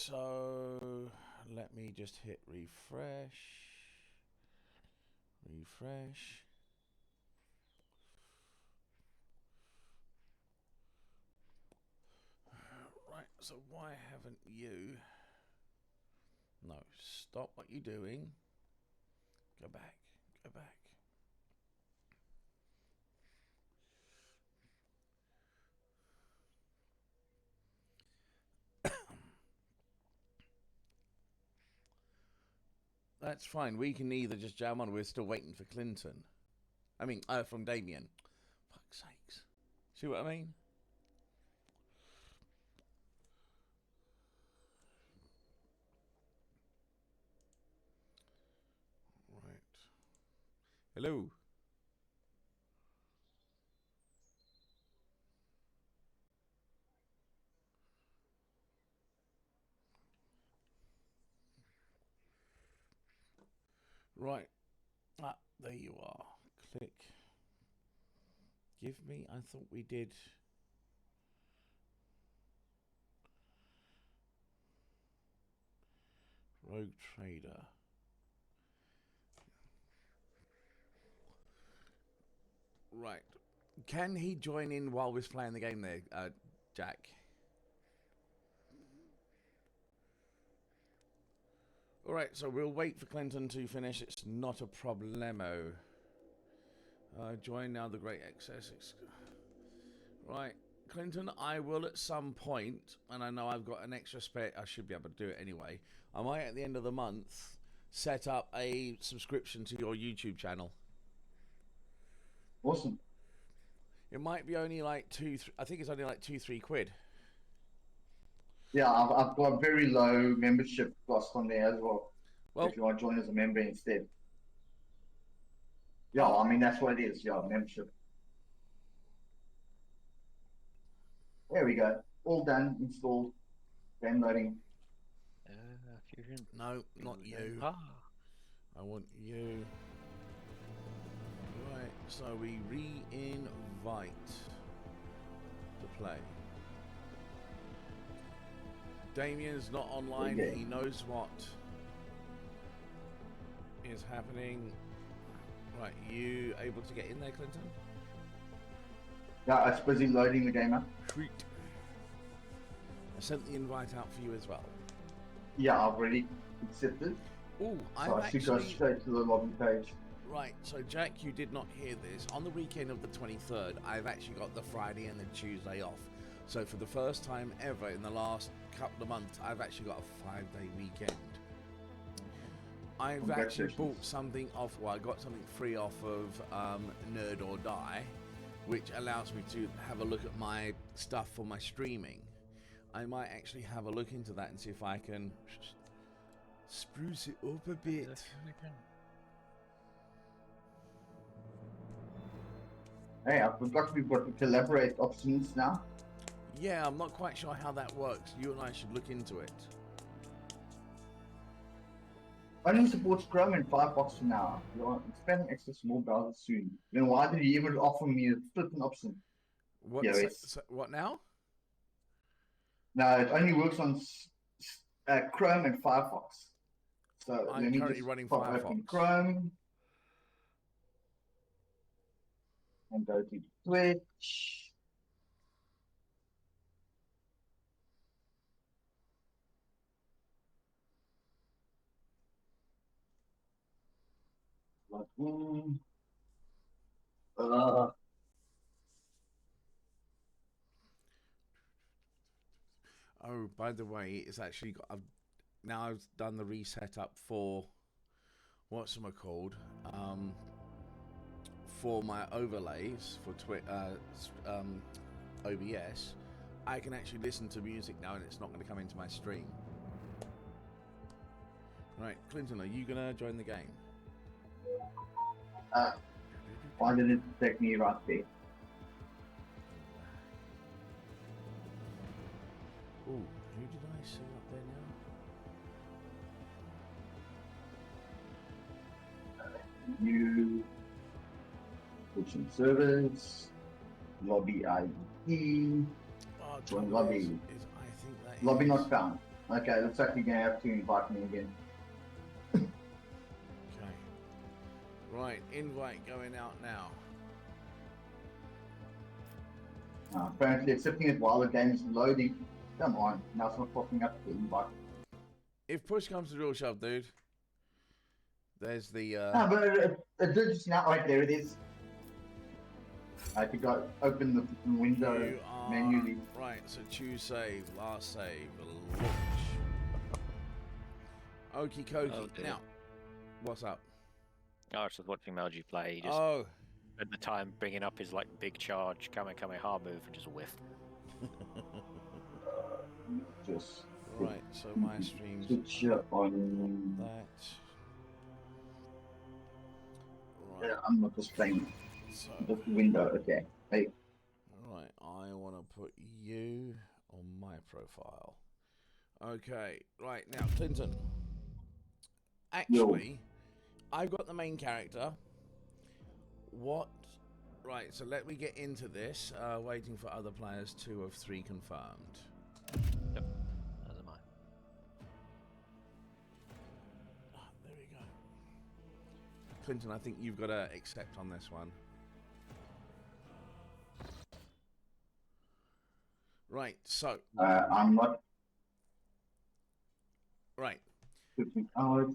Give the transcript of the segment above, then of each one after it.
So let me just hit refresh. Refresh. Right, so why haven't you... No, stop what you're doing. Go back, go back. That's fine. We can either just jam on. We're still waiting for Clinton. I mean, from Damien. Fuck's sakes. See what I mean? Right. Hello. Right. Ah, there you are. Click. Give me... I thought we did... Rogue Trader. Right. Can he join in while we're playing the game there, Jack? Alright, so we'll wait for Clinton to finish. It's not a problemo. Join now the Great Excess. Right. Clinton, I will at some point, and I know I've got an extra spare, I should be able to do it anyway. I might at the end of the month set up a subscription to your YouTube channel. Awesome. It might be only like I think it's only like 2-3 quid. Yeah, I've got very low membership cost on there as well. Well, If you want to join as a member instead. Yeah, oh, I mean, that's what it is. Yeah, membership. There we go. All done, installed, game loading. Fusion. no, not you. Ah. I want you. Right, so we re-invite to play. Damien's not online. Okay. He knows what is happening. Right, you able to get in there, Clinton? Yeah, it's busy loading the game up. Sweet. I sent the invite out for you as well. Yeah, I've already accepted. Oh, So I should go straight to the lobby page. Right, so Jack, you did not hear this. On the weekend of the 23rd, I've actually got the Friday and the Tuesday off. So for the first time ever in the last couple of months, I've actually got a 5-day weekend. I've actually bought something off, well, I got something free off of Nerd or Die, which allows me to have a look at my stuff for my streaming. I might actually have a look into that and see if I can spruce it up a bit. Hey, I forgot we've got the collaborate options now. Yeah, I'm not quite sure how that works. You and I should look into it. Only supports Chrome and Firefox for now. You're expanding access to more browsers soon. Then why did you even offer me a flipping option? What? Yeah, what now? No, it only works on Chrome and Firefox. So I'm let me currently just running pop open Firefox. Chrome and go to Twitch. Log in. Oh, by the way, it's actually got. I've done the reset up for what's it called? For my overlays for OBS. I can actually listen to music now, and it's not going to come into my stream. Right, Clinton, are you going to join the game? Why did it take me right there? Oh, who did I see up there now? New pushing servers, lobby ID, Oh, join lobby. I think that Lobby is, not found. Okay, looks like you're gonna have to invite me again. Okay. Right, invite going out now. Apparently accepting it while the game is loading. Come on, now it's not popping up the invite. If push comes to real shove, dude, there's the. But it did just now. Right, there it is. I think I opened the window You are manually. right. So choose save, last save, launch. Okie dokie. Oh, dear. Now, what's up? I was just watching Malji play. He just Oh, spent the time bringing up his like big charge Kamehameha move and just whiffed. Just right. So my stream's switch on. that. Yeah, Right. I'm not just playing So, the window. Okay. Hey, right. I want to put you on my profile. Okay. Right now, Clinton. Actually, I've got the main character. What? Right, so let me get into this. Waiting for other players. 2 of 3 confirmed. Yep. As am I. There we go. Clinton, I think you've got to accept on this one. Right, so, I'm not right. switching hours,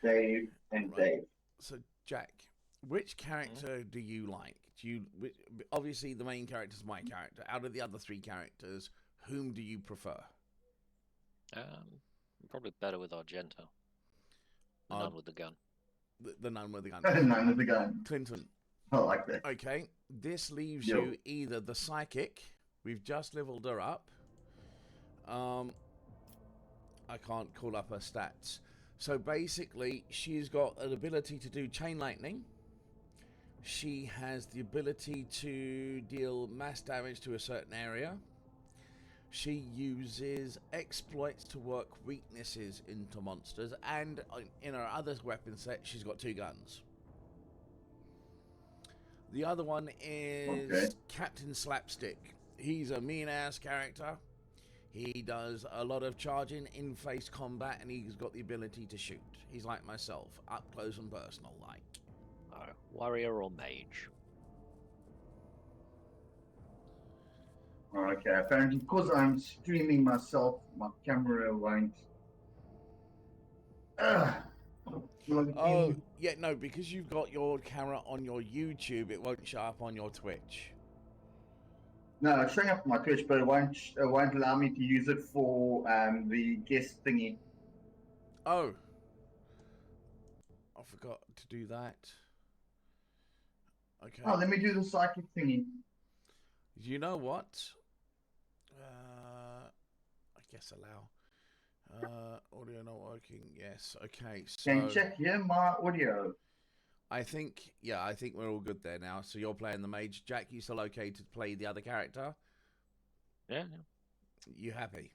Dave, and Right. Dave. So, Jack, which character do you like? Obviously, the main character is my character. Out of the other 3 characters, whom do you prefer? Probably better with Argento. The nun with the gun. The nun with the gun. None of the gun. Clinton. I like that. Okay, this leaves Yo. you either the psychic. We've just leveled her up. I can't call up her stats. So basically, she's got an ability to do chain lightning. She has the ability to deal mass damage to a certain area. She uses exploits to work weaknesses into monsters. And in her other weapon set, she's got 2 guns. The other one is Captain Slapstick. He's a mean-ass character. He does a lot of charging, in-face combat, and he's got the ability to shoot. He's like myself, up close and personal, like. Warrior or mage? Okay, apparently because I'm streaming myself, my camera won't. Oh, yeah, no, because you've got your camera on your YouTube, it won't show up on your Twitch. No, it's showing up on my Twitch, but it won't allow me to use it for the guest thingy. Oh. I forgot to do that. Okay. Oh, let me do the psychic thingy. You know what? I guess allow. Audio not working. Yes. Okay. So Can you check here my audio? I think we're all good there now. So you're playing the mage. Jack, you still okay to play the other character? Yeah. You happy?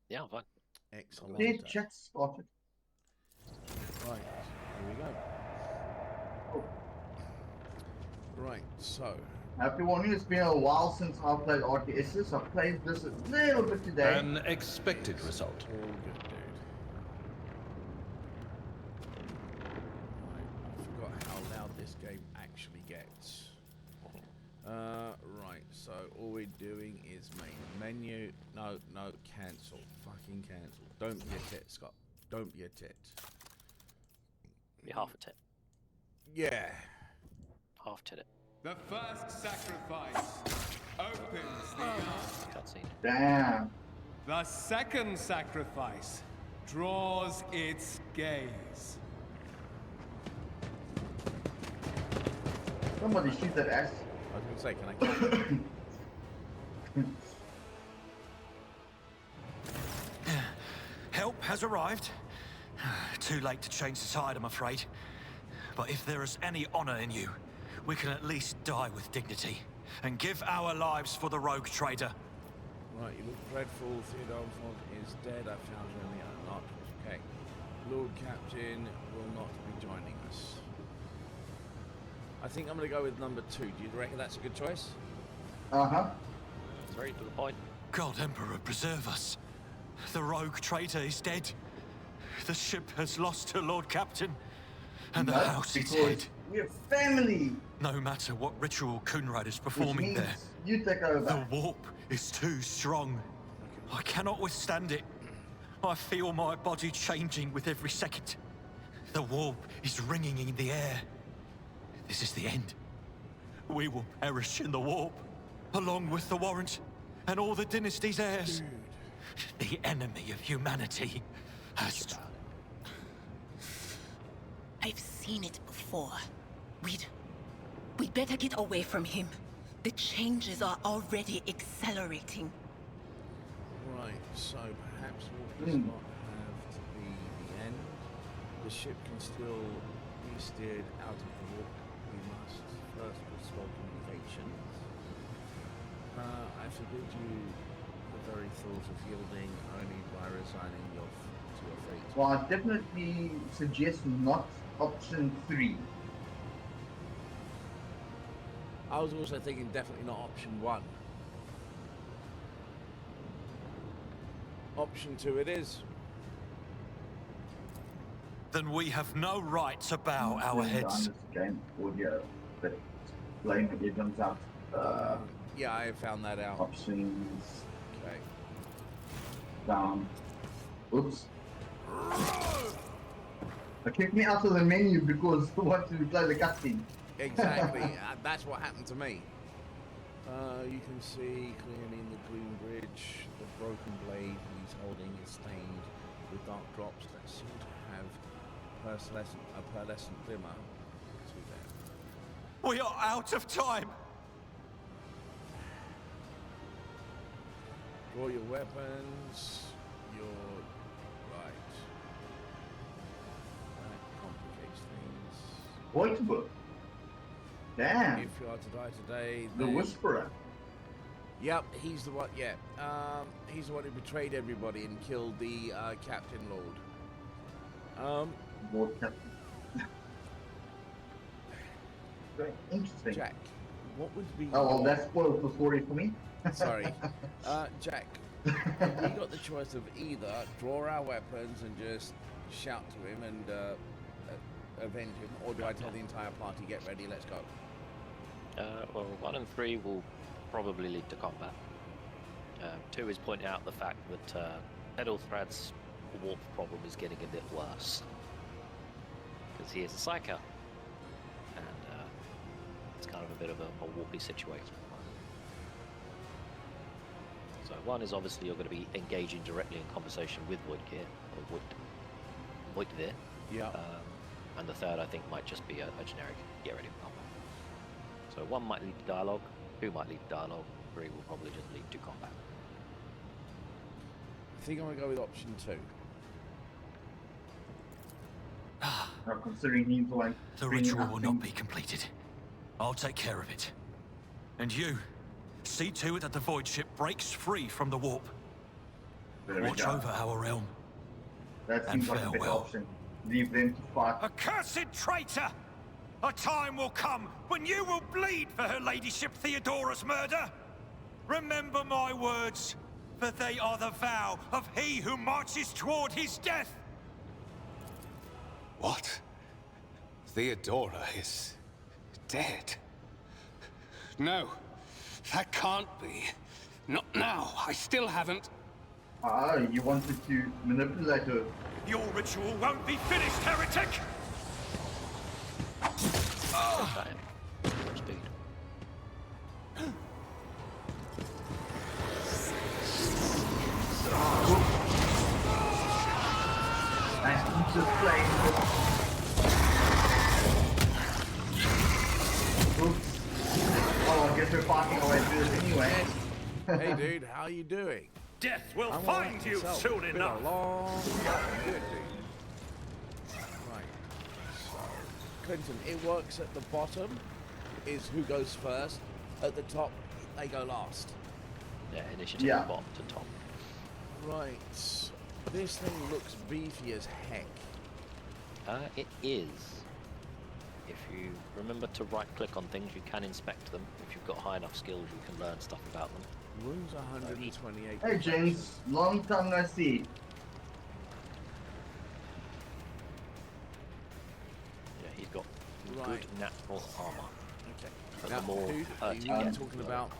Yeah, I'm fine. Excellent. Dead chat spotted. Right. Here we go. Right. So. After warning, it's been a while since I've played RTSs. I've played this a little bit today. An expected result. All good, dude. Right, I forgot how loud this game actually gets. Right, so all we're doing is main menu. No, cancel. Fucking cancel. Don't be a tit, Scott. Don't be a tit. Be half a tit. Yeah. Half tit it. The first sacrifice opens the eye. Cutscene. Damn. The second sacrifice draws its gaze. Somebody shoot that ass. I was going to say, can I kill you? Help has arrived. Too late to change the tide, I'm afraid. But if there is any honor in you, we can at least die with dignity and give our lives for the rogue trader. Right, you look dreadful. Theodore is dead. I found you in the not. Okay. Lord Captain will not be joining us. I think I'm going to go with number 2. Do you reckon that's a good choice? Uh-huh. It's very to the point. God Emperor preserve us. The rogue traitor is dead. The ship has lost her Lord Captain. And the No, house is because dead. we're family. No matter what ritual Kunrad is Which performing means there, you take the over. warp is too strong. I cannot withstand it. I feel my body changing with every second. The warp is ringing in the air. This is the end. We will perish in the warp, along with the Warrant and all the dynasty's heirs. The enemy of humanity has... I've seen it before. We'd better get away from him. The changes are already accelerating. Right, so perhaps what does not have to be the end. The ship can still be steered out of the warp. We must first restore communications. I forbid you the very thought of yielding only by resigning to your fate. Well, I definitely suggest not option 3. I was also thinking definitely not option 1. Option 2 it is. Then we have no right to bow our heads. Game audio, but blame the Evans out. Yeah, I found that out. Options Okay. down. Oops. It kicked me out of the menu because I wanted to play the cutscene. Exactly. That's what happened to me. You can see clearly in the green bridge the broken blade he's holding is stained with dark drops that seem to have a pearlescent glimmer to them. We are out of time. Draw your weapons. You're right. That complicates things. Voidbook. Damn. If you are to die today, The then... Whisperer. Yep, he's the one. Yeah, he's the one who betrayed everybody and killed the Captain Lord. Lord Captain. Very interesting. Jack, what would be? Oh, well, that spoiled the story for me. Sorry, Jack. We got the choice of either draw our weapons and just shout to him and avenge him, or do I tell the entire party, get ready, let's go? Well, 1 and 3 will probably lead to combat. 2 is pointing out the fact that Edelthrad's warp problem is getting a bit worse. Because he is a psycho. And it's kind of a bit of a warpy situation. So 1 is obviously you're going to be engaging directly in conversation with Voidgear, or Voidgear. Yeah. And the 3rd, I think, might just be a generic get ready for combat. So 1 might lead to dialogue, 2 might lead to dialogue, 3 will probably just lead to combat. I think I'm gonna go with option 2. Now, considering he's like... The ritual will not be completed. I'll take care of it. And you, see to it that the void ship breaks free from the warp. There we Watch go. over our realm. That and seems like a better farewell. option. Leave them to fight. Accursed traitor! A time will come when you will bleed for her ladyship Theodora's murder. Remember my words, for they are the vow of he who marches toward his death. What? Theodora is dead? No, that can't be. Not now. I still haven't. Ah, you wanted to manipulate her. Your ritual won't be finished, heretic! Time. Speed. Nice to play. Oops. Oh, I guess we're fighting our way through this anyway. Hey dude, how you doing? Death will I'm find alright you myself. soon Been enough. a long time. Good, dude. Right. So, Clinton, it works at the bottom is who goes first. At the top, they go last. Yeah, initiative Yeah. bottom to top. Right. This thing looks beefy as heck. It is. If you remember to right-click on things, you can inspect them. If you've got high enough skills, you can learn stuff about them. Wounds 128. Hey, James. Long time no see. Yeah, he's got Right. good natural armor. Okay. But Now, the more dude, are hurt we you get, talking the about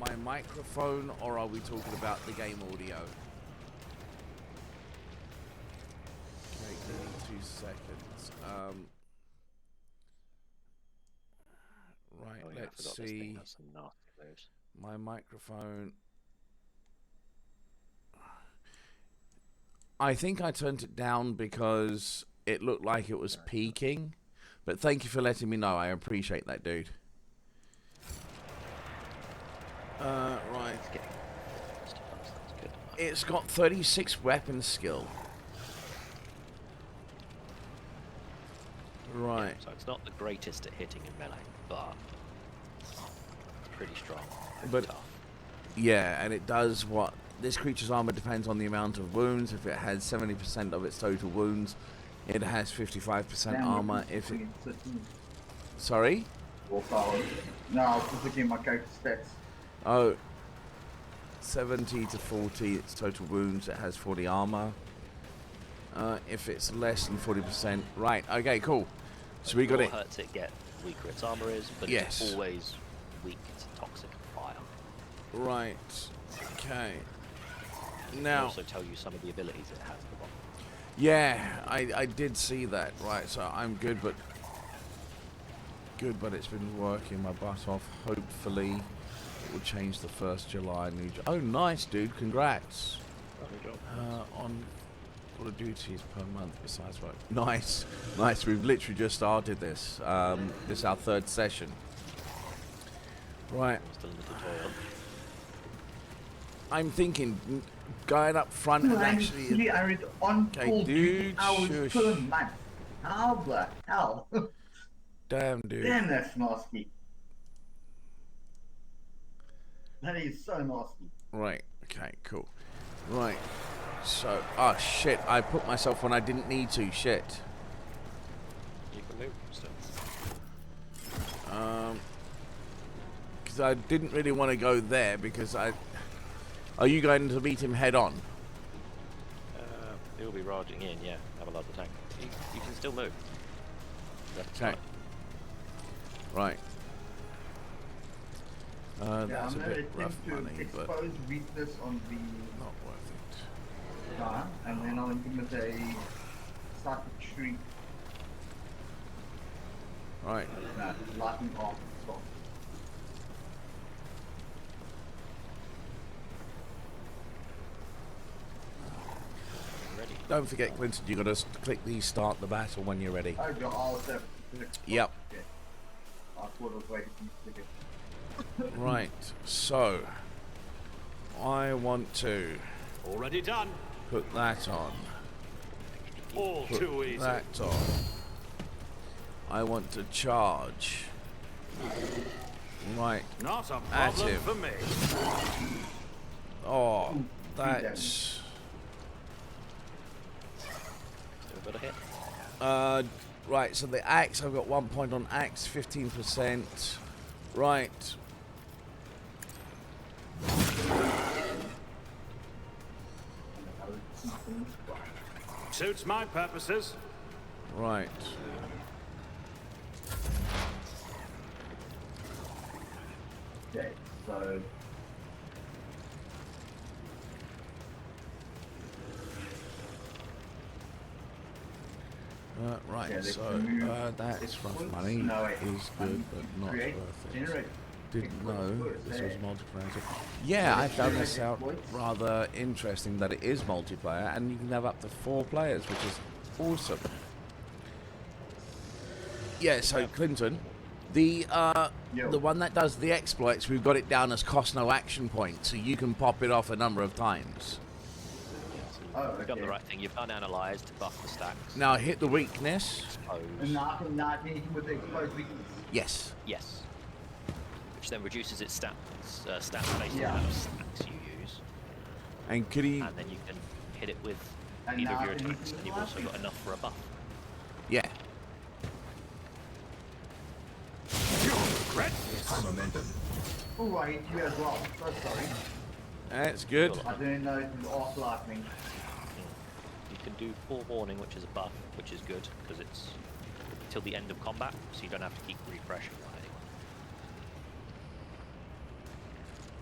my microphone or are we talking about the game audio? Okay, give me 2 seconds. Right, Oh, yeah, I let's forgot this thing see. has some nasty moves. My microphone. I think I turned it down because it looked like it was peaking. But thank you for letting me know. I appreciate that, dude. Right. It's getting that's good. It's got 36 weapon skill. Right. So it's not the greatest at hitting in melee, but pretty strong. Pretty But- tough. Yeah, and it does what... This creature's armor depends on the amount of wounds. If it has 70% of its total wounds, it has 55% armor. If it... Sorry? Willpower. No, I was just looking at my character stats. Oh, 70 to 40 its total wounds, it has 40 armor. If it's less than 40%, right, okay, cool. So we got The it. more hurts it get, weaker its armor is, but Yes. it's always weak to toxic fire. Right, okay. It Now, also tell you some of the abilities it has at the bottom. yeah, I did see that. Right, so I'm good, but it's been working my butt off. Hopefully, it will change the 1st July. Oh, nice, dude. Congrats. On Call of Duties per month besides work. Nice, nice. We've literally just started this. This is our 3rd session. Right. Still in the tutorial. I'm thinking going up front and actually. 300 on Okay, call duty dude, hours shush. per month. How the hell? Damn, dude. Damn, that's nasty. That is so nasty. Right. Okay. Cool. Right. So, oh shit! I put myself when I didn't need to. Shit. You can move still. Because I didn't really want to go there because I. Are you going to meet him head on? He'll be raging in, yeah. Have a lot of tank. You can still move. That's Okay. fine. Right. Yeah, That's I'm a gonna bit rough attempt money, to but expose weakness on the not worth it. guy, and then I'll implement a psychic shriek. Right. Lightning arm as well. Ready. Don't forget, Clinton. You got to click the start the battle when you're ready. Oh, God, I'll have Yep. Okay. I thought it was waiting for me to click it. Right. So, I want to Already done. put that on. All Put too easy. that on. I want to charge. Right. Not a At problem him. for me. Oh, Ooh, that's. Still got a hit. Right, so the axe, I've got 1 point on axe, 15%. Right. Suits my purposes. Right. Okay, so Right, Yeah, they so can move that's its rough points. money. No, Is good, but not create, worth it. generate. Didn't know this was There. multiplayer. So- Yeah, I found this Generate out exploits. rather interesting that it is multiplayer, and you can have up to 4 players, which is awesome. Yeah, so Clinton, the Yo. one that does the exploits, we've got it down as cost no action point, so you can pop it off a number of times. Oh, You've done okay. the right thing. You've unanalyzed to buff the stacks. Now hit the weakness. Expose. And now I can hit him with the exposed weakness. Yes. Yes. Which then reduces its stats based on the Yeah. amount of stacks you use. And could he? And then you can hit it with And either now of your I can use attacks, it and with you've my also got enough for a buff. Yeah. You'll regret this. High momentum. Oh, I hit you as well. So sorry. That's good. I didn't know it was off lightning. You can do forewarning, which is a buff, which is good because it's till the end of combat, so you don't have to keep refreshing or anything.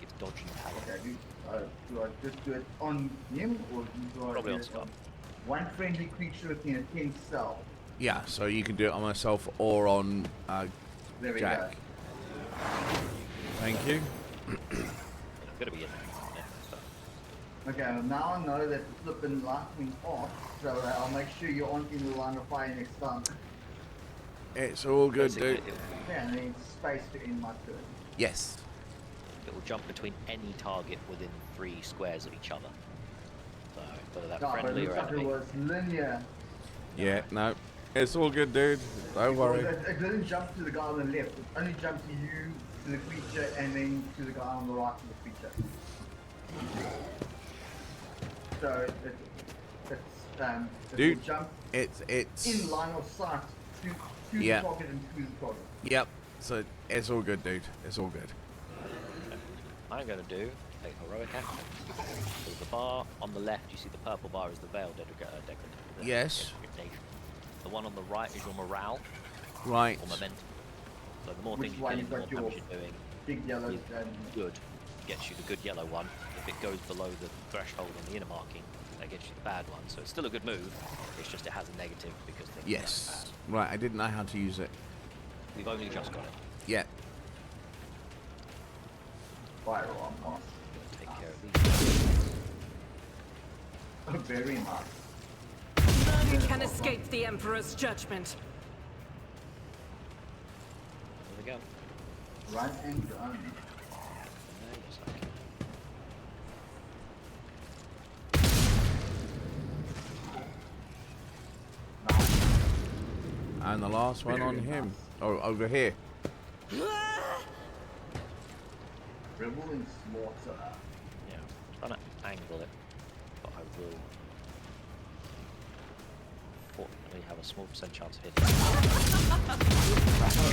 It's dodging power. Okay, do I just do it on him or do I Probably do on it Scott. one friendly creature within a 10 cell? Yeah, so you can do it on myself or on There we Jack. go. Thank you. It's gonna be in there. Yeah, so. Okay, well, now I know that the flipping lightning off, so I'll make sure you aren't in the line of fire next time. It's all good, Basically, dude. Yeah, and then space to end my turn. Yes. It will jump between any target within 3 squares of each other. So whether that's No, but it friendly looks or like enemy. it was linear. Yeah, no. It's all good, dude. Don't worry. It didn't jump to the guy on the left, it only jumped to you, to the creature, and then to the guy on the right of the creature. So it Dude, will jump It's in line of sight to Yeah. the target and to the target. Yep. So it's all good, dude. It's all good. I'm going to do a heroic action. So the bar on the left, you see the purple bar is the veil decorative. Yes. The one on the right is your morale Right. or momentum. So the more Which things you one get you in, the more got your damage you're doing. big yellow is good gets you the good yellow one. If it goes below the threshold on the inner marking, that gets you the bad one. So it's still a good move. It's just it has a negative because things Yes. Right. I didn't know how to use it. we've only just got it. Yeah. fire on off. Take care of these. Very nice. None can escape the Emperor's judgment. There we go. Run and gun. Yes, okay. Nice. And the last one on Very him. nice. Oh, over here. Rebel and slaughter. Yeah, I'm trying to angle it, but I will fortunately have a small % chance of hitting.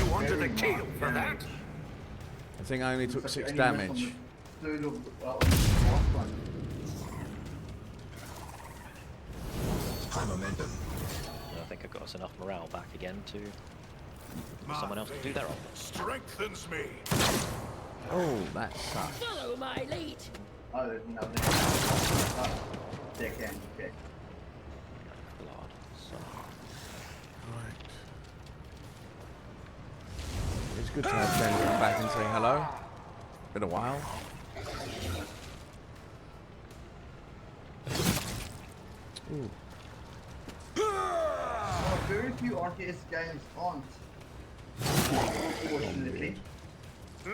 You wanted a Very kill nice for that? damage. I think I only took Looks like 6 you only missed damage. on the third of on the last one. High momentum. And I think I've got us enough morale back again to for someone else to do their own. Strengthens me. Oh, that sucks. Follow my lead. Oh, there's another. Oh, deckhand, okay. Blood. So Right. It's good to have Ben come back and say hello. Been a while. Ooh. Well, very few RTS games aren't. Unfortunately. The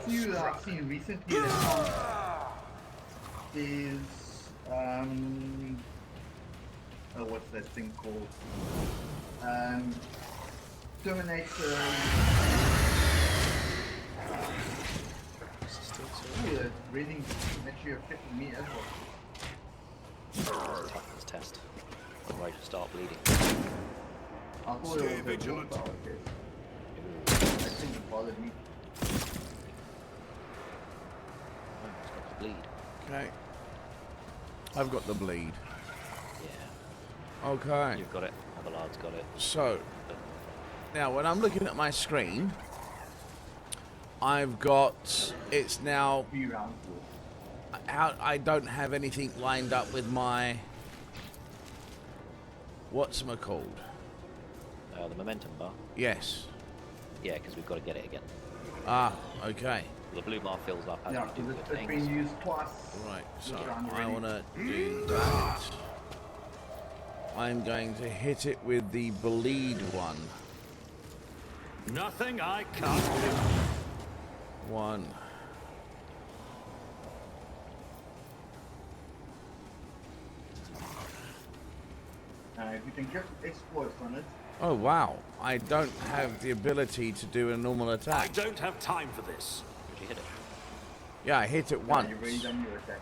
few that I've seen recently that aren't is oh, what's that thing called? Terminator. Ooh, the reading actually affected me as well. toughness test. Otherwise you start bleeding. I thought it was a willpower test. That didn't bother me. Oh, it's got to bleed. Okay. I've got the bleed. Yeah. Okay. You've got it. Other lad's got it. So, now when I'm looking at my screen, I've got, it's now, 3 rounds. I don't have anything lined up with my, whatchamacalled? The momentum bar. Yes. Yeah, because we've got to get it again. Ah, okay. The blue bar fills up as Yeah, we do because good it's things. been used twice. Right, so This round I already. want to do that. I'm going to hit it with the bleed one. Nothing I can't do. One. If you can get exploits on it, Oh wow, I don't have the ability to do a normal I attack. don't have time for this. Did you hit it? Yeah, I hit it once. you've already done your attack.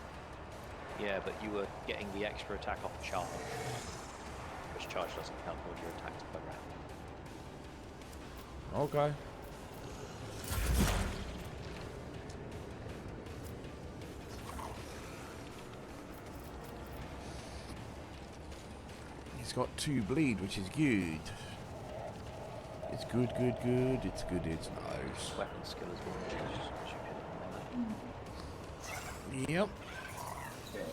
Yeah, but you were getting the extra attack off charge. Which charge doesn't count towards your attacks per Okay. He's got 2 bleed, which is good. It's good, good, good. It's good, it's nice. Weapon skill as well. Yep. Okay.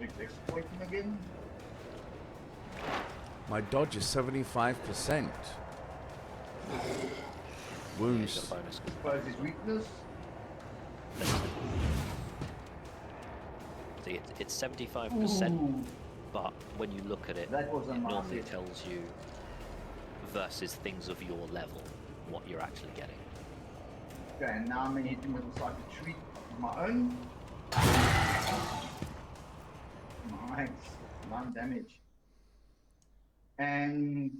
Big exploit him again. My dodge is 75%. Wounds. Bonus. Expose his weakness. See, it's 75%, Ooh, but when you look at it, that was a it normally massive. tells you versus things of your level what you're actually getting. Okay, and now I'm gonna hit him with a psychic shriek of my own. Nice. 9 damage. And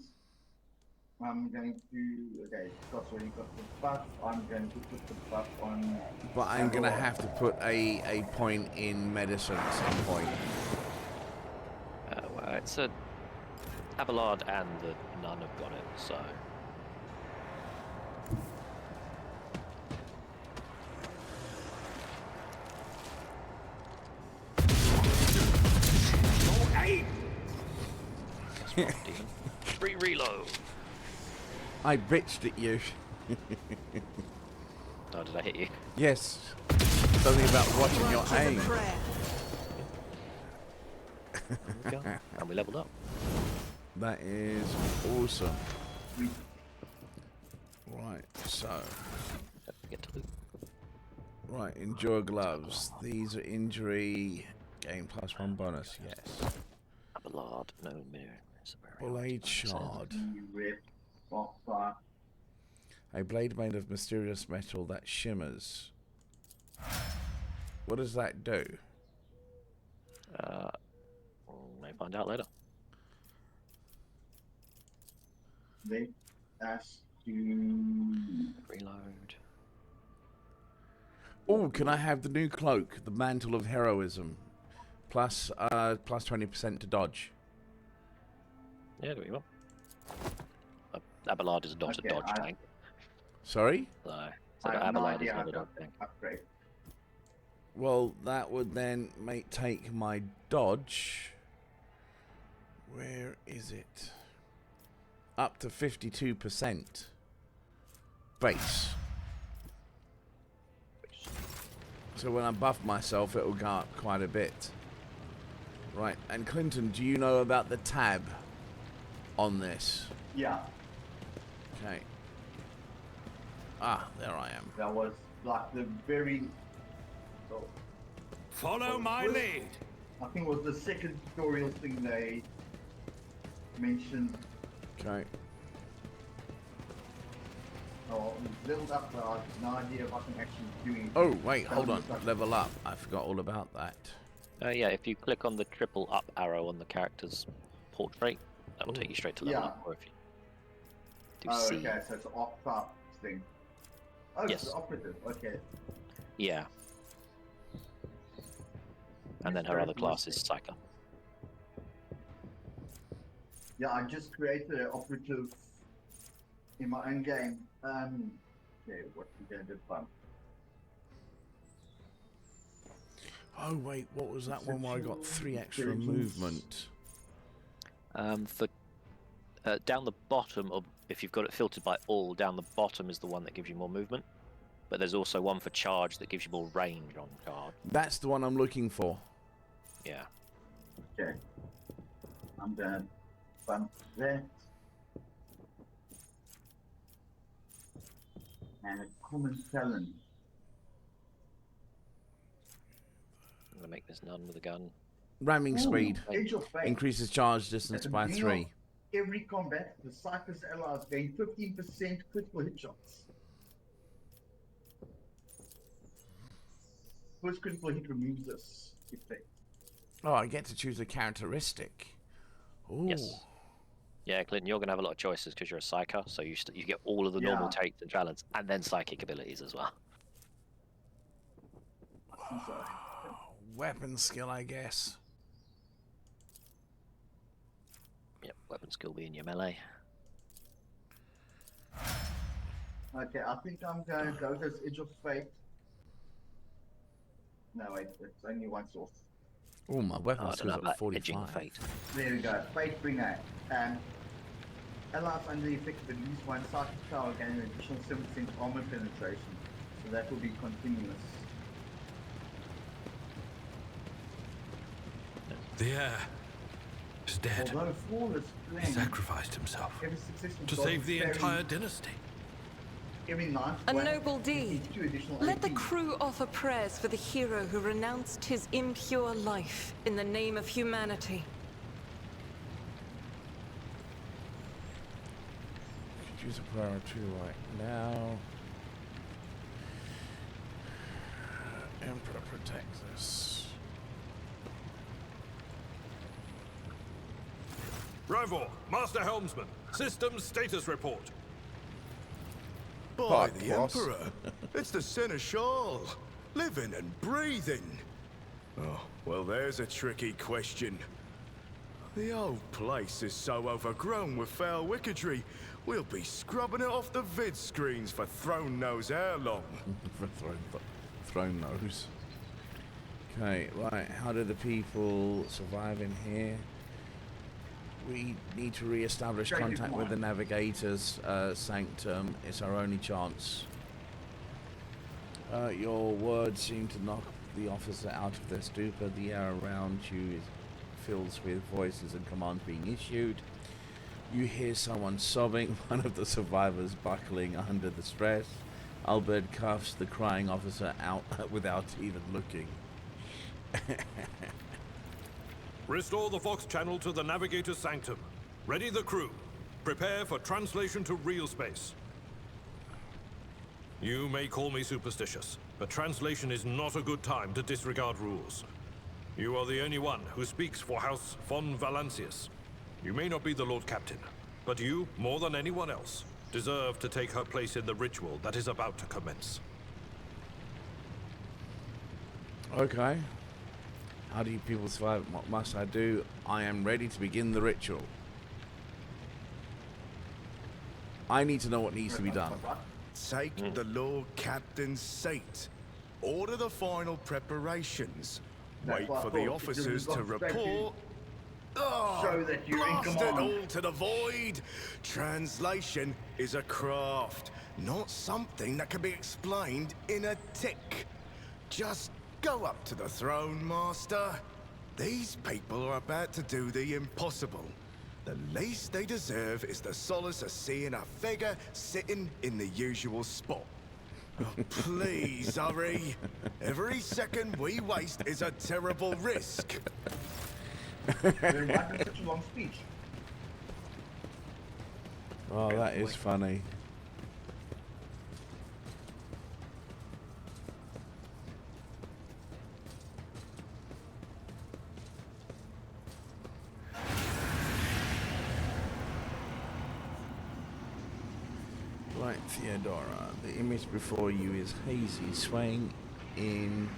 I'm going to, okay, Scott's already got the buff. I'm going to put the buff on. But I'm going to Abelard. have to put a point in medicine at some point. Well, it's a Abelard and the Nun have got it, so that's right, Demon. Free reload. I bitched at you. Oh, did I hit you? Yes. Something about watching your Righteous aim. prayer. There we go. And we leveled up. That is awesome. Right, so. Don't forget to loot. Right, endure gloves. These are injury. Gain +1 bonus, yes. Abelard, no mirror. Blade shard. Rip. Box fire. A blade made of mysterious metal that shimmers. What does that do? May find out later. They ask to. Reload. Oh, can I have the new cloak, the mantle of heroism, plus 20% to dodge? Yeah, do what you want. Abelard is not Okay, a dodge I- tank. Sorry? So I have no Abelard is idea how not a to dodge tank. upgrade. Well, that would then take my dodge. Where is it? Up to 52%. Base. So when I buff myself, it will go up quite a bit. Right, and Clinton, do you know about the tab on this? Yeah, Okay. Ah, there I am. that was like the very. So, Follow my lead. I think it was the second tutorial thing they mentioned. Okay. Oh, it leveled up, but I have no idea if I can actually do anything. Oh, wait, hold Tell on. me stuff. Level up. I forgot all about that. Yeah, if you click on the triple up arrow on the character's portrait, that will take you straight to level Yeah. up. Or if you do Oh, C, okay, so it's an opt-up thing. Oh, Yes. it's operative, okay. yeah. And then her other class is Psyker. Yeah, I just created an operative in my own game. Okay, what we gonna do fun? Oh, wait, what was that one where I got 3 extra Intelligence. movement? For down the bottom of, if you've got it filtered by all, down the bottom is the one that gives you more movement. But there's also one for charge that gives you more range on charge. That's the one I'm looking for. Yeah. Okay. I'm gonna bump that. And a common talent. I'm gonna make this nun with a gun. Ramming Ooh, speed. Edge of Fate. Increases charge distance At the by beginning 3. of every combat, the Cypress allies gain 15% critical hit shots. First critical hit removes this effect. Oh, I get to choose a characteristic. Ooh. Yes. Yeah, Clinton, you're gonna have a lot of choices because you're a psyker, so you you get all of the normal Yeah. traits and talents, and then psychic abilities as well. So, Weapon skill, I guess. Yep, weapon skill be in your melee. Okay, I think I'm going to go with this Edge of Fate. No, wait, it's only one source. Oh, my Oh, weapon I don't skills know at about 45. edging fate. There we go. Fate Bringer. Allies under the effect of at least one psychic power gain an additional 7% armor penetration. So that will be continuous. The heir is dead. Although flawless He flame, sacrificed himself every successful to shot save is the carried entire dynasty. every ninth A wave noble receives deed. 2 additional Let the AP. crew offer prayers for the hero who renounced his impure life in the name of humanity. Could use a prayer or two right now. Emperor protects us. Rivor, Master Helmsman, systems status report. By Hi, the boss. Emperor, it's the Seneschal, living and breathing. Oh, well, there's a tricky question. The old place is so overgrown with foul wickedry, we'll be scrubbing it off the vid screens for throne knows how long. For throne nose. Okay, right. How do the people survive in here? We need to re-establish Great contact with the point. navigator's sanctum. It's our only chance. Your words seem to knock the officer out of their stupor. The air around you fills with voices and commands being issued. You hear someone sobbing, one of the survivors buckling under the stress. Albert cuffs the crying officer out without even looking. Restore the Vox channel to the Navigator's Sanctum. Ready the crew. Prepare for translation to real space. You may call me superstitious, but translation is not a good time to disregard rules. You are the only one who speaks for House von Valancius. You may not be the Lord Captain, but you, more than anyone else, deserve to take her place in the ritual that is about to commence. Okay. How do you people survive? What must I do? I am ready to begin the ritual. I need to know what needs to be done. Take the Lord Captain's seat. Order the final preparations. That's Wait what I for the thought, officers because to we've got to report. Oh, show that you're in blast it command. all to the void. Translation is a craft, not something that can be explained in a tick. Just go up to the throne, Master. These people are about to do the impossible. The least they deserve is the solace of seeing a figure sitting in the usual spot. Oh, please, hurry. Every second we waste is a terrible risk. Then why do such a long speech? Oh, that is funny. Right, Theodora. The image before you is hazy, swaying in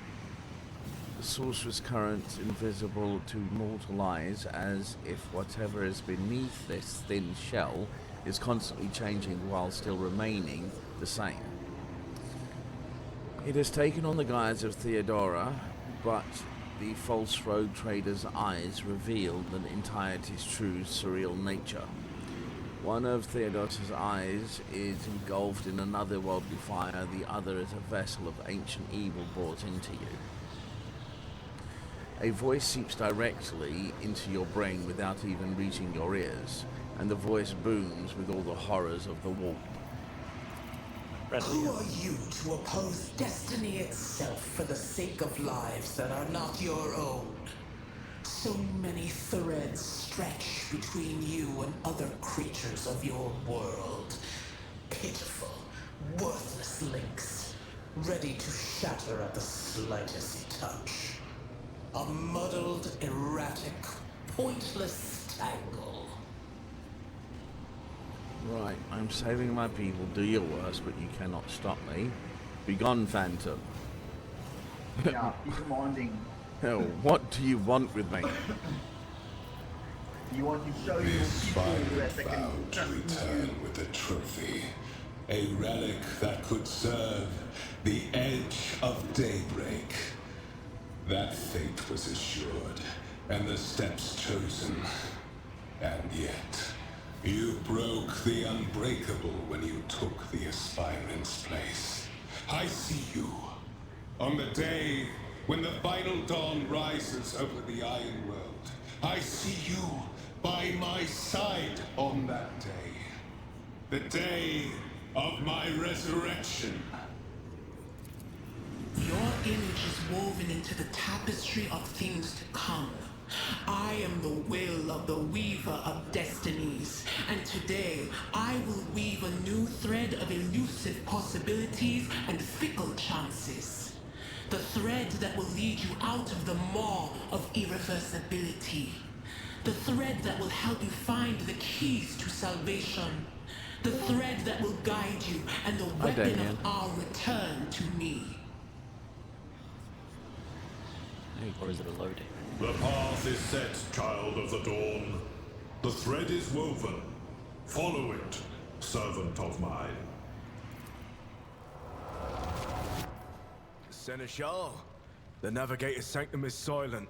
the sorcerer's current, invisible to mortal eyes, as if whatever is beneath this thin shell is constantly changing while still remaining the same. It has taken on the guise of Theodora, but the false rogue trader's eyes reveal the entirety's true surreal nature. One of Theodora's eyes is engulfed in another worldly fire, the other is a vessel of ancient evil brought into you. A voice seeps directly into your brain without even reaching your ears, and the voice booms with all the horrors of the warp. Who are you to oppose destiny itself for the sake of lives that are not your own? So many threads stretch between you and other creatures of your world. Pitiful, worthless links, ready to shatter at the slightest touch. A muddled, erratic, pointless tangle. Right, I'm saving my people. Do your worst, but you cannot stop me. Begone, Phantom. Yeah, be commanding. Hell, what do you want with me? You want to show your This people fine that they can vowed to trust in return you. with a trophy. A relic that could serve the edge of daybreak. That fate was assured, and the steps chosen. And yet, you broke the unbreakable when you took the aspirant's place. I see you. On the day when the final dawn rises over the Iron World, I see you by my side on that day. The day of my resurrection. Your image is woven into the tapestry of things to come. I am the will of the weaver of destinies, and today I will weave a new thread of elusive possibilities and fickle chances. The thread that will lead you out of the maw of irreversibility. The thread that will help you find the keys to salvation. The thread that will guide you and the weapon of our return to me. Or is it a loading? The path is set, child of the dawn. The thread is woven. Follow it, servant of mine. Seneschal, the navigator's sanctum is silent.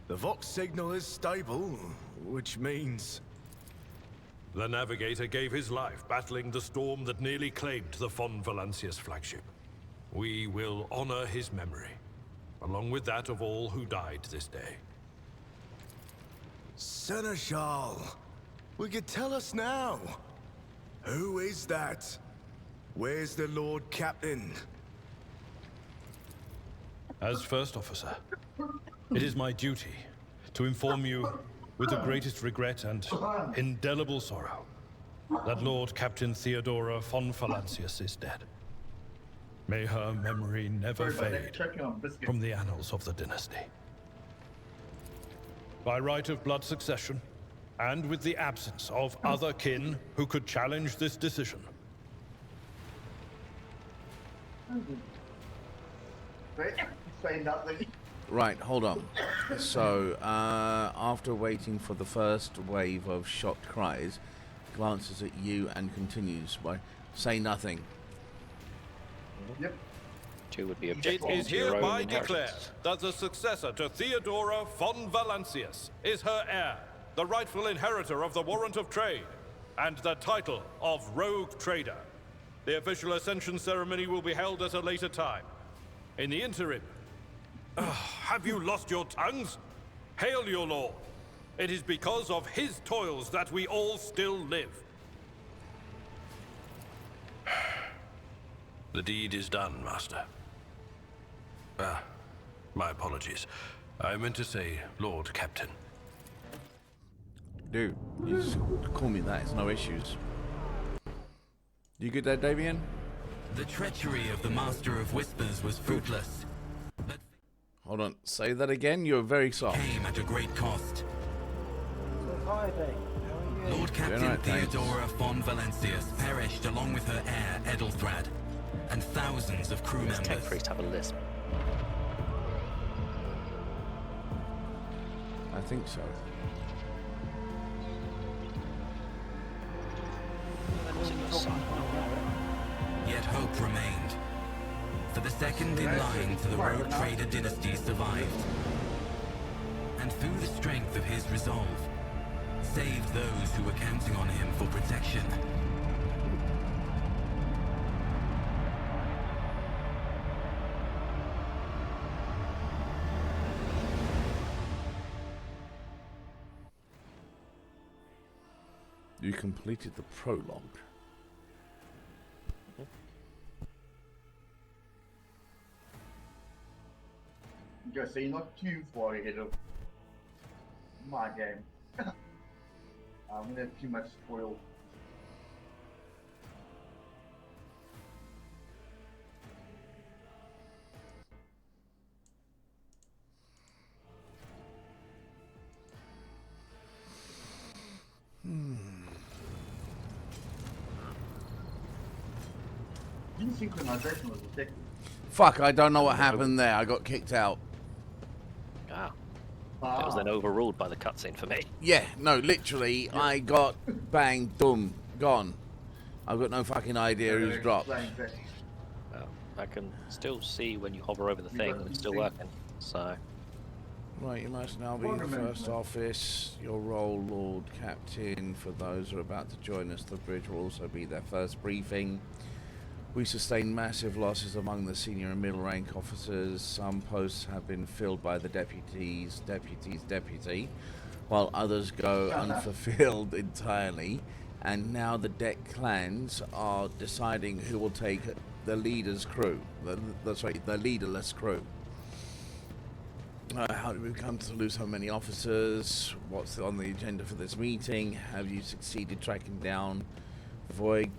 The Vox signal is stable, which means... The navigator gave his life battling the storm that nearly claimed the Von Valancius flagship. We will honor his memory, along with that of all who died this day. Seneschal, will you tell us now? Who is that? Where's the Lord Captain? As First Officer, it is my duty to inform you with the greatest regret and indelible sorrow that Lord Captain Theodora von Valancius is dead. May her memory never fade from the annals of the dynasty. By right of blood succession, and with the absence of other kin who could challenge this decision. Right, hold on. So, after waiting for the first wave of shocked cries, glances at you and continues by, say nothing. Yep. 2 would be It objective is to your own hereby inheritance. declared that the successor to Theodora von Valancius is her heir, the rightful inheritor of the warrant of trade, and the title of Rogue Trader. The official ascension ceremony will be held at a later time. In the interim, have you lost your tongues? Hail your lord. It is because of his toils that we all still live. The deed is done, Master. My apologies. I meant to say Lord Captain. Dude, you just call me that, it's no issues. You good there, Davian? The treachery of the Master of Whispers was fruitless. But Hold on, say that again, you're very soft. came at a great cost. Hi, Dave. How are you? Lord Captain right, thanks. Theodora von Valancius perished along with her heir, Edelthrad, and thousands of crew Tech members. Priest have a lisp. I think so. Yet hope remained. For the second in line to the Rogue Trader dynasty survived. And through the strength of his resolve, saved those who were counting on him for protection. You completed the prologue. Okay, so you're not too far ahead of my game. I'm gonna have too much spoil. Synchronization was effective. Fuck, I don't know what happened there. I got kicked out. Ah. Ah, was then overruled by the cutscene for me. Yeah, no, literally, I got bang, boom, gone. I've got no fucking idea who's dropped. I can still see when you hover over the thing and it's still working. So. Right, you must now be the first office. Your role, Lord Captain. For those who are about to join us, the bridge will also be their first briefing. We sustained massive losses among the senior and middle rank officers. Some posts have been filled by the deputy, while others go unfulfilled entirely. And now the deck clans are deciding who will take the leader's crew. The leaderless crew. How did we come to lose so many officers? What's on the agenda for this meeting? Have you succeeded tracking down Wait,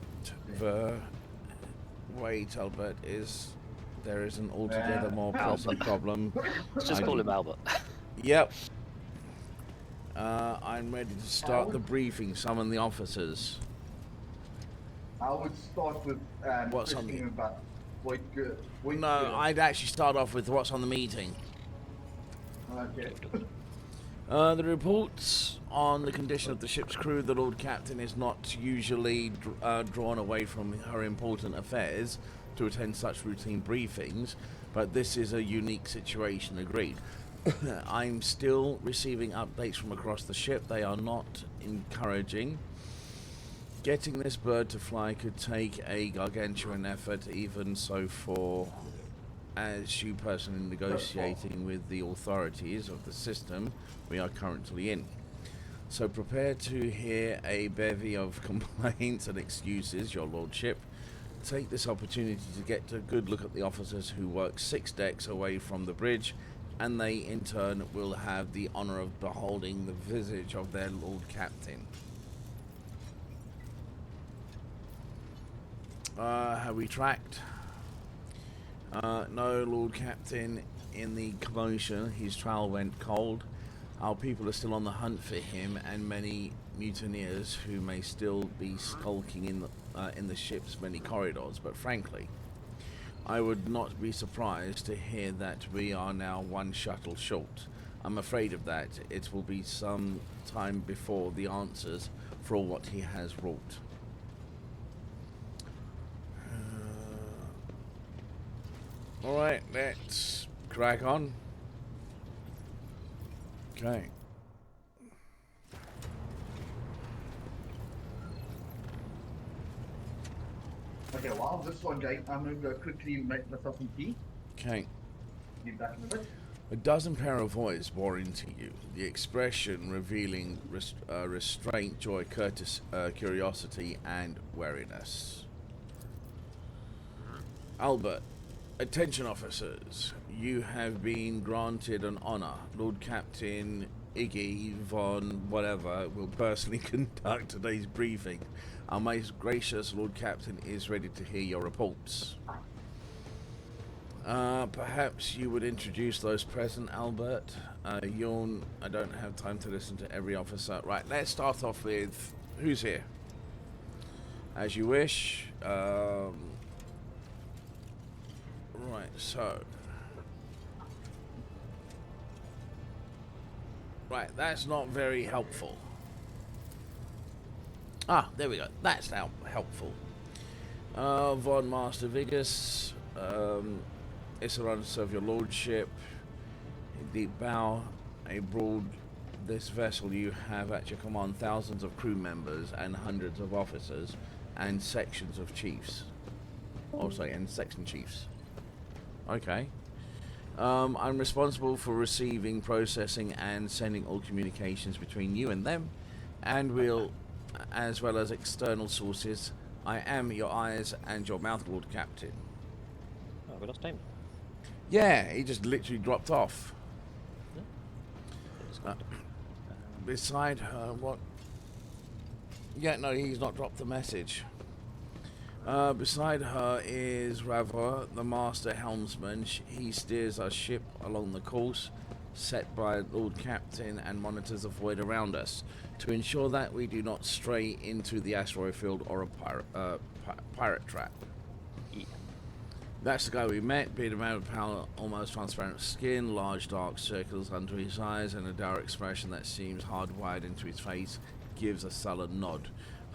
Albert, there is an altogether more pressing problem. Let's just call him Albert. Yep. I'm ready to start the briefing. Summon the officers. I would start with what's on the... about No, I'd actually start off with what's on the meeting. Okay. The reports on the condition of the ship's crew, the Lord Captain is not usually drawn away from her important affairs to attend such routine briefings, but this is a unique situation, agreed. I'm still receiving updates from across the ship. They are not encouraging. Getting this bird to fly could take a gargantuan effort, even so for as you personally negotiating with the authorities of the system we are currently in. So prepare to hear a bevy of complaints and excuses, your lordship. Take this opportunity to get a good look at the officers who work 6 decks away from the bridge, and they in turn will have the honor of beholding the visage of their Lord Captain. Have we tracked? No, Lord Captain. In the commotion, his trail went cold. Our people are still on the hunt for him, and many mutineers who may still be skulking in the ship's many corridors. But frankly, I would not be surprised to hear that we are now 1 shuttle short. I'm afraid of that. It will be some time before the answers for all what he has wrought. Alright, let's crack on. Okay. Okay, while this one going, I'm going to go quickly make myself some tea. Okay. Be back in a bit. A dozen pair of voice bore into you, the expression revealing restraint, joy, curiosity, and wariness. Albert, attention officers, you have been granted an honor. Lord Captain Iggy von whatever will personally conduct today's briefing. Our most gracious Lord Captain is ready to hear your reports. Perhaps you would introduce those present, Albert. Yawn, I don't have time to listen to every officer. Right, let's start off with who's here. As you wish. Right, so. Right, that's not very helpful. Ah, there we go. That's now helpful. Von Master Vigus, it's an honor to serve your lordship. A deep bow, a broad. This vessel you have at your command thousands of crew members and hundreds of officers and sections of chiefs. Oh, sorry, and section chiefs. Okay. I'm responsible for receiving, processing, and sending all communications between you and them, and will, as well as external sources. I am your eyes and your mouth, Lord Captain. Oh, we lost him. Yeah, he just literally dropped off. Beside her, what? Yeah, no, he's not dropped the message. Beside her is Ravor, the master helmsman. He steers our ship along the course set by Lord Captain and monitors the void around us to ensure that we do not stray into the asteroid field or a pirate trap. Yeah. That's the guy we met, being a man with pale, almost transparent skin, large dark circles under his eyes, and a dour expression that seems hardwired into his face, gives a sullen nod.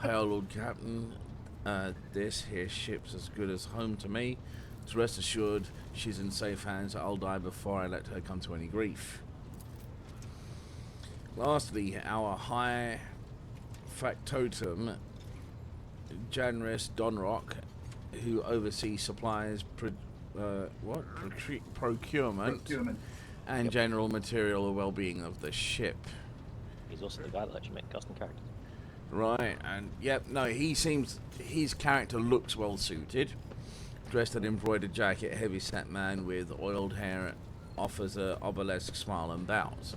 Hail, Lord Captain. This here ship's as good as home to me. So rest assured, she's in safe hands. I'll die before I let her come to any grief. Lastly, our high factotum, Janris Donrock, who oversees supplies, procurement, and general material well-being of the ship. He's also the guy that lets you make custom characters. Right, and yep, no, his character looks well suited. Dressed in embroidered jacket, heavy-set man with oiled hair offers a obelisk smile and bows.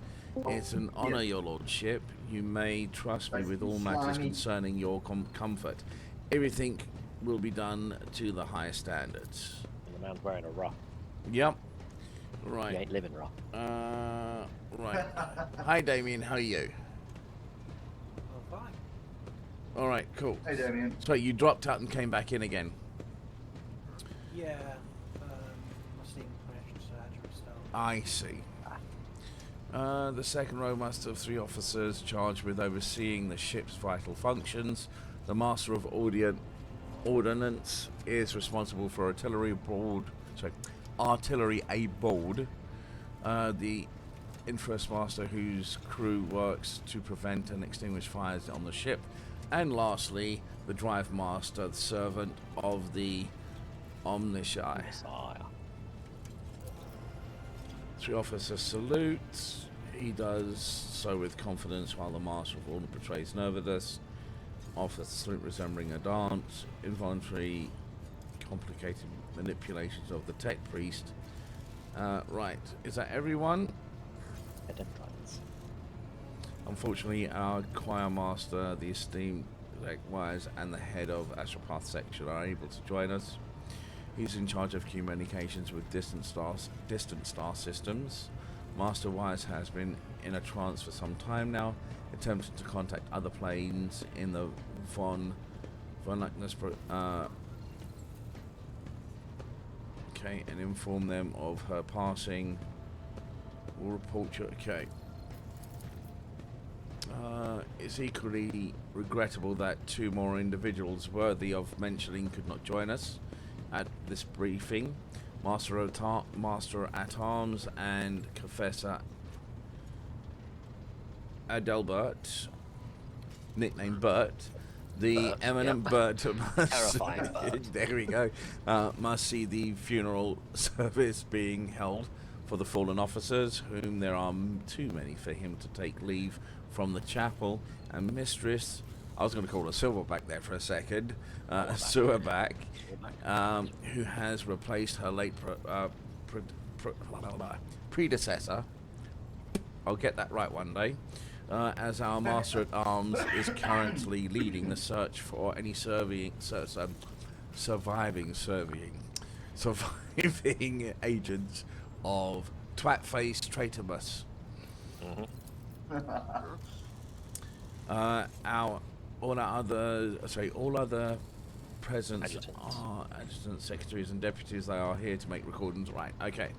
It's an honor, your lordship. You may trust me with all matters concerning your comfort. Everything will be done to the highest standards. And the man's wearing a rock. Yep. Right. He ain't living rock. Right. Hi, Damien. How are you? Oh, fine. All right. Cool. Hey, Damien. So you dropped out and came back in again. Yeah. My Steam connection had to restart. I see. The second row must have 3 officers charged with overseeing the ship's vital functions. The master of ordnance is responsible for artillery aboard. The interest master, whose crew works to prevent and extinguish fires on the ship, and lastly, the drive master, the servant of the Omnisci. 3 officers salute. He does so with confidence, while the master of order betrays nervousness. Offers the salute resembling a dance. Involuntary, complicated manipulations of the tech priest. Right, is that everyone? Unfortunately, our choir master, the esteemed Zach Wise, and the head of Astropath section are able to join us. He's in charge of communications with distant star systems. Master Wise has been in a trance for some time now, attempting to contact other planes in the von Lackness and inform them of her passing. We'll report you. Okay. It's equally regrettable that 2 more individuals worthy of mentioning could not join us at this briefing. Master at Arms and Professor Adelbert, nicknamed Bert, the eminent Bert Terrifying Bert. There we go. Must see the funeral service being held for the fallen officers, whom there are too many for him to take leave from the chapel. And Mistress, I was going to call her Silverback there for a second, Sewerback, who has replaced her late predecessor. I'll get that right one day. As our Master at Arms is currently leading the search for any surviving agents of Twatface Traitormus. All other presents are adjutants, secretaries, and deputies. They are here to make recordings. Right. Okay.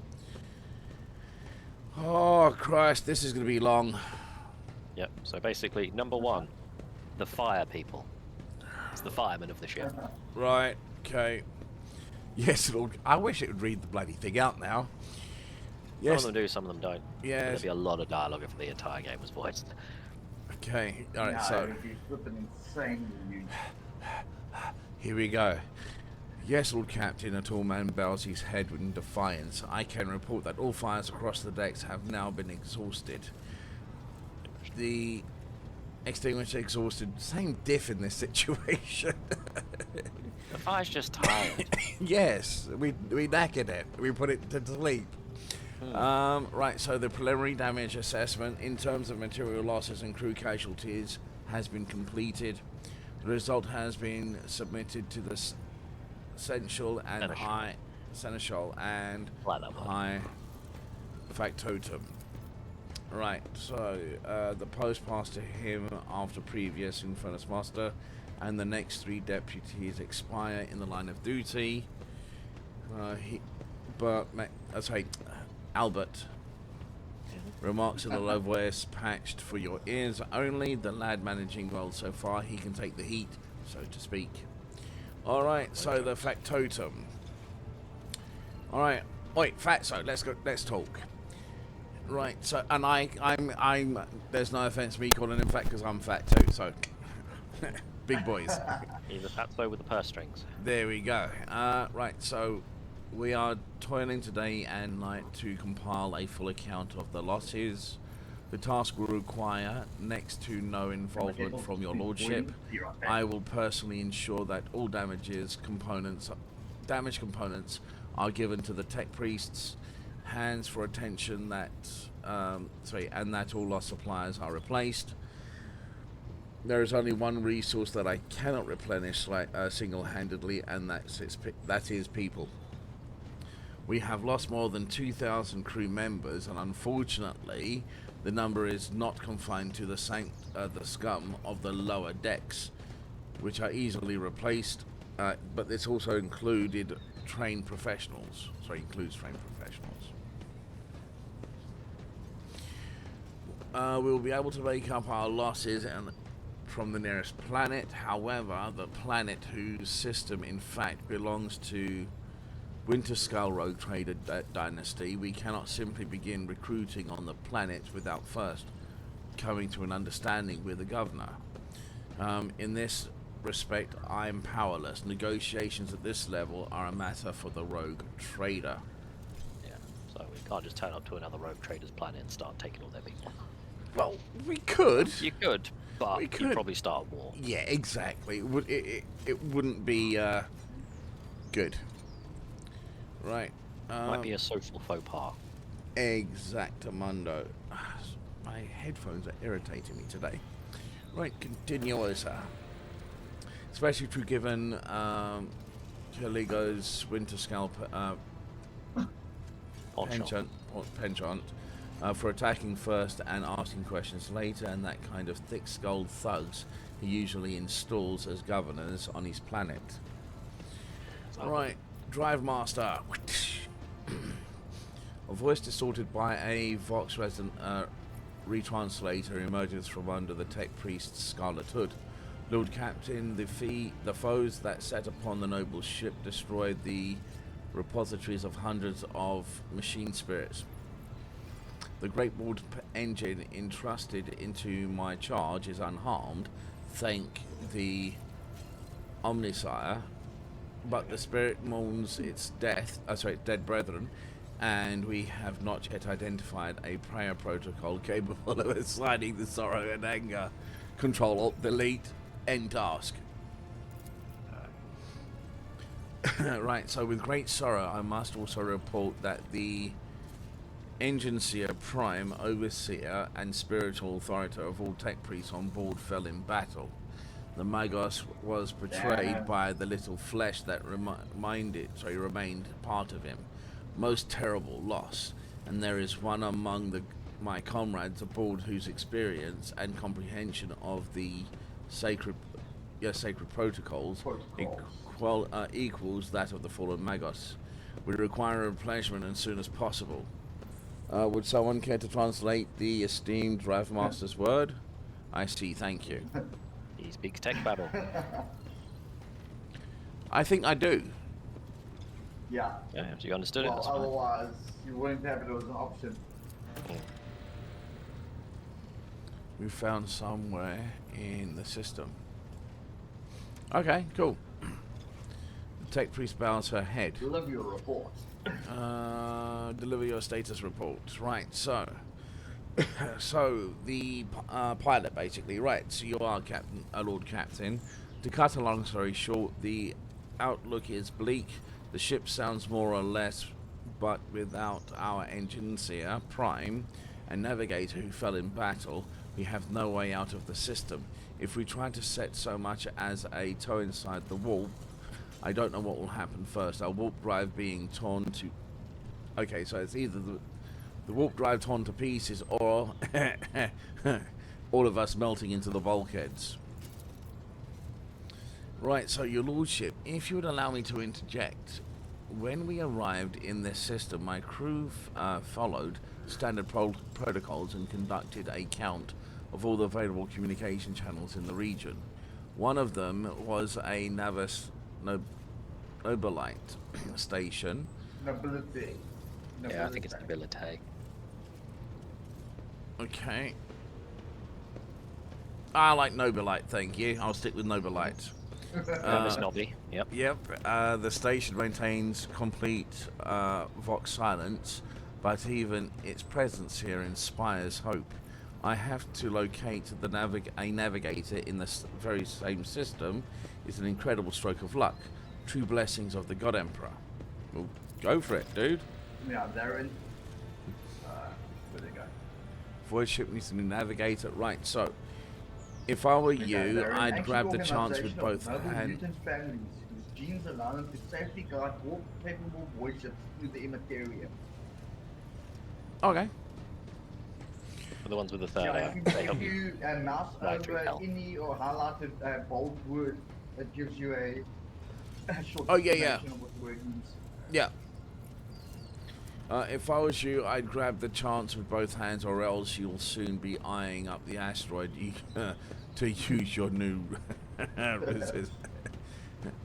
Oh Christ, this is going to be long. Yep. So basically, number 1, the fire people. It's the firemen of the ship. Right. Okay. Yes, Lord. I wish it would read the bloody thing out now. Yes. Some of them do, some of them don't. Yes. There'll be a lot of dialogue if the entire game was voiced. Okay. All right. No, So. it would be flipping insane with you. Here we go. Yes, Lord Captain, a tall man bows his head in defiance. I can report that all fires across the decks have now been exhausted. The extinguisher exhausted. Same diff in this situation. The fire's just tired. Yes, we knackered it. We put it to sleep. Right, so the preliminary damage assessment in terms of material losses and crew casualties has been completed. The result has been submitted to the Seneschal and High Factotum. Right, so the post passed to him after previous Infernus Master, and the next 3 deputies expire in the line of duty. Albert remarks in a low voice, patched for your ears only. The lad managing well so far, he can take the heat, so to speak. Alright, so the factotum. Alright, wait, Fatso, let's talk. Right, so, and I'm, there's no offense to me calling him fat because I'm fat too, so, big boys. He's a Fatso with the purse strings. There we go. Right, so we are toiling today and night to compile a full account of the losses. The task will require next to no involvement from your lordship. I will personally ensure that all damaged components are given to the tech priests' hands for attention that, and that all lost suppliers are replaced. There is only one resource that I cannot replenish single-handedly, and that is people. We have lost more than 2,000 crew members, and unfortunately, the number is not confined to the scum of the lower decks, which are easily replaced, but this also included trained professionals. Includes trained professionals. We will be able to make up our losses from the nearest planet. However, the planet whose system in fact belongs to Winter Skull Rogue Trader Dynasty, we cannot simply begin recruiting on the planet without first coming to an understanding with the governor. In this respect, I am powerless. Negotiations at this level are a matter for the Rogue Trader. Yeah, so we can't just turn up to another Rogue Trader's planet and start taking all their people. Well, we could. You could, but you'd probably start a war. Yeah, exactly. It wouldn't be good. Right. Might be a social faux pas. Exactamundo. My headphones are irritating me today. Right, continuosa. Especially to given Caligo's Winter Scalp penchant for attacking first and asking questions later, and that kind of thick-skulled thugs he usually installs as governors on his planet. Right, Drive Master. A voice distorted by a Vox resonant retranslator emerges from under the tech priest's scarlet hood. Lord Captain, the foes that set upon the noble ship destroyed the repositories of hundreds of machine spirits. The great walled engine entrusted into my charge is unharmed, thank the Omnisire, but the spirit mourns its dead brethren, and we have not yet identified a prayer protocol capable of assigning the sorrow and anger. Control Alt Delete. End task. Right, so with great sorrow, I must also report that the Engineer Prime, Overseer, and Spiritual Authority of all tech priests on board fell in battle. The Magos was betrayed by the little flesh that remained part of him. Most terrible loss, and there is one among my comrades aboard whose experience and comprehension of the sacred protocols equals that of the fallen Magos. We require a replenishment as soon as possible. Would someone care to translate the esteemed Drive Master's word? I see, thank you. He speaks tech battle. I think I do. Yeah. Yeah, so you understood it. That's fine. Otherwise, you wouldn't have it as an option. We found somewhere in the system. Okay, cool. The tech priest bows her head. Deliver your report. Deliver your status report. Right, so the pilot basically. Right, so you are Lord Captain. To cut a long story short, the outlook is bleak. The ship sounds more or less, but without our engineer Prime and navigator who fell in battle, we have no way out of the system. If we try to set so much as a toe inside the warp, I don't know what will happen first. Our warp drive being torn to... Okay, so it's either the warp drive torn to pieces or all of us melting into the bulkheads. Right, so your lordship, if you would allow me to interject, when we arrived in this system, my crew followed standard protocols and conducted a count of all the available communication channels in the region. One of them was a Nobilite station. Nobility. Yeah, I think it's Nobility. Okay. I like Nobilite, thank you. I'll stick with Nobilite. Miss Nobby, yep. Yep, the station maintains complete Vox silence, but even its presence here inspires hope. I have to locate a navigator in the very same system is an incredible stroke of luck. True blessings of the God Emperor. Well, go for it, dude. Yeah, they're in. Where they go? Void ship needs a new navigator. Right, so if I were you, I'd grab the chance with both hands. Mutant families whose genes allow them to safely guide warp capable void ships through the immaterium. Okay. For the ones with the third Yeah, if you mouse right through over hell. any or highlighted bold word, it gives you a short Oh, yeah, explanation of what the word means. Yeah. If I was you, I'd grab the chance with both hands, or else you'll soon be eyeing up the asteroid to use your new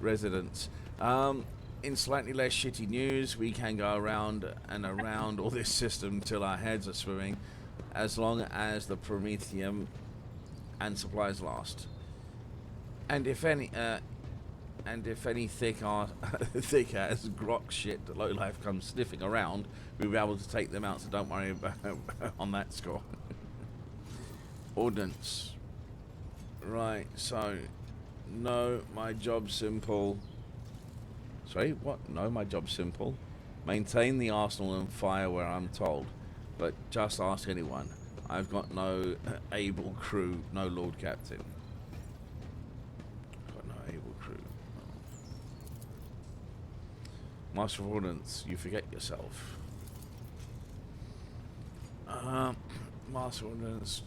residence. In slightly less shitty news, we can go around and around all this system till our heads are swimming, as long as the Prometheum and supplies last. And if any thick ass grok shit that lowlife comes sniffing around, we'll be able to take them out, so don't worry about on that score. Ordnance. Right, so no, my job's simple. Sorry, what? No, my job's simple. Maintain the arsenal and fire where I'm told. But just ask anyone. I've got no able crew, no Lord Captain. Got no able crew. Master of Ordnance, you forget yourself. Master of Ordnance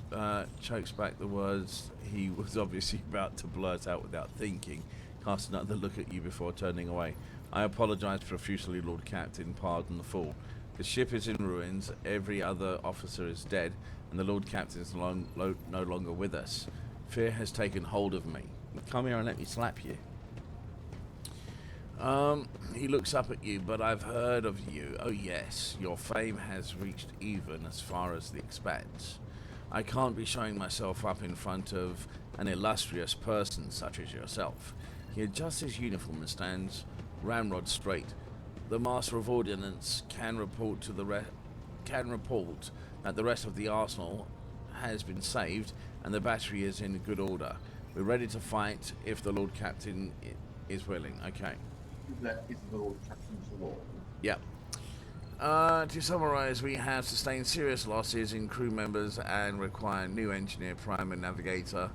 chokes back the words he was obviously about to blurt out without thinking, cast another look at you before turning away. I apologize profusely, Lord Captain. Pardon the fool. The ship is in ruins, every other officer is dead, and the Lord Captain is no longer with us. Fear has taken hold of me. Come here and let me slap you. He looks up at you, but I've heard of you. Oh yes, your fame has reached even as far as the expanse. I can't be showing myself up in front of an illustrious person such as yourself. He adjusts his uniform and stands ramrod straight. The Master of Ordnance can report that the rest of the arsenal has been saved and the battery is in good order. We're ready to fight if the Lord Captain is willing. Okay. That is the Lord Captain's law. Yep. To summarize, we have sustained serious losses in crew members and require new engineer, prime and navigator.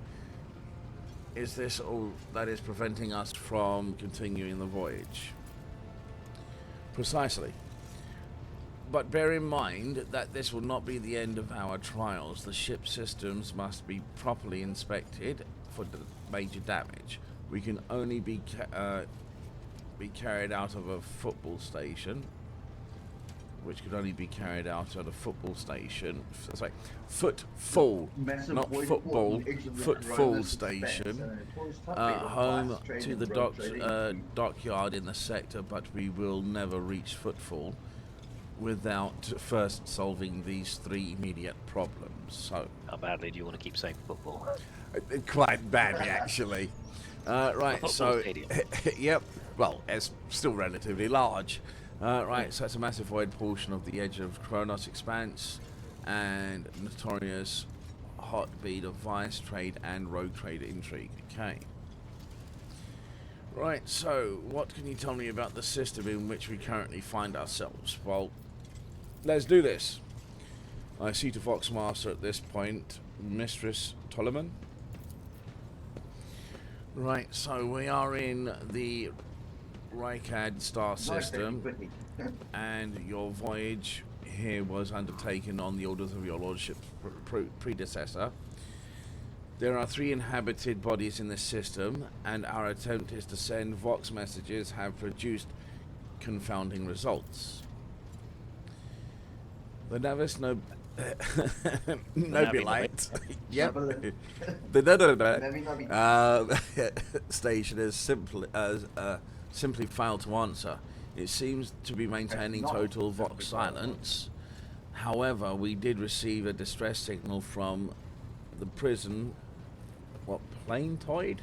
Is this all that is preventing us from continuing the voyage? Precisely. But bear in mind that this will not be the end of our trials. The ship systems must be properly inspected for major damage. We can only be carried out of a football station, which could only be carried out at a football station. Sorry, footfall, not football. Footfall station. Home to the dockyard in the sector, but we will never reach footfall without first solving these three immediate problems. So, how badly do you want to keep saying football? Quite badly, actually. Right, so yep. Well, it's still relatively large. Right, so it's a massive void portion of the edge of Kronos Expanse and notorious hotbed of vice trade and rogue trade intrigue. Okay. Right, so what can you tell me about the system in which we currently find ourselves? Well, let's do this. I see to Foxmaster at this point, Mistress Tolleman. Right, so we are in the Rykad star system, and your voyage here was undertaken on the orders of your lordship's predecessor. There are 3 inhabited bodies in this system, and our attempt is to send Vox messages have produced confounding results. The Navis Nobulite. Yep. The station is simply failed to answer. It seems to be maintaining total vox silence. However, we did receive a distress signal from the prison. What, planetoid?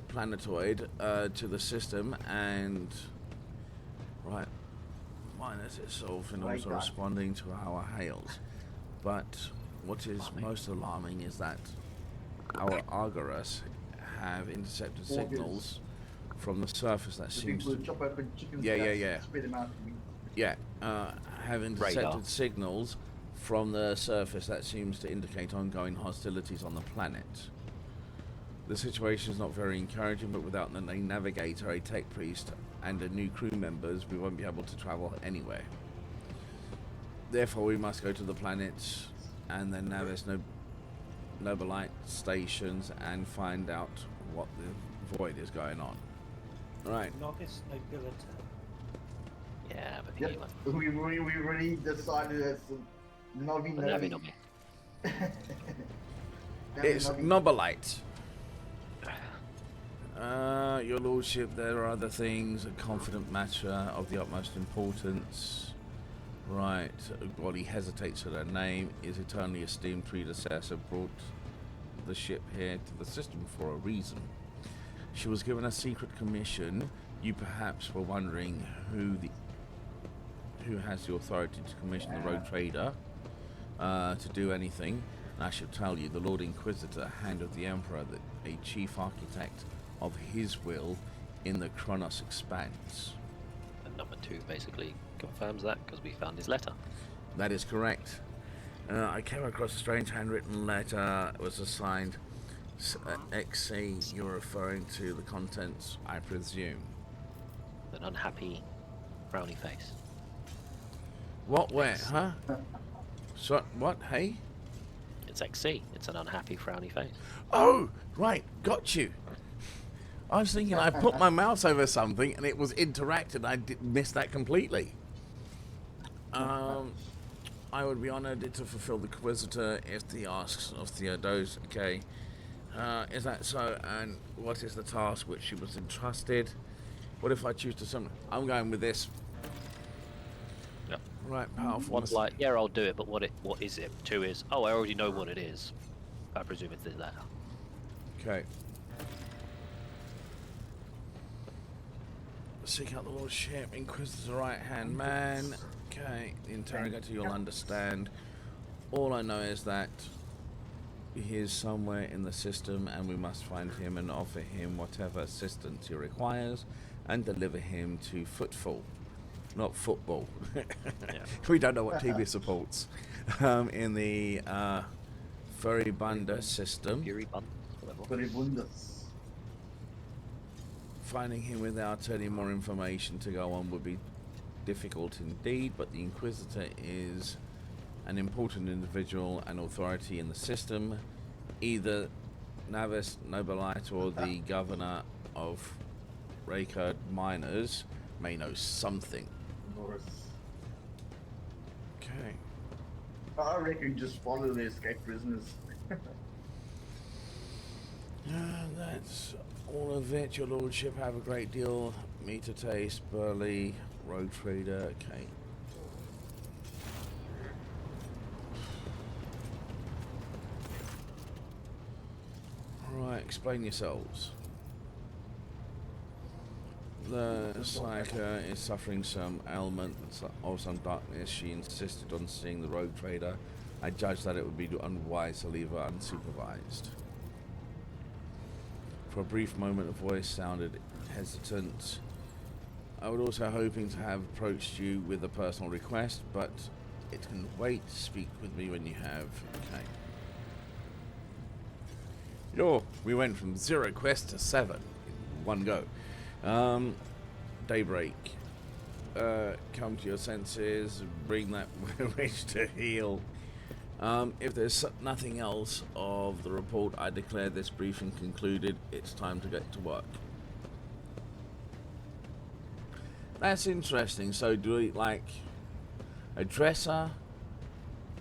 Planetoid to the system, and right, minus itself and also responding to our hails. But what is most alarming is that our Argorus have intercepted signals from the surface that seems to have intercepted signals from the surface that seems to indicate ongoing hostilities on the planet. The situation is not very encouraging, but without a navigator, a tech priest, and the new crew members, we won't be able to travel anywhere. Therefore, we must go to the planets and the Navis Nobulite stations and find out what the void is going on. Right. Novice nobility. Yeah, but we really decided it's Novi. It's Nobulite. Your lordship, there are other things, a confident matter of the utmost importance. Right, while he hesitates at her name, his eternally esteemed predecessor brought the ship here to the system for a reason. She was given a secret commission. You perhaps were wondering who has the authority to commission the rogue trader to do anything. And I should tell you, the Lord Inquisitor handed the Emperor a chief architect of his will in the Kronos Expanse. And number 2 basically confirms that because we found his letter. That is correct. I came across a strange handwritten letter. It was assigned XC. You're referring to the contents, I presume. An unhappy, frowny face. What? Where? Huh? So what? Hey? It's XC. It's an unhappy, frowny face. Oh, right. Got you. I was thinking I put my mouse over something and it was interacted. I missed that completely. I would be honored to fulfill the Inquisitor if he asks of Theodos. Okay. Is that so? And what is the task which she was entrusted? What if I choose to summon? I'm going with this. Yep. Right, powerful. One's like, yeah, I'll do it, but what is it? 2 is, oh, I already know what it is. I presume it's this letter. Okay. Seek out the lordship, Inquisitor's right-hand man. Okay, the interrogator you'll understand. All I know is that he is somewhere in the system and we must find him and offer him whatever assistance he requires and deliver him to Footfall. Not football. We don't know what team he supports. In the Furibunda system. Furibundas. Finding him without any more information to go on would be difficult indeed, but the Inquisitor is an important individual and authority in the system. Either Navis Nobulite or the governor of Raycard Miners may know something. Okay. I reckon just follow the escaped prisoners. That's all of it, your lordship. Have a great deal. Meat to taste, Burley, rogue trader. Okay. Right, explain yourselves. The Psyker is suffering some ailment or some darkness. She insisted on seeing the rogue trader. I judged that it would be unwise to leave her unsupervised. For a brief moment, the voice sounded hesitant. I was also hoping to have approached you with a personal request, but it can wait. Speak with me when you have. Okay. We went from 0 quests to 7 in one go. Daybreak. Come to your senses. Bring that wish to heal. If there's nothing else of the report, I declare this briefing concluded. It's time to get to work. That's interesting. So do we like address her?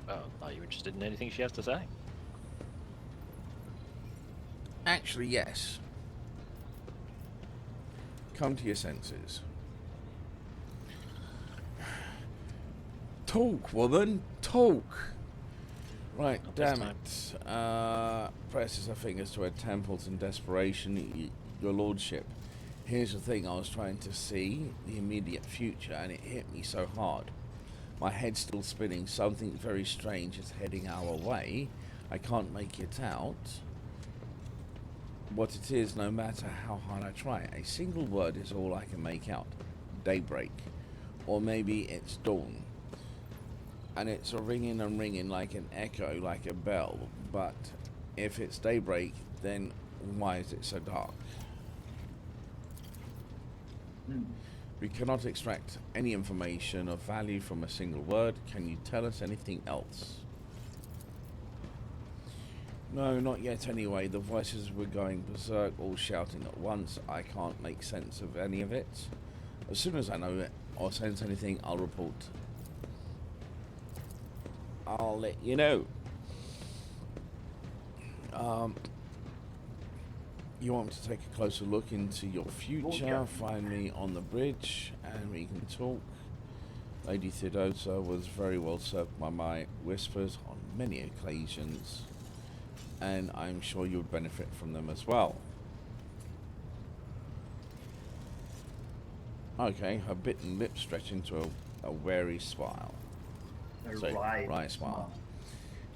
Are you interested in anything she has to say? Actually, yes. Come to your senses. Talk, woman, talk. Right, Not this damn it. Presses her fingers to her temples in desperation. Your lordship, here's the thing. I was trying to see the immediate future, and it hit me so hard. My head's still spinning. Something very strange is heading our way. I can't make it out what it is, no matter how hard I try. A single word is all I can make out. Daybreak. Or maybe it's dawn. And it's a ringing and ringing like an echo, like a bell. But if it's daybreak, then why is it so dark? We cannot extract any information of value from a single word. Can you tell us anything else? No, not yet anyway. The voices were going berserk, all shouting at once. I can't make sense of any of it. As soon as I know it or sense anything, I'll report. I'll let you know. You want to take a closer look into your future? Find me on the bridge and we can talk. Lady Theodosa was very well served by my whispers on many occasions, and I'm sure you would benefit from them as well. Okay, her bitten lips stretch into a wary smile. Right smile.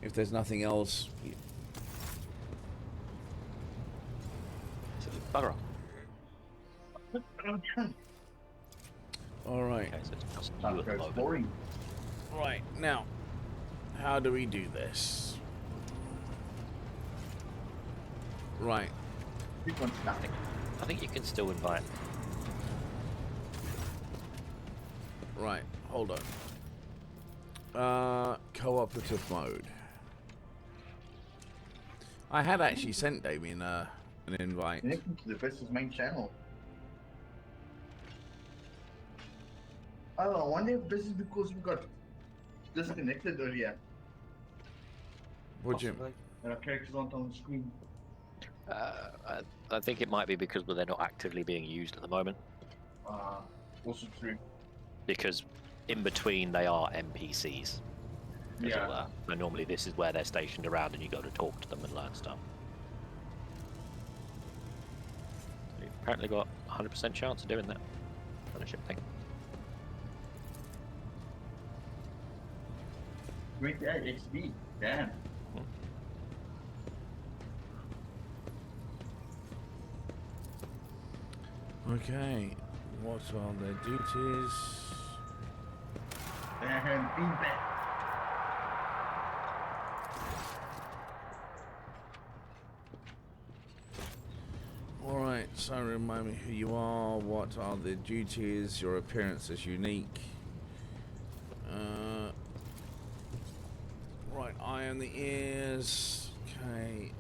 If there's nothing else... Bugger off. Alright. Okay, so it's just you at the moment. Right, now, how do we do this? Right. I think you can still invite. Right, hold on. Cooperative mode. I had actually sent Damien an invite. Connecting to the Versus main channel. Oh, I wonder if this is because we got disconnected earlier. Would you? And our characters aren't on the screen. I think it might be because they're not actively being used at the moment. Also true. Because in between they are NPCs. Yeah. So normally this is where they're stationed around and you go to talk to them and learn stuff. So you've apparently got 100% chance of doing that fellowship thing. 28 XP, damn. Okay, what are their duties? And feedback. Alright, so remind me who you are, what are the duties, your appearance is unique. Right, eye on the ears, okay.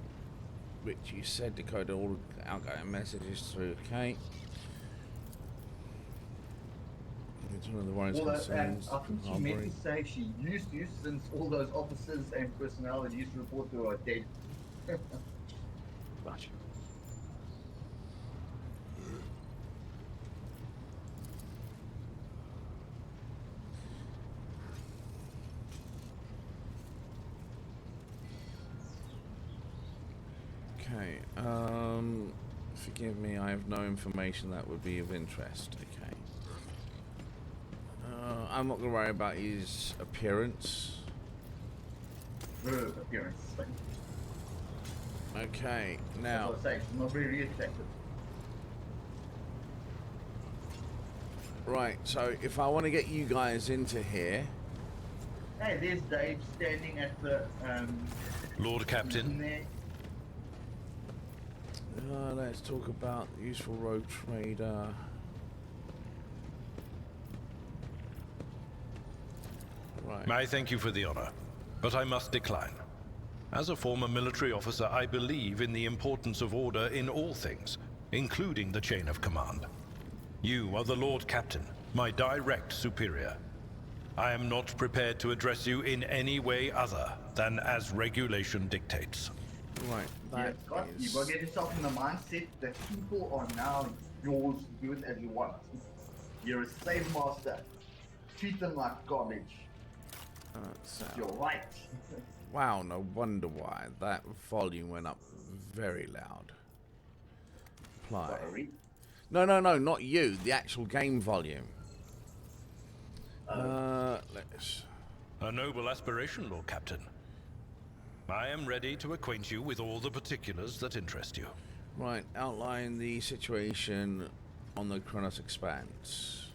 Which you said decode all outgoing messages through, okay. It's one of the worries concerns. I think she meant to say she used to, since all those officers and personnel that used to report to her are dead. Much. Okay, forgive me, I have no information that would be of interest, okay. I'm not going to worry about his appearance. Her appearance. Okay, now... That's what I say, she's not very attractive. Right, so if I want to get you guys into here... Hey, there's Dave standing at the... Lord Captain. Let's talk about useful rogue trader. Right. I thank you for the honor, but I must decline. As a former military officer, I believe in the importance of order in all things, including the chain of command. You are the Lord Captain, my direct superior. I am not prepared to address you in any way other than as regulation dictates. Right, Yeah, that Scott, you is... gotta get yourself in the mindset that people are now yours to do it as you want. You're a slave master. Treat them like garbage. so, You're right. wow, no wonder why. That volume went up very loud. Apply. Sorry. No, not you. The actual game volume. Let's... A noble aspiration, Lord Captain. I am ready to acquaint you with all the particulars that interest you. Right, outline the situation on the Kronos Expanse.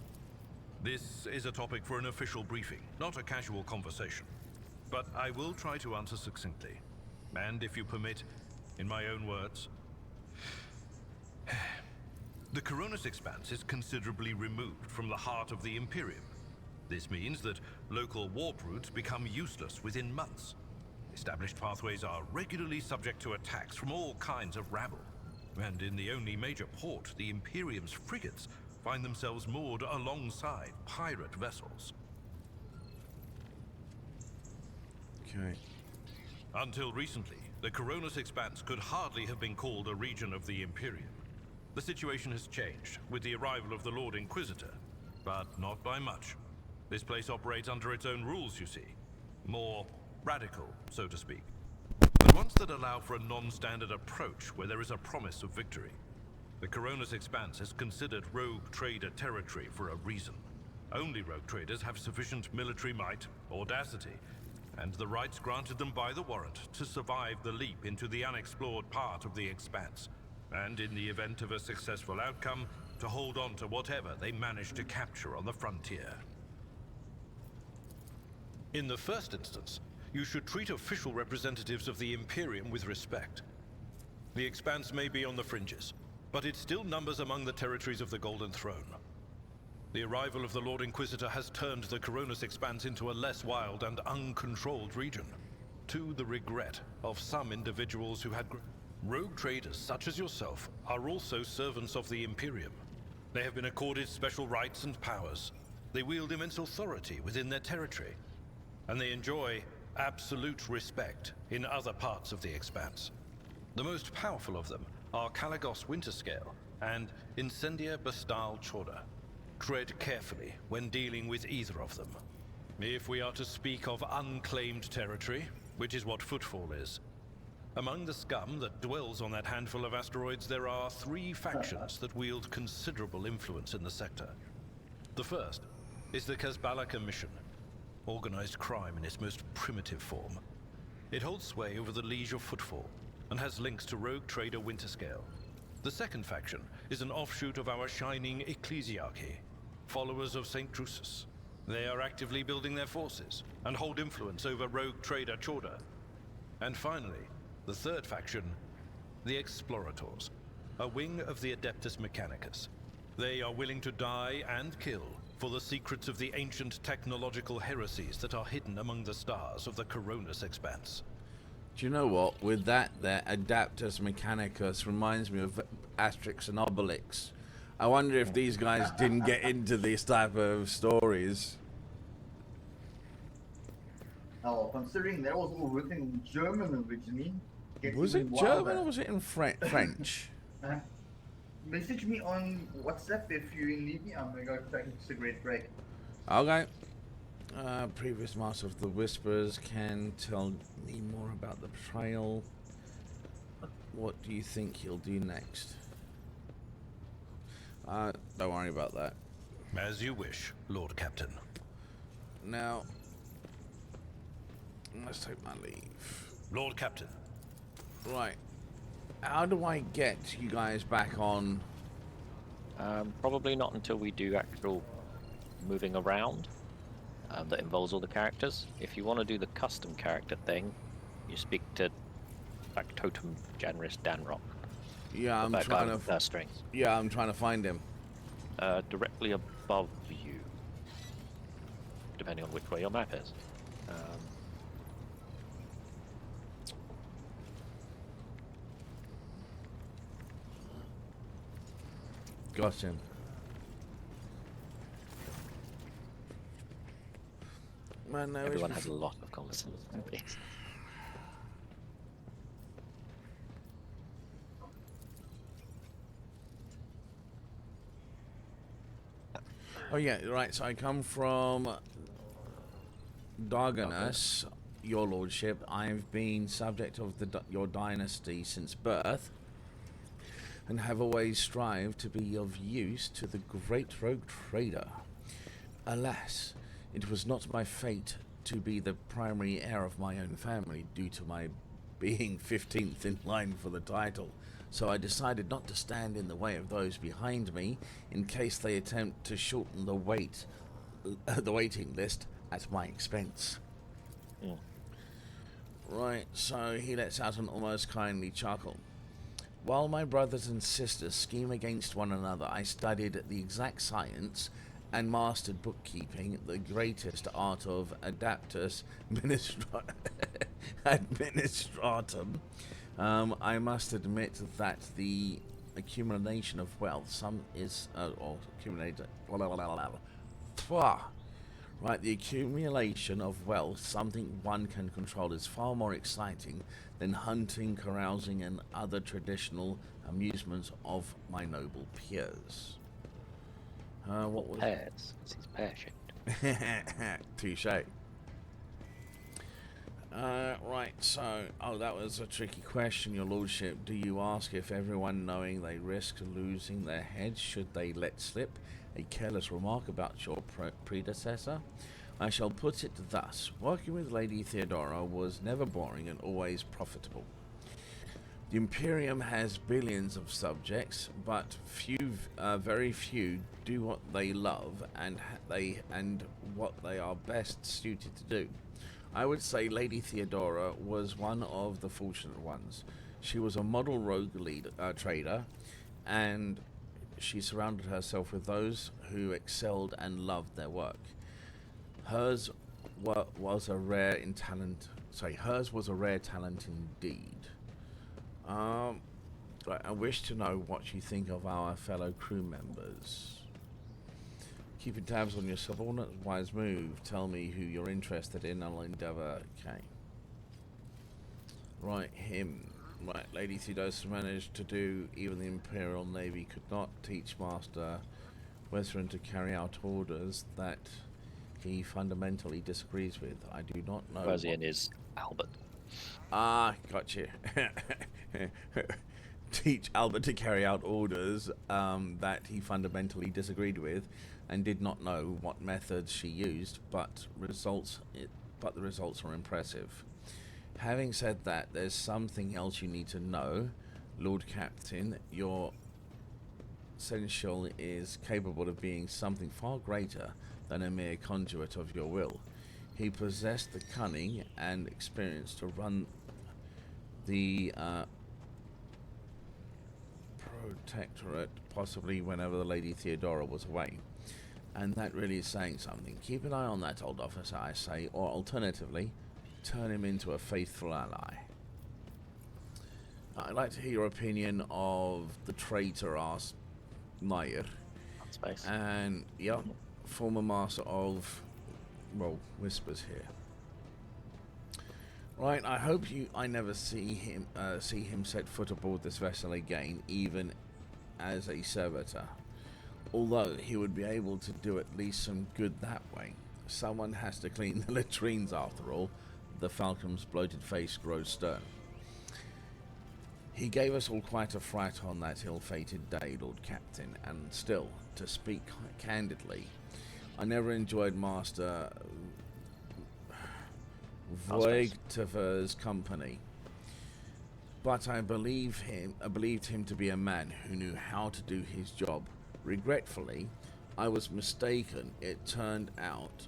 This is a topic for an official briefing, not a casual conversation. But I will try to answer succinctly. And if you permit, in my own words. The Coronis Expanse is considerably removed from the heart of the Imperium. This means that local warp routes become useless within months. Established pathways are regularly subject to attacks from all kinds of rabble. And in the only major port, the Imperium's frigates find themselves moored alongside pirate vessels. Okay. Until recently, the Coronis Expanse could hardly have been called a region of the Imperium. The situation has changed with the arrival of the Lord Inquisitor, but not by much. This place operates under its own rules, you see. More radical, so to speak. But ones that allow for a non-standard approach where there is a promise of victory. The Coronis Expanse is considered rogue trader territory for a reason. Only rogue traders have sufficient military might, audacity, and the rights granted them by the warrant to survive the leap into the unexplored part of the Expanse, and in the event of a successful outcome, to hold on to whatever they manage to capture on the frontier. In the first instance, you should treat official representatives of the Imperium with respect. The Expanse may be on the fringes, but it still numbers among the territories of the Golden Throne. The arrival of the Lord Inquisitor has turned the Coronis Expanse into a less wild and uncontrolled region, to the regret of some individuals who had... Rogue traders such as yourself are also servants of the Imperium. They have been accorded special rights and powers. They wield immense authority within their territory, and they enjoy absolute respect in other parts of the Expanse. The most powerful of them are Caligos Winterscale and Incendia Bastal Chorda. Tread carefully when dealing with either of them. If we are to speak of unclaimed territory, which is what Footfall is, among the scum that dwells on that handful of asteroids, there are 3 factions that wield considerable influence in the sector. The first is the Kazbalaka Mission, organized crime in its most primitive form. It holds sway over the Liege of Footfall, and has links to rogue trader Winterscale. The second faction is an offshoot of our shining ecclesiarchy, followers of St. Drusus. They are actively building their forces, and hold influence over rogue trader Chorda. And finally, the third faction, the Explorators, a wing of the Adeptus Mechanicus. They are willing to die and kill for the secrets of the ancient technological heresies that are hidden among the stars of the Coronis Expanse. Do you know what? With that, there, Adaptus Mechanicus reminds me of Asterix and Obelix. I wonder if these guys didn't get into these type of stories. Oh, considering that was all written in German originally. Was it German or was it in French? Message me on WhatsApp if you need me. I'm gonna go take a cigarette break. Okay. Previous Master of the Whispers can tell me more about the betrayal. What do you think he'll do next? Don't worry about that. As you wish, Lord Captain. Now, let's take my leave. Lord Captain. Right. How do I get you guys back on? Probably not until we do actual moving around that involves all the characters. If you want to do the custom character thing, you speak to like Totem Janris Danrock. Yeah, I'm trying to. Strings. Yeah, I'm trying to find him. Directly above you, depending on which way your map is. Got him. Man, no, Everyone has a lot of conversations. Oh yeah, right. So I come from Darganus, your lordship. I've been subject of your dynasty since birth, and have always strived to be of use to the great rogue trader. Alas, it was not my fate to be the primary heir of my own family due to my being 15th in line for the title, so I decided not to stand in the way of those behind me in case they attempt to shorten the waiting list at my expense. Yeah. Right, so he lets out an almost kindly chuckle. While my brothers and sisters scheme against one another, I studied the exact science and mastered bookkeeping, the greatest art of adaptus administratum. I must admit that the accumulation of wealth, right, the accumulation of wealth, something one can control, is far more exciting than hunting, carousing, and other traditional amusements of my noble peers. What was Pears? Because he's pear-shaped. Touche. Right, so, that was a tricky question, your lordship. Do you ask if everyone knowing they risk losing their heads should they let slip a careless remark about your predecessor? I shall put it thus. Working with Lady Theodora was never boring and always profitable. The Imperium has billions of subjects, but very few do what they love and what they are best suited to do. I would say Lady Theodora was one of the fortunate ones. She was a model rogue trader, and she surrounded herself with those who excelled and loved their work. Hers was a rare talent indeed. I wish to know what you think of our fellow crew members. Keeping tabs on your subordinates, wise move. Tell me who you're interested in, I'll endeavour. Okay. Right, him. Right, Lady Theodos managed to do even the Imperial Navy could not. Teach Master Western to carry out orders that he fundamentally disagrees with. I do not know. Rosian is Albert. Ah, got you. Teach Albert to carry out orders that he fundamentally disagreed with, and did not know what methods she used, but the results are impressive. Having said that, there's something else you need to know, Lord Captain. Your Seneschal is capable of being something far greater than a mere conduit of your will. He possessed the cunning and experience to run the Protectorate, possibly whenever the Lady Theodora was away. And that really is saying something. Keep an eye on that old officer, I say, or alternatively, turn him into a faithful ally. I'd like to hear your opinion of the traitor asked Nair. Space. And, yep, former master of, well, Whispers here. Right, I hope I never see him set foot aboard this vessel again, even as a servitor. Although he would be able to do at least some good that way. Someone has to clean the latrines after all. The Falcon's bloated face grows stern. He gave us all quite a fright on that ill-fated day, Lord Captain, and still, to speak candidly, I never enjoyed Master Voigtiver's company. But I believed him to be a man who knew how to do his job. Regretfully, I was mistaken. It turned out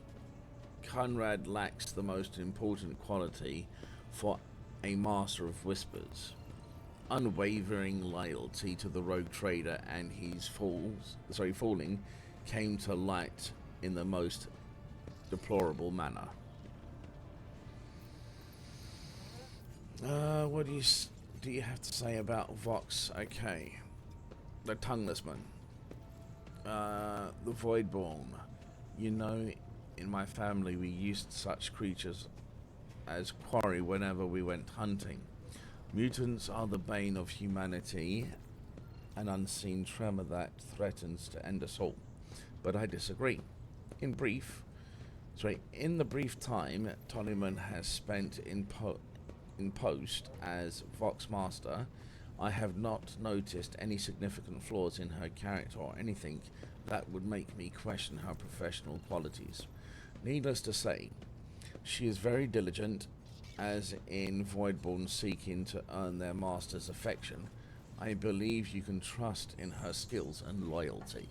Conrad lacks the most important quality for a master of whispers: unwavering loyalty to the rogue trader, and his falling came to light in the most deplorable manner. What do you have to say about Vox? Okay, the tongueless man, the Voidborn. You know, in my family, we used such creatures as quarry whenever we went hunting. Mutants are the bane of humanity, an unseen tremor that threatens to end us all. But I disagree. In the brief time Tollyman has spent in post as Vox Master, I have not noticed any significant flaws in her character or anything that would make me question her professional qualities. Needless to say, she is very diligent, as in Voidborn seeking to earn their master's affection. I believe you can trust in her skills and loyalty.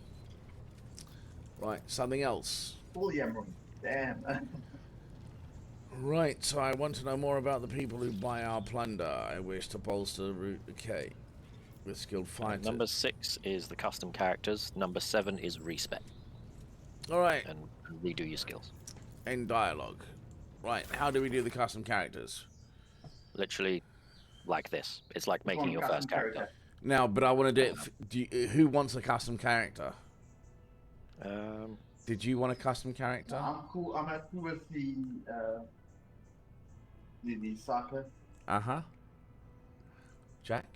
Right, something else. Oh, yeah, Emerald. Damn. Right, so I want to know more about the people who buy our plunder. I wish to bolster Route K with skilled fighters. Number 6 is the custom characters. Number 7 is respec. Alright. And redo your skills. And dialogue. Right, how do we do the custom characters? Literally like this. It's like making your first character. Now, but I want to do it. Who wants a custom character? Did you want a custom character? No, I'm cool. I'm happy with the soccer. Jack?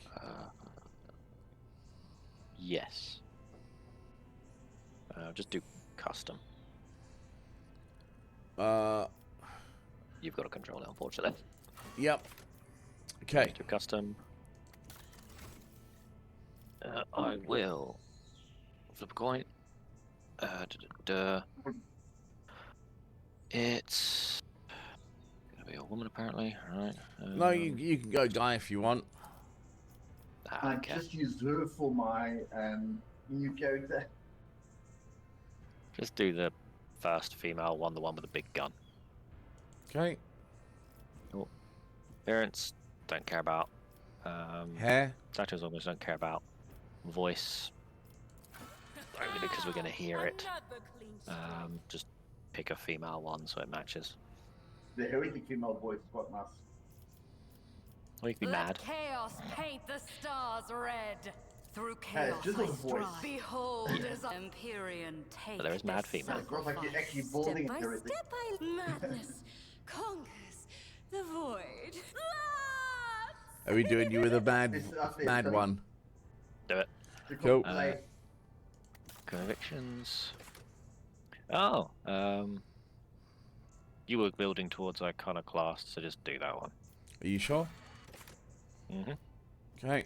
Yes. Just do custom. You've got a controller, unfortunately. Yep. Okay. Do custom. I will flip a coin. It's gonna be a woman, apparently. All right. No, you can go guy if you want. I just used her for my new character. Just do the first female one, the one with the big gun. Okay. Oh. Appearance, don't care about. Hair? Tattoos almost don't care about. Voice, only because we're going to hear it. Just pick a female one so it matches. The heroic female voice is quite nice. Or you can be mad. Chaos paint the stars red. Through Hey, chaos just I a voice. strive. Behold as Empyrean take But there is mad female. It's not like you're actually balding Step and by everything. step madness conquers the void. Are we doing you with a mad one? Do it. Cool. Convictions. Oh, you were building towards Iconoclast, so just do that one. Are you sure? Mm-hmm. Okay.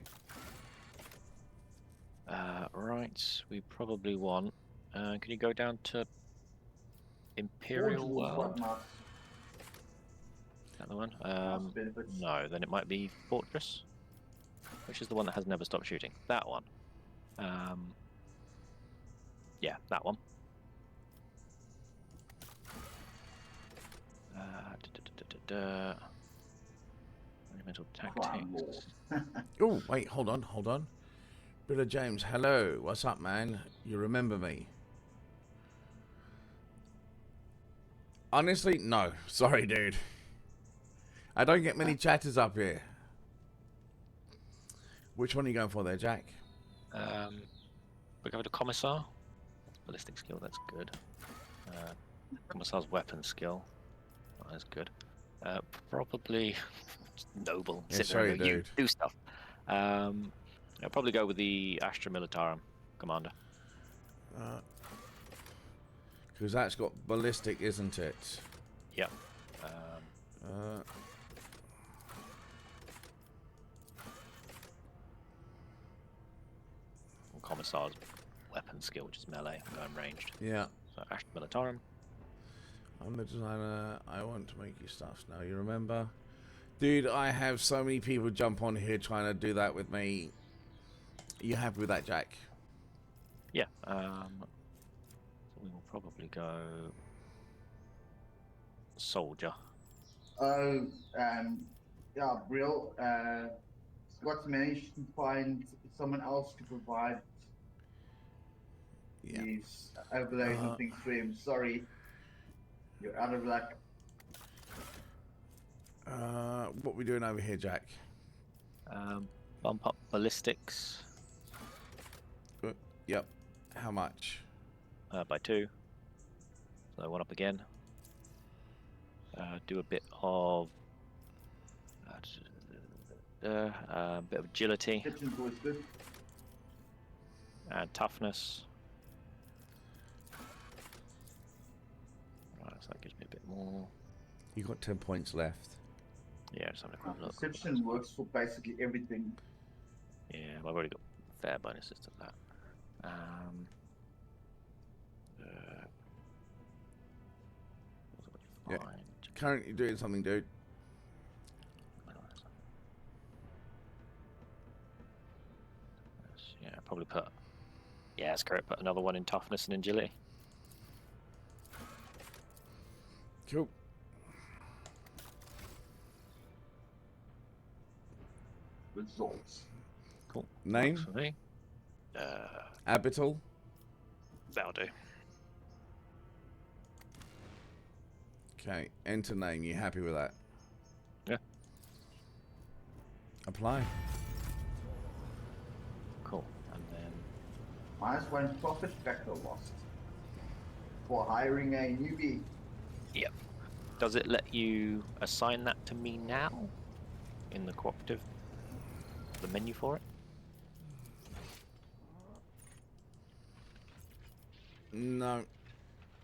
Right, we probably want... can you go down to Imperial World? Is that the one? No, then it might be Fortress. Which is the one that has never stopped shooting? That one. Yeah, that one. Monumental tactics. Oh, wait, hold on. Brother James, hello. What's up, man? You remember me? Honestly, no. Sorry, dude. I don't get many chatters up here. Which one are you going for there, Jack? We go to Commissar. Ballistic skill, that's good. Commissar's weapon skill. That's good. Probably noble. Yeah, Sit there sorry, and go, you dude. do stuff. I'll probably go with the Astra Militarum commander. Because that's got ballistic, isn't it? Yep. Commissar's weapon skill, which is melee, I'm going ranged. Yeah. So Astra Militarum. I'm the designer. I want to make you stuff now. You remember? Dude, I have so many people jump on here trying to do that with me. Are you happy with that, Jack? Yeah. So we will probably go soldier. Yeah, Brill. Scott managed to find someone else to provide these overlays and things for him. Sorry, you're out of luck. What are we doing over here, Jack? Bump up ballistics. Yep. How much? By 2. So 1 up again. Do a bit of bit of agility Kitchen's always good. and toughness. Right, so that gives me a bit more. You got 10 points left. Yeah, just having a quick look. Perception works for basically everything. Yeah, I've already got fair bonuses to that. Yeah. Currently doing something, dude. Yeah, probably put. Yeah, it's correct. Put another one in toughness and agility. Cool. Results. Cool. Name? Works for me. Abital? That'll do. Okay, enter name. You happy with that? Yeah. Apply. Cool. And then -1 profit factor lost for hiring a newbie. Yep. Does it let you assign that to me now in the cooperative? The menu for it? No.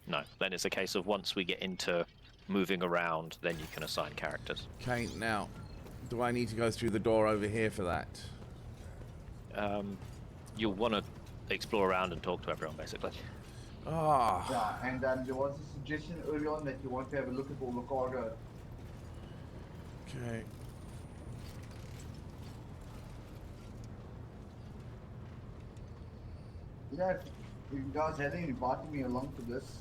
No. Then it's a case of once we get into moving around, then you can assign characters. Okay, now, do I need to go through the door over here for that? You'll want to explore around and talk to everyone, basically. Ah. Yeah, and there was a suggestion early on that you want to have a look at all the cargo. Okay. You know, if you guys hadn't invited me along to this,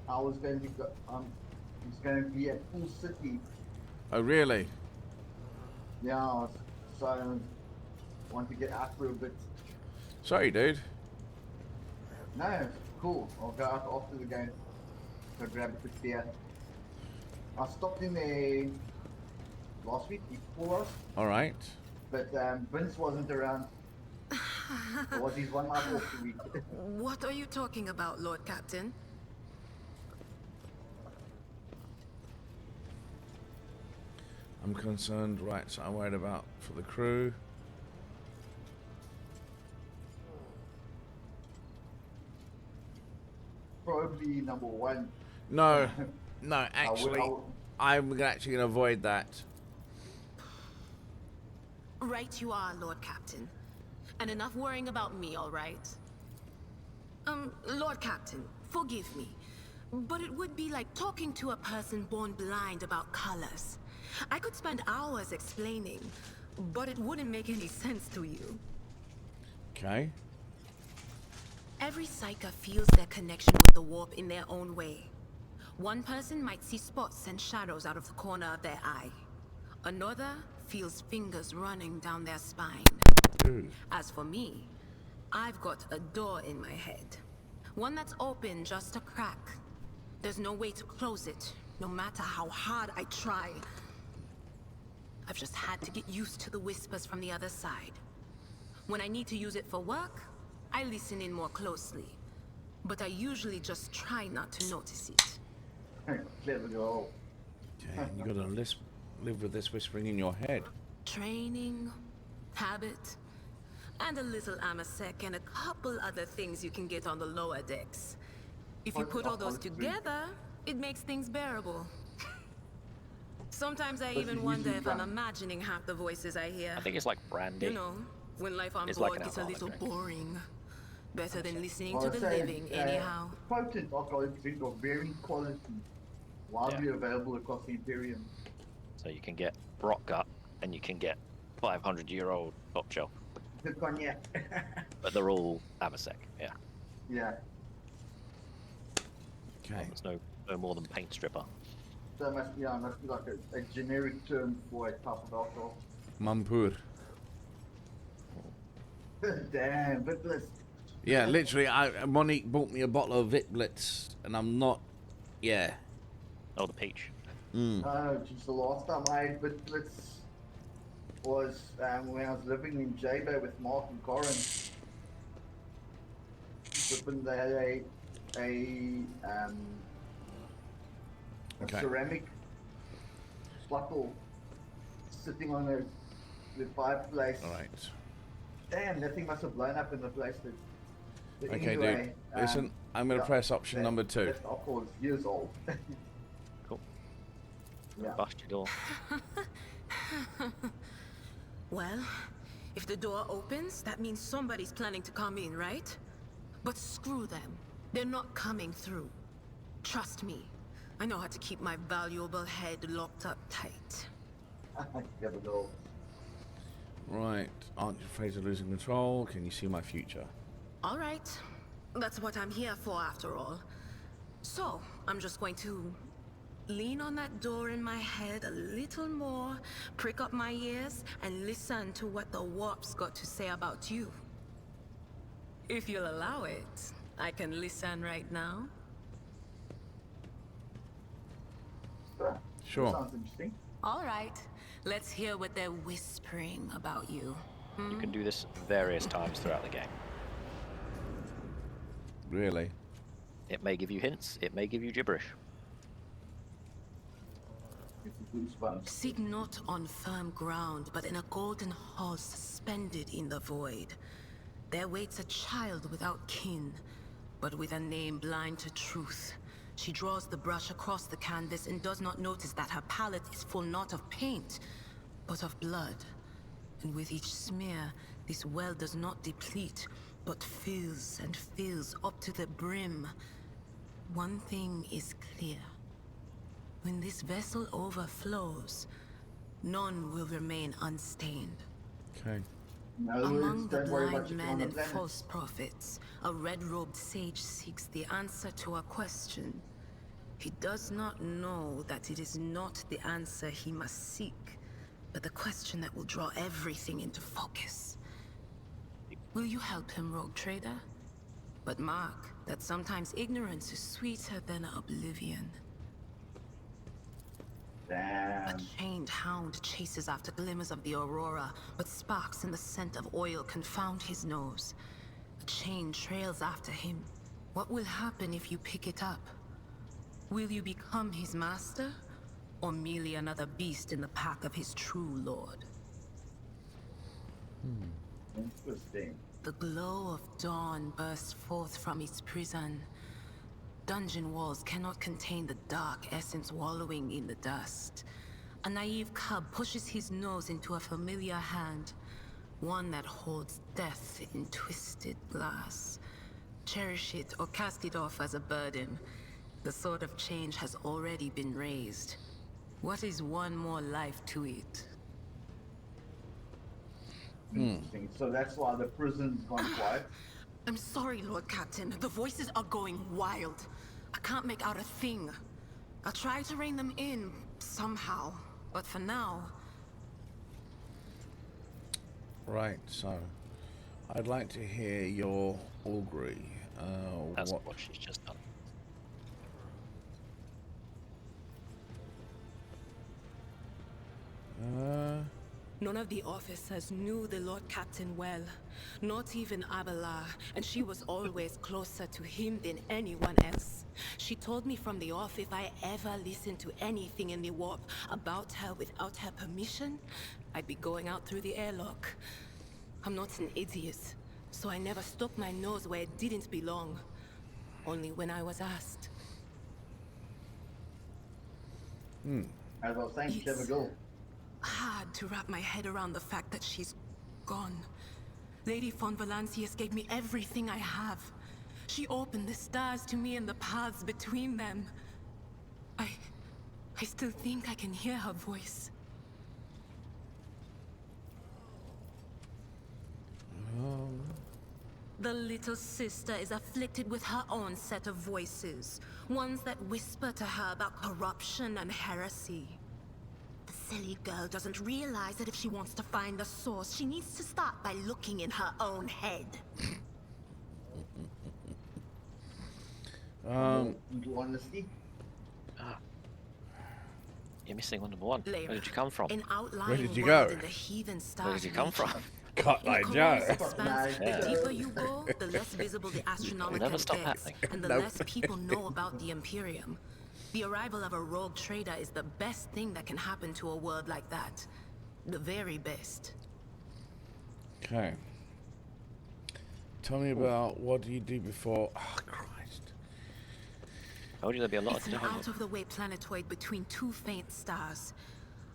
I was going to go, it's going to be at full city. Oh, really? Yeah, so I want to get out for a bit. Sorry, dude. No, it's cool. I'll go out after the game. Go grab a quick beer. I stopped in there last week before us, All right. but Vince wasn't around. It was his one night off the week. What are you talking about, Lord Captain? I'm concerned. Right, so I'm worried about for the crew. Probably number one. No, no, actually, I'm actually going to avoid that. Right you are, Lord Captain. And enough worrying about me, all right? Lord Captain, forgive me, but it would be like talking to a person born blind about colors. I could spend hours explaining, but it wouldn't make any sense to you. Okay. Every Psyker feels their connection with the warp in their own way. One person might see spots and shadows out of the corner of their eye. Another feels fingers running down their spine. As for me, I've got a door in my head. One that's open just a crack. There's no way to close it, no matter how hard I try. I've just had to get used to the whispers from the other side. When I need to use it for work, I listen in more closely. But I usually just try not to notice it. Clever girl. Okay, you got to live with this whispering in your head. Training, habit, and a little amasec and a couple other things you can get on the lower decks. If you put all those together, it makes things bearable. Sometimes I even wonder if I'm imagining half the voices I hear. I think it's like brandy. You know, when life on It's board like an gets a alcoholic little drink. boring. Better than listening Well, to the I'd say, living, anyhow. Potent alcoholic drink of varying quality, widely available across the Imperium. So you can get rock gut and you can get 500-year-old top shelf. The cognac. But they're all Amasec, yeah. Yeah. Okay. There's no more than paint stripper. So it must be like a generic term for a type of alcohol. Mampur. Damn, but let's. Yeah, literally, Monique bought me a bottle of Vitblitz, and I'm not. Yeah. Oh, the peach. Oh, geez, the last time I had Bitblitz was when I was living in J-Bay with Mark and Corin. They had Okay. ceramic bottle sitting on the fireplace. All right. Damn, that thing must have blown up in the place. But Okay, anyway, dude. Listen, I'm going to press option number 2. That alcohol is years old. Cool. Yeah. Bust your door. Well, if the door opens, that means somebody's planning to come in, right? But screw them. They're not coming through. Trust me. I know how to keep my valuable head locked up tight. Never go. Right. Aren't you afraid of losing control? Can you see my future? All right. That's what I'm here for, after all. So, I'm just going to lean on that door in my head a little more, prick up my ears, and listen to what the warp's got to say about you. If you'll allow it, I can listen right now. Sure. Sounds interesting. All right. Let's hear what they're whispering about you. You can do this various times throughout the game. Really? It may give you hints, it may give you gibberish. Seek not on firm ground, but in a golden hall suspended in the void. There waits a child without kin, but with a name blind to truth. She draws the brush across the canvas and does not notice that her palette is full not of paint, but of blood. And with each smear, this well does not deplete, but fills and fills up to the brim. One thing is clear. When this vessel overflows, none will remain unstained. Okay. Among the blind men and false prophets, a red-robed sage seeks the answer to a question. He does not know that it is not the answer he must seek, but the question that will draw everything into focus. Will you help him, rogue trader? But mark that sometimes ignorance is sweeter than oblivion. Damn. A chained hound chases after glimmers of the aurora, but sparks in the scent of oil confound his nose. A chain trails after him. What will happen if you pick it up? Will you become his master, or merely another beast in the pack of his true lord? Interesting. The glow of dawn bursts forth from its prison. Dungeon walls cannot contain the dark essence wallowing in the dust. A naive cub pushes his nose into a familiar hand, one that holds death in twisted glass. Cherish it or cast it off as a burden. The sword of change has already been raised. What is one more life to it? Interesting. So that's why the prison's gone quiet. I'm sorry, Lord Captain. The voices are going wild. I can't make out a thing. I'll try to rein them in, somehow. But for now... Right, so... I'd like to hear your augury. That's what she's just done. None of the officers knew the Lord Captain well. Not even Abelard, and she was always closer to him than anyone else. She told me from the off if I ever listened to anything in the warp about her without her permission, I'd be going out through the airlock. I'm not an idiot, so I never stuck my nose where it didn't belong. Only when I was asked. As I was saying, clever girl. Hard to wrap my head around the fact that she's gone. Lady von Valancius gave me everything I have. She opened the stars to me and the paths between them. I still think I can hear her voice. The little sister is afflicted with her own set of voices. Ones that whisper to her about corruption and heresy. The silly girl doesn't realize that if she wants to find the source, she needs to start by looking in her own head. Honesty? You're missing on number one. Where did you come from? Where did you go? Where did you come from? Cut like Joe. The deeper you go, the less visible the astronomical Never stop gets, happening. and the Nope. less people know about the Imperium. The arrival of a rogue trader is the best thing that can happen to a world like that. The very best. Okay. Tell me about what do you do before... Oh, Christ. I told you there'd be a lot It's to an do. out-of-the-way planetoid between two faint stars.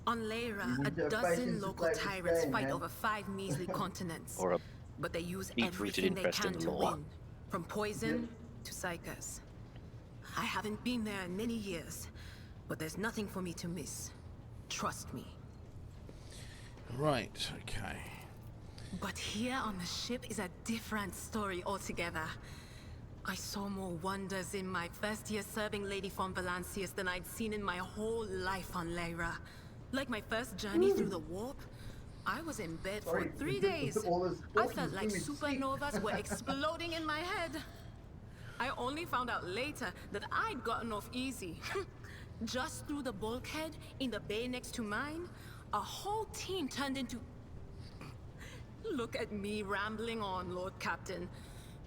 On Lyra, You a need to have dozen patience to local play this tyrants game, fight man. over 5 measly continents. Or a But they use deep-rooted everything they interest in can the to law. win. From poison to psychers. I haven't been there in many years, but there's nothing for me to miss. Trust me. Right, okay. But here on the ship is a different story altogether. I saw more wonders in my first year serving Lady von Valancius than I'd seen in my whole life on Lyra. Like my first journey through the warp, I was in bed for 3 days. I felt like supernovas were exploding in my head. I only found out later that I'd gotten off easy. Just through the bulkhead in the bay next to mine, a whole team turned into... Look at me rambling on, Lord Captain.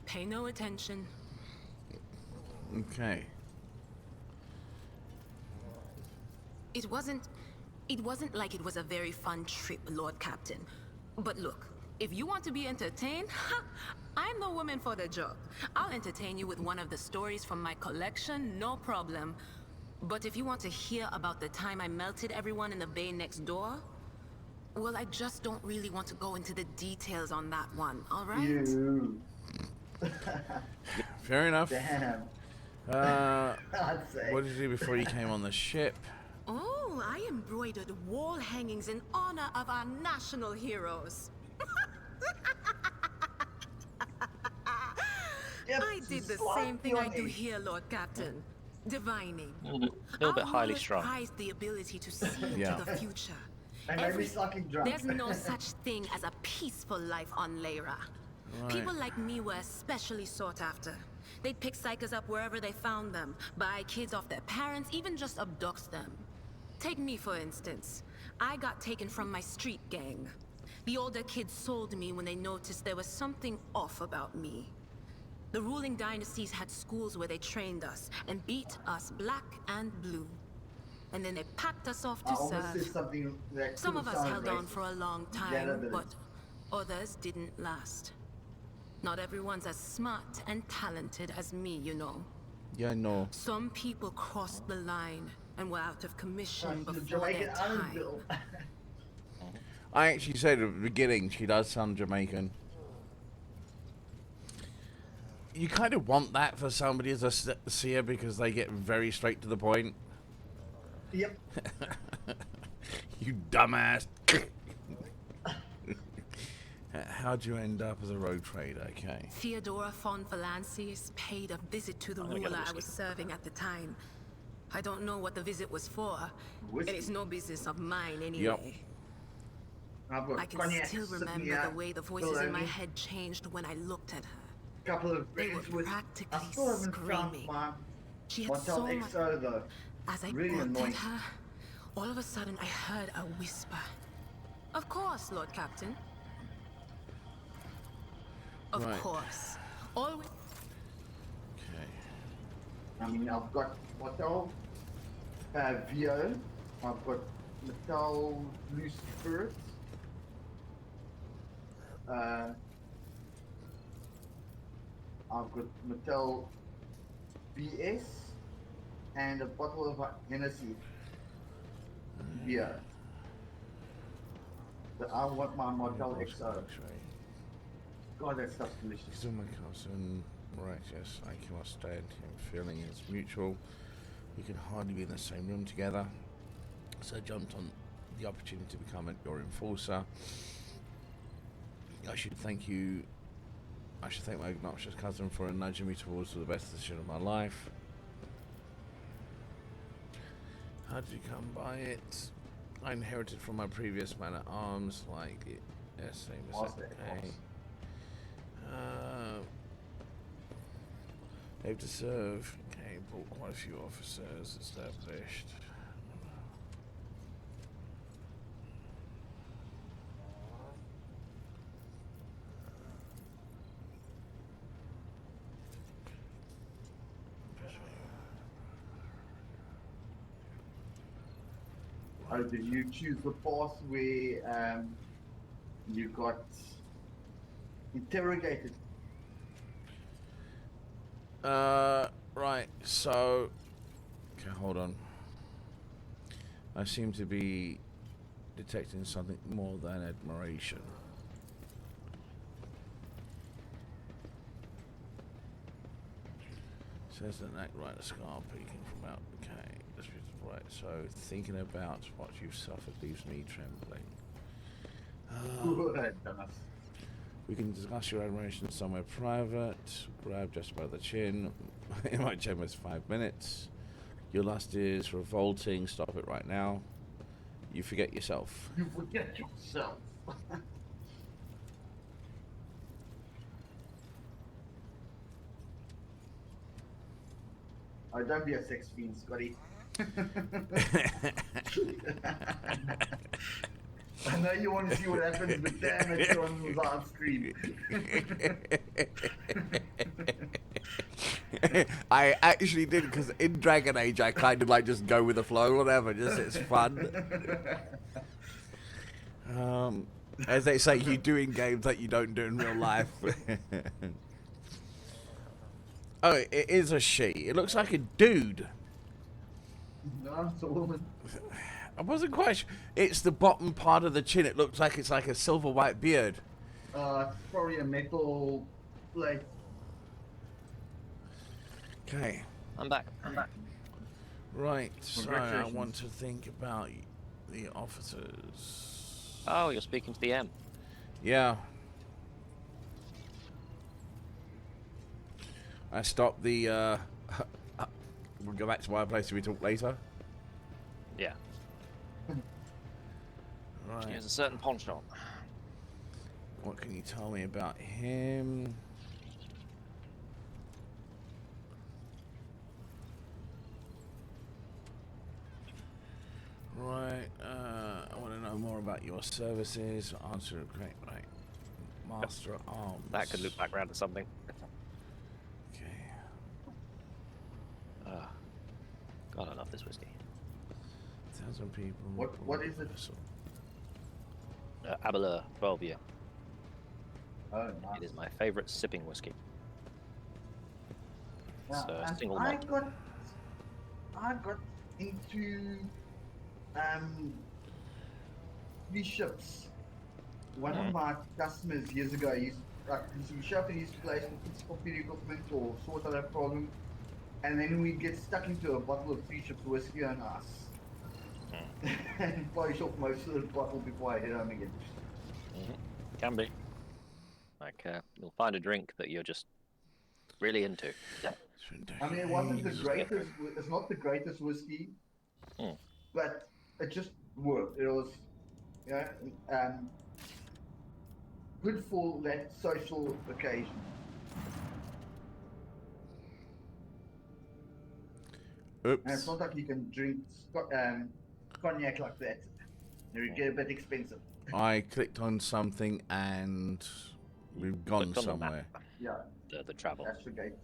Pay no attention. Okay. It wasn't like it was a very fun trip, Lord Captain. But look, if you want to be entertained, I'm the woman for the job. I'll entertain you with one of the stories from my collection, no problem. But if you want to hear about the time I melted everyone in the bay next door, well, I just don't really want to go into the details on that one, all right? You. Fair enough. Damn. I'd say. What did you do before you came on the ship? Oh, I embroidered wall hangings in honor of our national heroes. I did the same thing I do here, Lord Captain. Divining. A little bit highly strung. Prized the ability to see Yeah. into the future. And maybe sucking drunk. There's no such thing as a peaceful life on Lyra. Right. People like me were especially sought after. They'd pick psychers up wherever they found them, buy kids off their parents, even just abduct them. Take me, for instance. I got taken from my street gang. The older kids sold me when they noticed there was something off about me. The ruling dynasties had schools where they trained us and beat us black and blue. And then they packed us off to serve. Some of us held on for a long time, but others didn't last. Not everyone's as smart and talented as me, you know. Yeah, no. Some people crossed the line and were out of commission before their time. I actually said at the beginning she does sound Jamaican. You kind of want that for somebody as a seer because they get very straight to the point. Yep. You dumbass. How'd you end up as a rogue trader? Okay. Theodora von Valancius paid a visit to the ruler I was serving at the time. I don't know what the visit was for, and it's no business of mine anyway. I can still remember the way the voices in my head changed when I looked at her. They were practically screaming. She had so much... As I looked at her, all of a sudden I heard a whisper. Of course, Lord Captain. Of course. Always. Okay. I mean, I've got Metal Vio. I've got Metal Blue Spirit. I've got Metal BS and a bottle of Hennessy beer. But I want my Motel XO. God, that stuff's delicious. Still my cousin. Right, yes, I cannot stand him. Feeling is mutual. We can hardly be in the same room together. So I jumped on the opportunity to become your enforcer. I should thank my obnoxious cousin for nudging me towards the best decision of my life. How did you come by it? I inherited from my previous man at arms, like it. Yes, same as okay. They've to serve. Okay, brought quite a few officers established. Oh, did you choose the path where you got interrogated? Right, so... Okay, hold on. I seem to be detecting something more than admiration. Says an act right, a scar peeking from out. Okay, that's right. So thinking about what you've suffered leaves me trembling. We can discuss your admiration somewhere private. Grab just by the chin. It might take us 5 minutes. Your lust is revolting. Stop it right now. You forget yourself. You forget yourself. Oh, don't be a sex fiend, Scotty. I know you want to see what happens, but damn it, John was on screen. I actually did, because in Dragon Age I kind of like just go with the flow, whatever, just it's fun. As they say, you do in games that you don't do in real life. Oh, it is a she. It looks like a dude. No, it's a woman. I wasn't quite sure. It's the bottom part of the chin. It looks like it's like a silver white beard. It's probably a metal plate. Okay. I'm back. Right, so I want to think about the officers. Oh, you're speaking to the M. Yeah. I stopped the, we'll go back to my place and we talk later. Yeah. Right. He has a certain penchant. What can you tell me about him? Right, I want to know more about your services. Answer great, right. Master at Arms. That could loop back around to something. Okay. God, I love this whiskey. 1,000 people. What is it? Abeleur 12 year. Oh, nice. It is my favorite sipping whiskey. Yeah, It's a and single I malt. got into these ships. One of my customers years ago used to show up in his place to fix computer equipment or sort out a problem, and then we'd get stuck into a bottle of 3 ships whiskey on us. And polish off most of the bottle before I head home again. Can be. Like, you'll find a drink that you're just really into. I mean, it wasn't the greatest. It's not the greatest whiskey, but it just worked. It was, good for that social occasion. Oops. And it's not like you can drink cognac like that. It get a bit expensive. I clicked on something and we've gone somewhere. Yeah. The travel. That's the gate.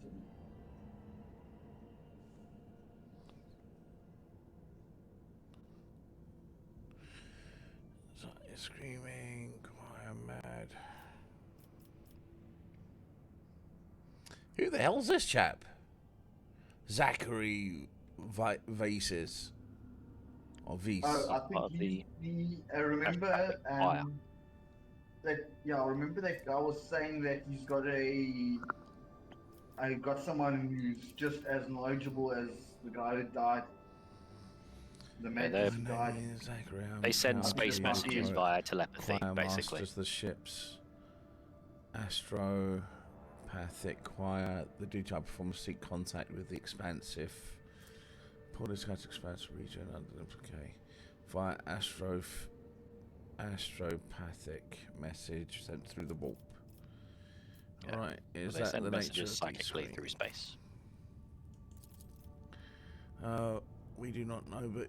Screaming, choir mad. Who the hell's this chap? Zachary Vases. Or Vise. Oh, I think I remember that. Yeah, I remember that guy was saying that he's got I got someone who's just as knowledgeable as the guy who died. The man who died. They send space messages via telepathy, Choir basically. masters, the ships. Astropathic choir. The duty I perform seek contact with the expansive. Pull this guy's expansive region. Okay. Via astropathic message sent through the warp. Yeah. Right, is They that send the messages nature of psychically these through space. we do not know, but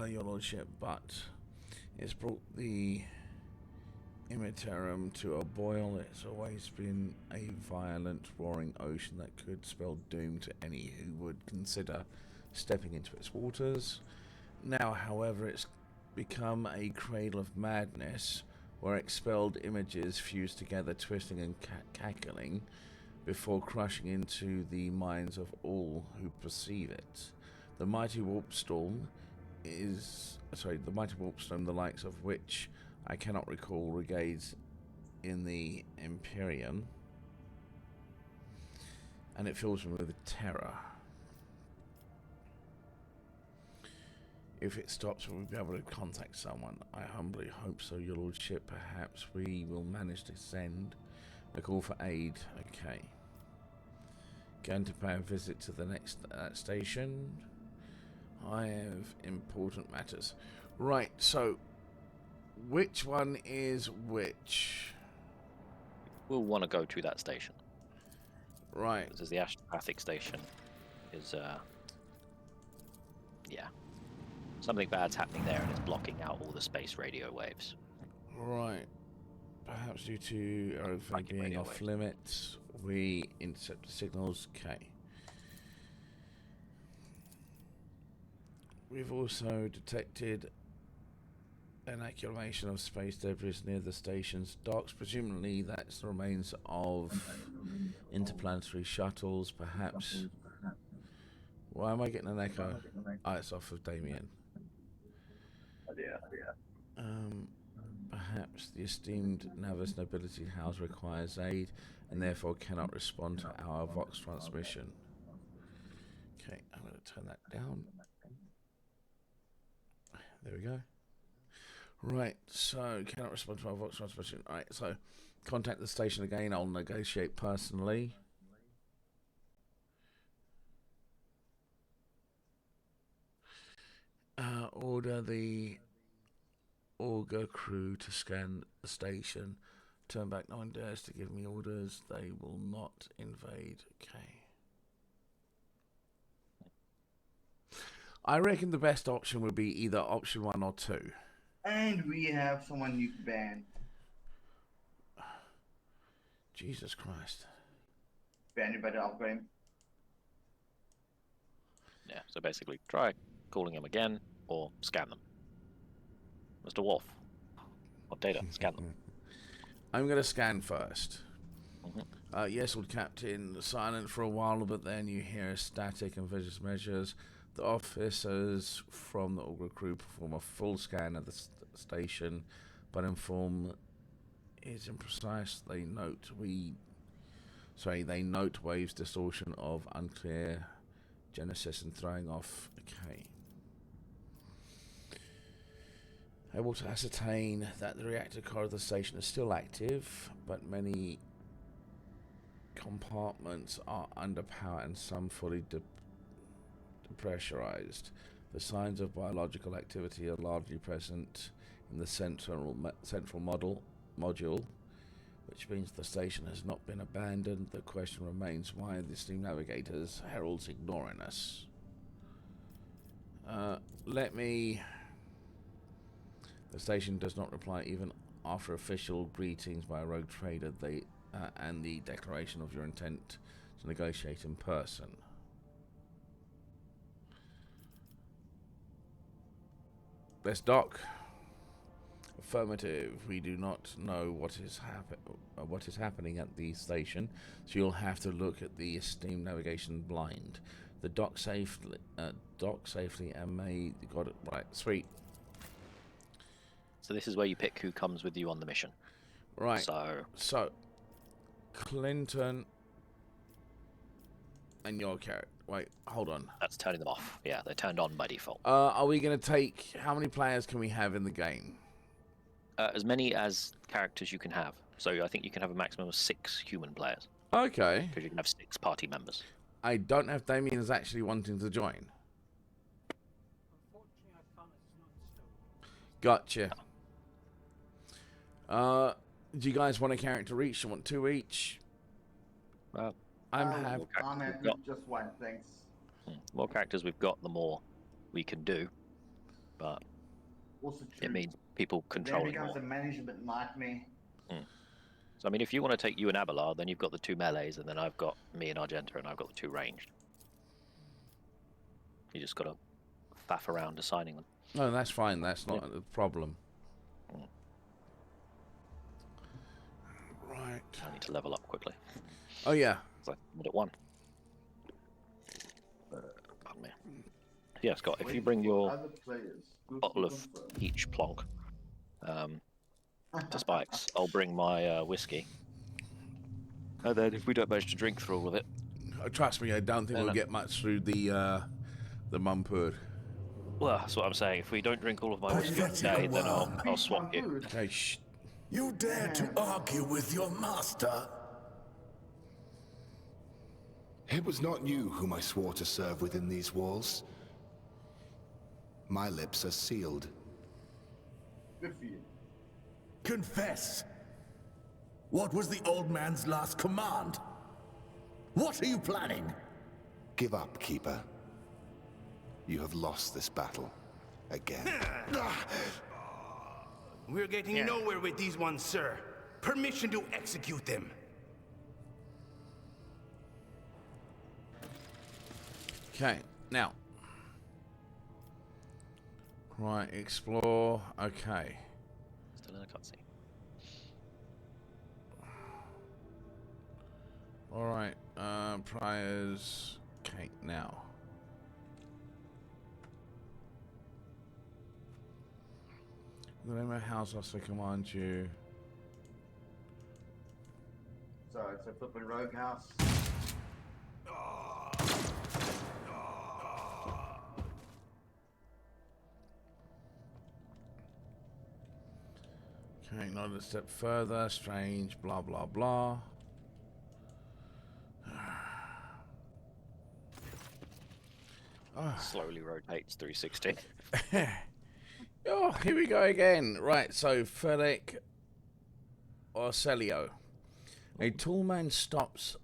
your lordship, but it's brought the Imiterum to a boil. It's always been a violent, roaring ocean that could spell doom to any who would consider stepping into its waters. Now, however, it's become a cradle of madness where expelled images fuse together, twisting and cackling before crushing into the minds of all who perceive it. The mighty warp storm, the likes of which I cannot recall, regains in the Empyrean, and it fills me with terror. If it stops, we'll be able to contact someone. I humbly hope so, your lordship. Perhaps we will manage to send a call for aid. Okay. Going to pay a visit to the next station. I have important matters. Right, so which one is which? We'll want to go to that station. Right. This is the astropathic station. Is yeah. Something bad's happening there and it's blocking out all the space radio waves. Right. Perhaps due to aeroplane being off limits, we intercept the signals. Okay. We've also detected an accumulation of space debris near the station's docks. Presumably that's the remains of interplanetary shuttles, perhaps. Why am I getting an echo? Oh, it's off of Damien. Perhaps the esteemed Navis nobility house requires aid and therefore cannot respond to our Vox transmission. Okay, I'm going to turn that down. There we go. Right, so cannot respond to our Vox transmission. Alright, so contact the station again. I'll negotiate personally. Order the Augur crew to scan the station. Turn back, no one dares to give me orders. They will not invade. Okay. I reckon the best option would be either option 1 or 2. And we have someone new to ban. Jesus Christ. Ban you by the upgrade. Yeah, so basically try calling them again or scan them. Mr. Wolf. What data? Scan them. I'm going to scan first. Yes, Lord Captain. Silent for a while, but then you hear static and vicious measures. The officers from the Augur crew perform a full scan of the station, but inform is imprecise. They note waves distortion of unclear genesis and throwing off. Okay. Able to ascertain that the reactor core of the station is still active, but many compartments are underpowered and some fully depressurized. The signs of biological activity are largely present in the central module, which means the station has not been abandoned. The question remains why the steam navigators heralds ignoring us. The station does not reply even after official greetings by a rogue trader and the declaration of your intent to negotiate in person. Let's dock. Affirmative. We do not know what is happening at the station, so you'll have to look at the esteemed navigation blind. The dock safely, and may got it right. Sweet. So this is where you pick who comes with you on the mission. Right. So Clinton and your character. Wait, hold on. That's turning them off. Yeah, they're turned on by default. Are we going to take... How many players can we have in the game? As many as characters you can have. So I think you can have a maximum of 6 human players. Okay. Because you can have 6 party members. I don't know if Damien is actually wanting to join. Gotcha. Do you guys want a character each? Do you want 2 each? I'm happy. I'm happy with just 1, thanks. The more characters we've got, the more we can do. But Also it means people controlling more. Then it becomes more. a management nightmare. So I mean, if you want to take you and Abelard, then you've got the 2 melees, and then I've got me and Argenta, and I've got the 2 ranged. You just got to faff around assigning them. No, that's fine. That's not a problem. Right. I need to level up quickly. Oh yeah. So I'm at 1. Pardon me. Yeah, Scott, if you bring your bottle of each plonk to Spikes, I'll bring my whiskey. And then if we don't manage to drink through all of it... Trust me, I don't think we'll get much through the Mumford. Well, that's what I'm saying. If we don't drink all of my whiskey today, then I'll swap you. Okay, shh. You dare to argue with your master? It was not you whom I swore to serve within these walls. My lips are sealed. Good for you. Confess. What was the old man's last command? What are you planning? Give up, Keeper. You have lost this battle. Again. We're getting nowhere with these ones, sir. Permission to execute them. Okay, now. Right, explore. Okay. Still in a cutscene. Alright, Priors. Okay, now. The name of the house also command you. So it's a flippin' rogue house. Okay, not a step further. Strange, blah, blah, blah. Slowly rotates 360. Oh, here we go again. Right, so Felix Orcelio. A tall man stops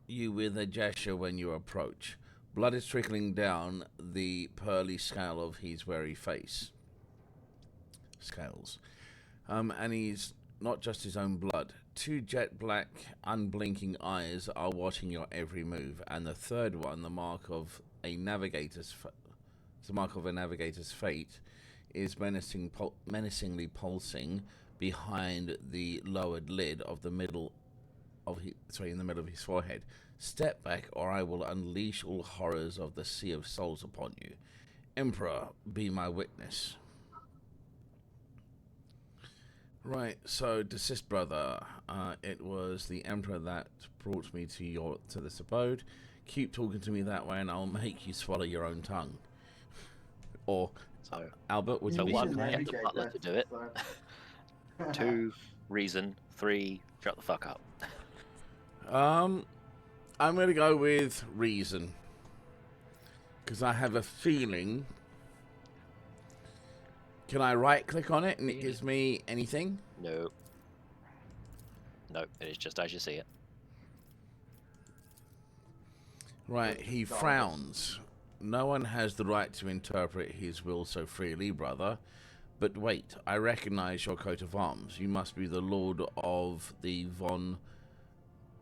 you with a gesture when you approach. Blood is trickling down the pearly scale of his weary face. Scales. And he's not just his own blood. 2 jet black, unblinking eyes are watching your every move, and the third one, the mark of a navigator's fate, is menacingly pulsing behind the lowered lid of the middle of in the middle of his forehead. Step back, or I will unleash all horrors of the Sea of Souls upon you. Emperor, be my witness. Right, so desist, brother. It was the Emperor that brought me to this abode. Keep talking to me that way, and I'll make you swallow your own tongue. Or, so, Albert, would you be 1, get the butler to do it. 2, reason. 3, shut the fuck up. I'm gonna go with reason, because I have a feeling. Can I right-click on it and it gives me anything? No. No, it is just as you see it. Right, he frowns. No one has the right to interpret his will so freely, brother. But wait, I recognize your coat of arms. You must be the lord of the von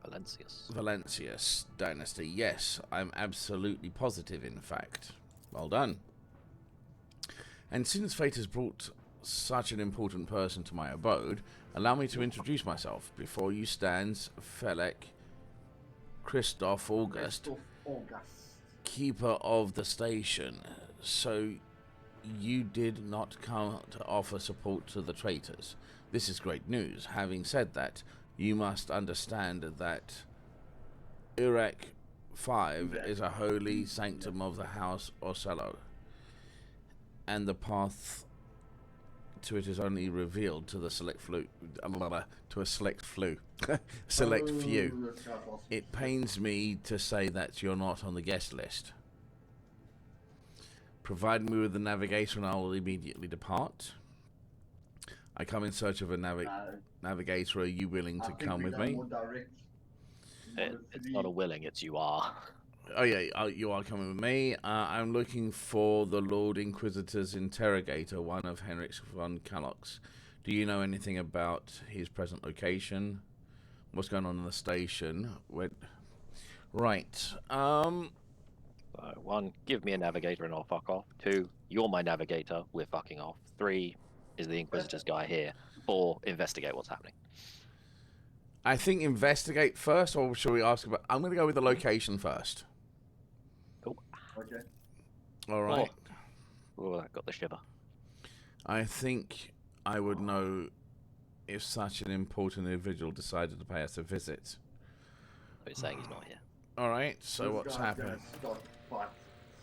Valancius dynasty. Yes, I'm absolutely positive, in fact. Well done. And since fate has brought such an important person to my abode, allow me to introduce myself. Before you stands Felix Christoph August, keeper of the station. So you did not come to offer support to the traitors. This is great news. Having said that, you must understand that Urek 5 is a holy sanctum of the House Orcello, and the path to it is only revealed to the select few. It pains me to say that you're not on the guest list. Provide me with the navigator and I will immediately depart. I come in search of a navigator. Are you willing to come with me? It's not a willing, it's you are. Oh yeah, you are coming with me. I'm looking for the Lord Inquisitor's interrogator, one of Henrik von Kalox. Do you know anything about his present location? What's going on in the station? Right. Well, 1, give me a navigator and I'll fuck off. 2, you're my navigator, we're fucking off. 3, is the Inquisitor's guy here. 4, investigate what's happening. I think investigate first, or shall we ask about... I'm going to go with the location first. Cool. Okay. All right. Oh, that got the shiver. I think I would know if such an important individual decided to pay us a visit. You're saying he's not here. All right, so This what's guy's happened? gonna start fight.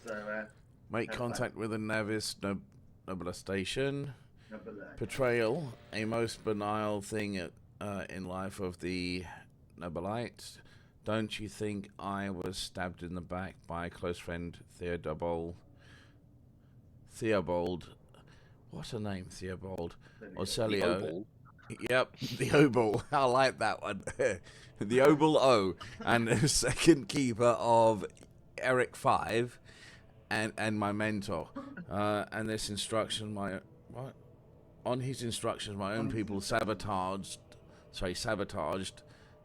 So, Make have contact with the Navis Nobula station. Nobula. Betrayal, a most banal thing in life of the Nobelites. Don't you think I was stabbed in the back by a close friend, Theobald? What's her name? Theobald. Ocelio. Yep, the Obel. I like that one. The Obel O. And the second keeper of Eric 5 and my mentor. And this instruction, on his instructions, my own people sabotaged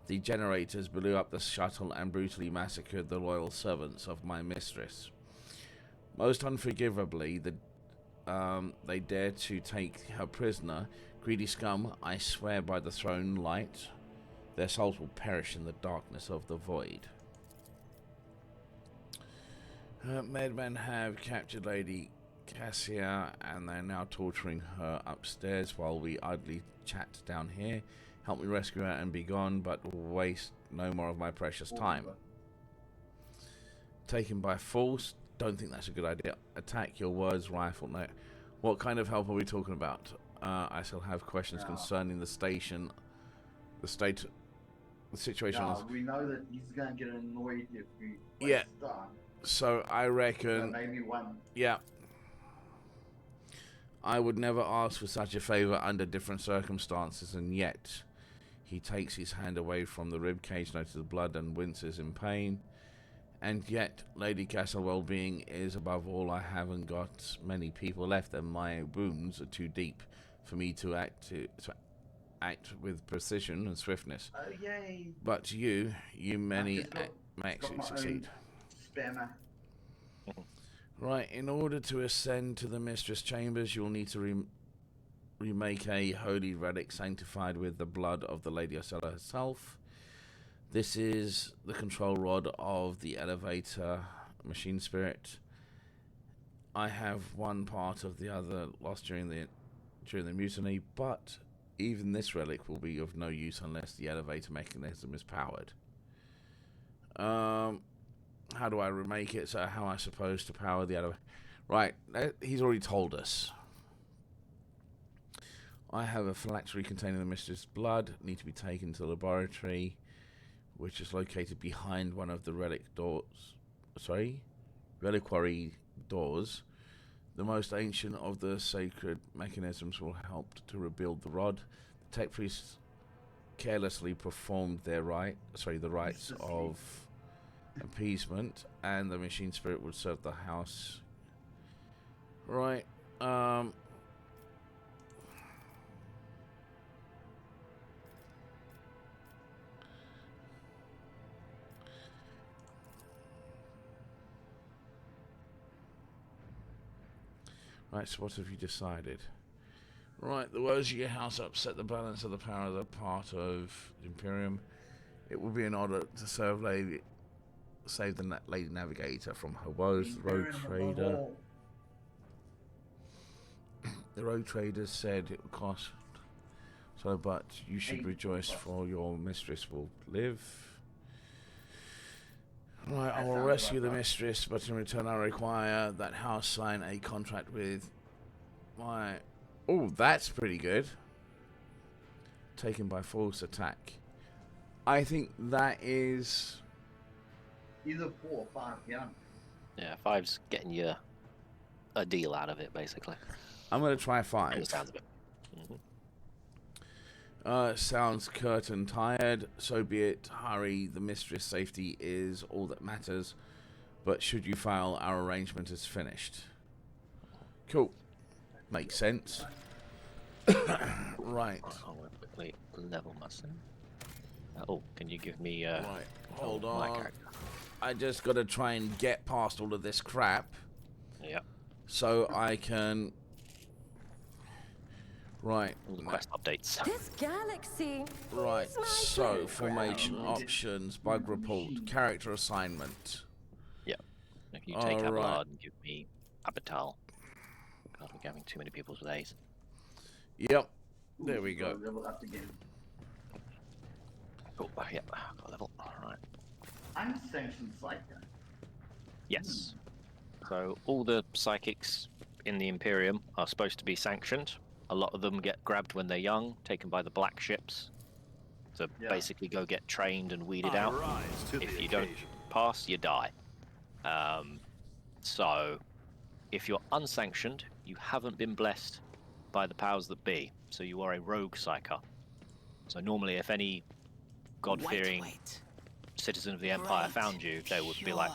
the generators, blew up the shuttle, and brutally massacred the loyal servants of my mistress. Most unforgivably, they dared to take her prisoner. Greedy scum, I swear by the throne light, their souls will perish in the darkness of the void. Medmen have captured Lady Cassia, and they're now torturing her upstairs while we idly chat down here. Help me rescue her and be gone, but waste no more of my precious time. Taken by force, don't think that's a good idea. Attack, your words, rifle. No. What kind of help are we talking about? I shall have questions concerning the station, the situation. Yeah, we know that he's gonna get annoyed if we Yeah. waste time. So I reckon. Maybe one. Yeah. I would never ask for such a favor under different circumstances, and yet he takes his hand away from the rib cage, notices blood, and winces in pain. And yet, Lady Castle well-being is above all. I haven't got many people left, and my wounds are too deep for me to act with precision and swiftness. Oh yay! But you may got my succeed. Spammer. Right, in order to ascend to the Mistress Chambers, you'll need to remake a holy relic sanctified with the blood of the Lady Ocella herself. This is the control rod of the elevator machine spirit. I have one part of the other lost during the mutiny, but even this relic will be of no use unless the elevator mechanism is powered. How do I remake it? So how am I supposed to power the elevator? Right, he's already told us. I have a phylactery containing the mistress' blood. Need to be taken to the laboratory, which is located behind one of the reliquary doors. The most ancient of the sacred mechanisms will help to rebuild the rod. The tech priests carelessly performed the rites of appeasement, and the machine spirit would serve the house. Right. Right, so what have you decided? Right, the woes of your house upset the balance of the power of the part of the Imperium. It will be in order to save the Lady Navigator from her woes. The Rogue Trader. The Rogue Trader said it would cost so, but you should rejoice, for your mistress will live. Right, I will rescue the mistress, but in return I require that house sign a contract with my... Oh, that's pretty good. Taken by force attack. I think that is... Either 4 or 5, yeah. Yeah, 5's getting you a deal out of it, basically. I'm going to try 5. It sounds a bit. Sounds curt and tired. So be it. Hurry. The mistress' safety is all that matters. But should you fail, our arrangement is finished. Cool. Makes sense. Right. I'm going to quickly level myself. Oh, can you give me right. Hold on. character? I just got to try and get past all of this crap. Yeah. So I can... Right. All the quest updates. This galaxy. Right, is my so formation, playground. options, bug report, character assignment. Yeah. If you take Alright. Abelard and give me Abital. God, we're having too many peoples with A's. Yep. There we go. Level up again. Cool. Yep. Got a level. Alright. Unsanctioned psycho. Yes. So all the psychics in the Imperium are supposed to be sanctioned. A lot of them get grabbed when they're young, taken by the black ships to basically go get trained and weeded out. If you don't pass, you die. So if you're unsanctioned, you haven't been blessed by the powers that be. So you are a rogue psyker. So normally if any God-fearing citizen of the Empire found you, they would be like,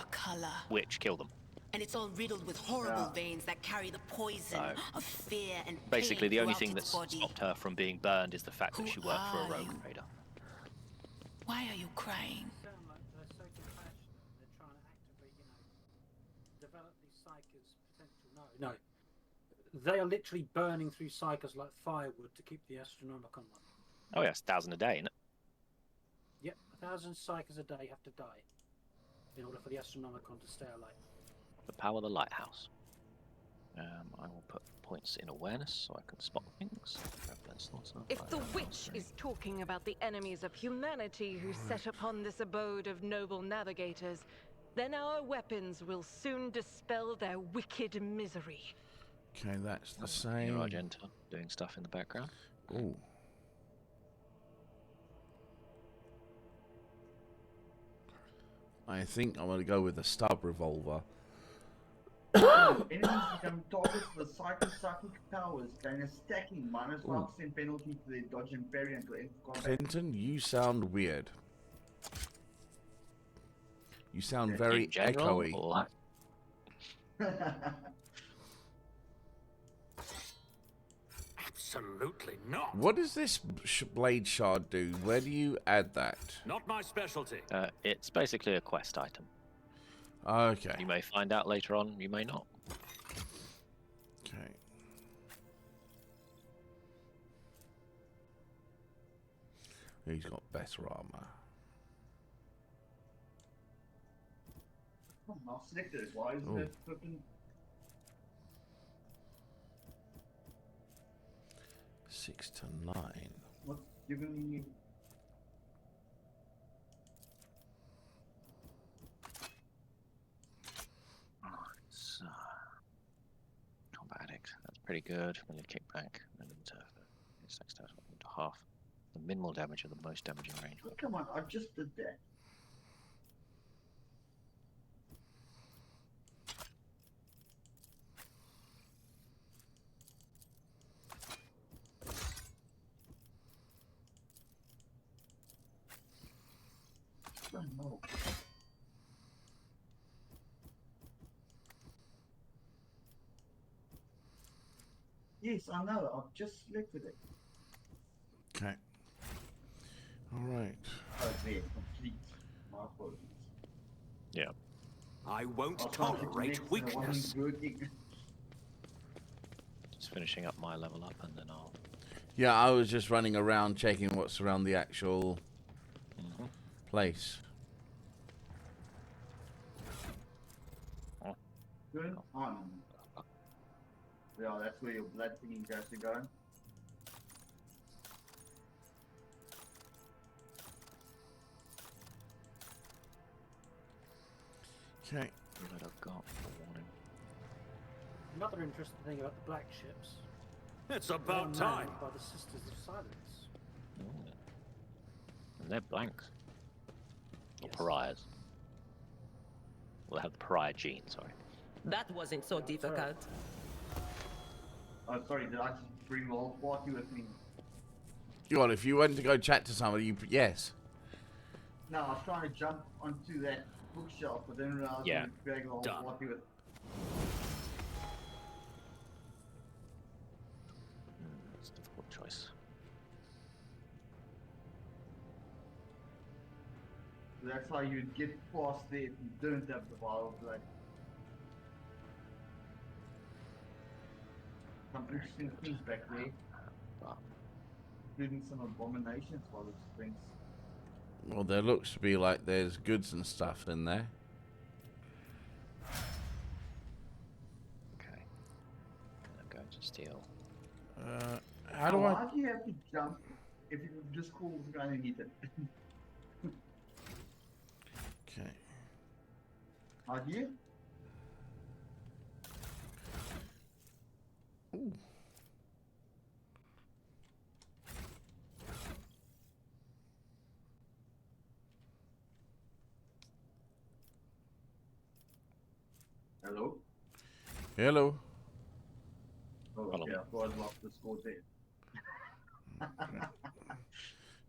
witch, kill them. And it's all riddled with horrible veins that carry the poison of fear and Basically, pain the only throughout thing its that's body. stopped her from being burned is the fact that she worked for a rogue trader. Why are you crying? Sound like they're so compassionate. They're trying to activate, develop these psychers' potential. No. They are literally burning through psychers like firewood to keep the Astronomicon running. Oh yes, 1,000 a day, isn't it? Yep, 1,000 psychers a day have to die in order for the Astronomicon to stay alive. The power of the lighthouse. I will put points in awareness so I can spot things. If the witch is talking about the enemies of humanity who set upon this abode of noble navigators, then our weapons will soon dispel their wicked misery. Okay, that's the same. Your Argenta doing stuff in the background. Ooh. I think I'm going to go with the stub revolver. Enemies become targets for the psychic powers, gain a stacking -5% penalty to their dodge and parry until end of combat. Clinton, you sound weird. You sound very In general, echoey. or- Absolutely not. What does this blade shard do? Where do you add that? Not my specialty. It's basically a quest item. Okay. You may find out later on, you may not. Okay. He's got better armor. Oh, I'll select it. Why is it flipping? 6 to 9. What's giving me? So, combat addict, that's pretty good. Melee kickback, melee turf, it's like to half. The minimal damage of the most damaging range. Oh, come on, I just did that. Oh, no. Yes, I know. I've just selected it. Okay. All right. Oh, there, complete. My apologies. Yeah. I won't I was trying to tolerate connect and it wasn't weakness. working. Just finishing up my level up and then I'll... Yeah, I was just running around checking what's around the actual place. Good on. Yeah, that's where your blood thingy has to go. Okay. What I've got for warning. Another interesting thing about the black ships. It's they about are manned time. by the Sisters of Silence. And they're blanks. Or pariahs. Well, they have the pariah gene, sorry. That wasn't so difficult. Oh, sorry, did I just bring the whole party with me? God, if you went to go chat to somebody, yes. No, I was trying to jump onto that bookshelf, but then realized I Yeah. was dragging the whole Done. party with. It's a difficult choice. That's how you'd get past there if you didn't have the vial blood. Some interesting things back there. Including some abominations by the springs. Well, there looks to be like there's goods and stuff in there. Okay. I'm going to steal. How do Why do you have to jump if you just call the guy and eat it? Okay. How do you? Ooh. Hello? Hello. Oh, okay, I thought I'd lost the score there.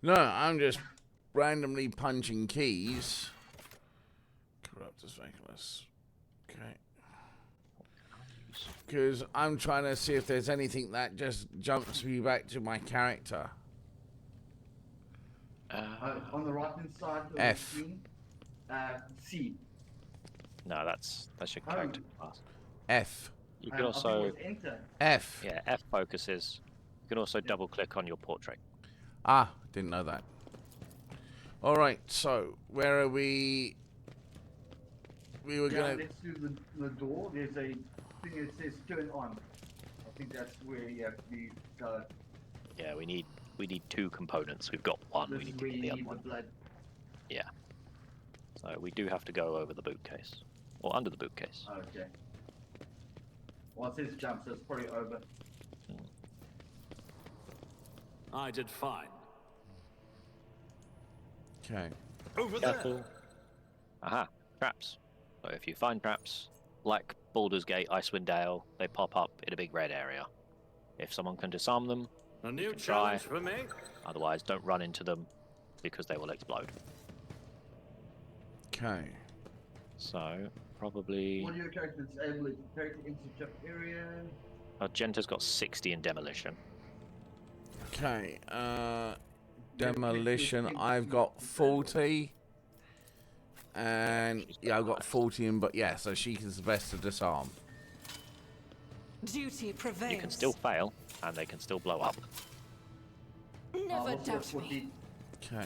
No, I'm just randomly punching keys. Corruptus Vaculus. Okay. Because I'm trying to see if there's anything that just jumps me back to my character. On the right hand side of F. the screen, C. No, that's your character class. F. You can also enter. F. Yeah, F focuses. You can also double click on your portrait. Ah, didn't know that. All right, so where are we? We were gonna. Next to the door, there's a thing that says turn on. I think that's where you have to be. Yeah, we need two components. We've got one. This We is need to where get you the other need the one. blood. Yeah. So we do have to go over the bootcase, or under the bootcase. Okay. Well, it says jump, so it's probably over. I did fine. Okay. Over Careful. there. Aha, traps. So if you find traps, like Baldur's Gate, Icewind Dale, they pop up in a big red area. If someone can disarm them, A you new can try. challenge for me. Otherwise, don't run into them because they will explode. Okay. So probably. One of your characters is able to character into trap area. Argenta's got 60 in demolition. Okay. Demolition. I've got 40. And yeah, I've got 40 in, but yeah, so she's the best to disarm. Duty prevails. You can still fail, and they can still blow up. Never doubt me. Okay.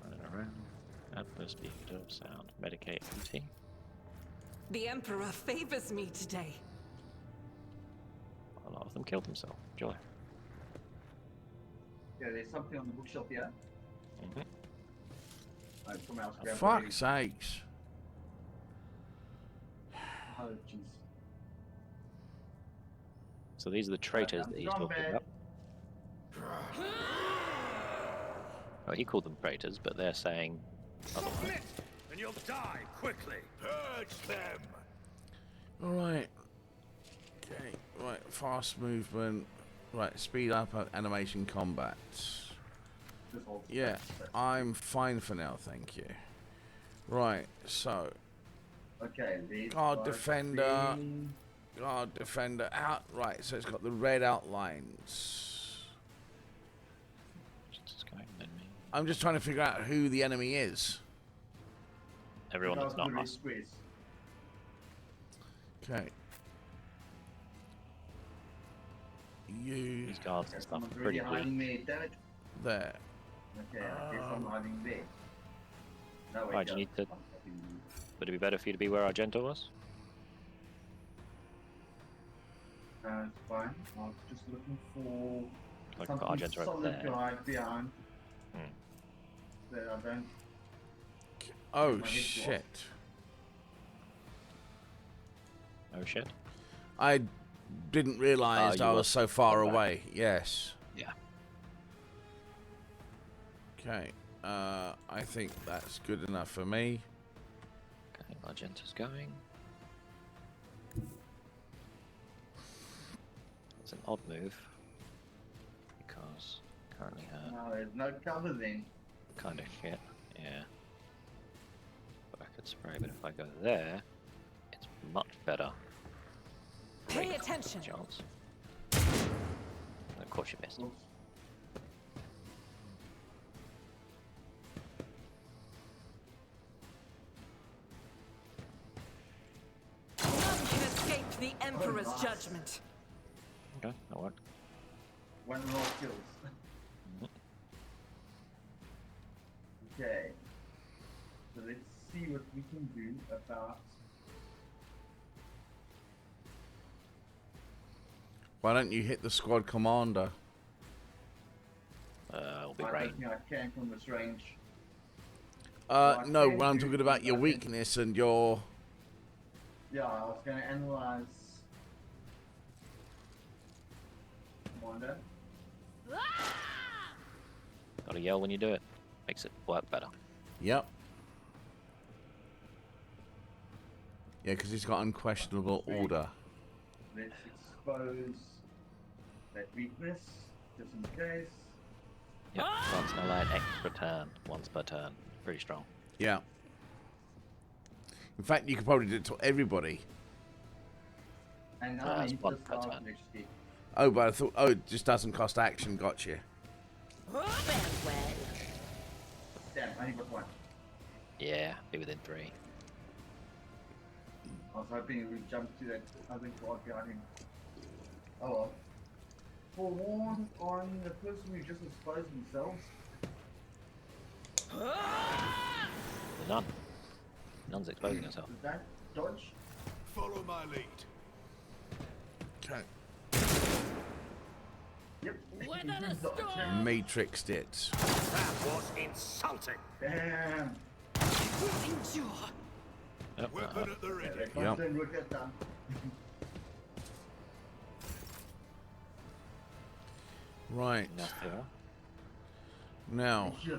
Running around. Adverse behavior of sound. Medicate empty. The Emperor favors me today. A lot of them killed themselves. Joy. Yeah, there's something on the bookshelf here. Someone else For grabbed fuck's sakes. Oh, jeez. So these are the traitors that he's talking about. Oh, he called them traitors, but they're saying otherwise. And you'll die quickly. Purge them. Alright. Okay, right, fast movement. Right, speed up animation combat. Yeah, I'm fine for now, thank you. Right, so. Okay, Guard defender. Guard defender out. Right, so it's got the red outlines. I'm just trying to figure out who the enemy is. Everyone that's not us. Okay. You. These guards and stuff are Someone's pretty really hiding weak. there, damn it. There. Okay, I guess I'm hiding there. No, Why do you need to? Would it be better for you to be where Argento was? It's fine. I was just looking for Like something Argento over solid there. to hide behind. Hmm. That I don't. Oh my head shit. Oh shit. I didn't realise you I were was so far back. away. Yes. Yeah. Okay. I think that's good enough for me. Okay, Argento's going. It's an odd move because currently her No, there's no cover then. kind of shit. Yeah. But I could spray, but if I go there, it's much better. Pay Great attention. chance. And of course you missed. Emperor's nice. judgment. Okay, that worked. One more kills. Okay. So let's see what we can do about. Why don't you hit the squad commander? It'll be I great. don't think I can from this range. No, when I'm talking about your weakness and your... Yeah, I was going to analyze commander. Gotta yell when you do it. Makes it work better. Yep. Yeah, because he's got unquestionable order. Let's expose that weakness, just in case. Yep, once an allied extra turn, once per turn. Pretty strong. Yeah. In fact, you could probably do it to everybody. And now it's you one just per start turn. next week. Oh, but I thought... Oh, it just doesn't cost action. Gotcha. Damn, I only got one. Yeah, be within 3. I was hoping we would jump to that other guard behind him. Oh well. Forewarned on the person who just exposed themselves. None. None's exposing herself. Is that dodge? Follow my lead. Okay. Yep. Matrixed it. That was insulting. Damn. Yep, Weapon at the ready. Yep. Then we'll get done. Right. Nothing. Now. Yes.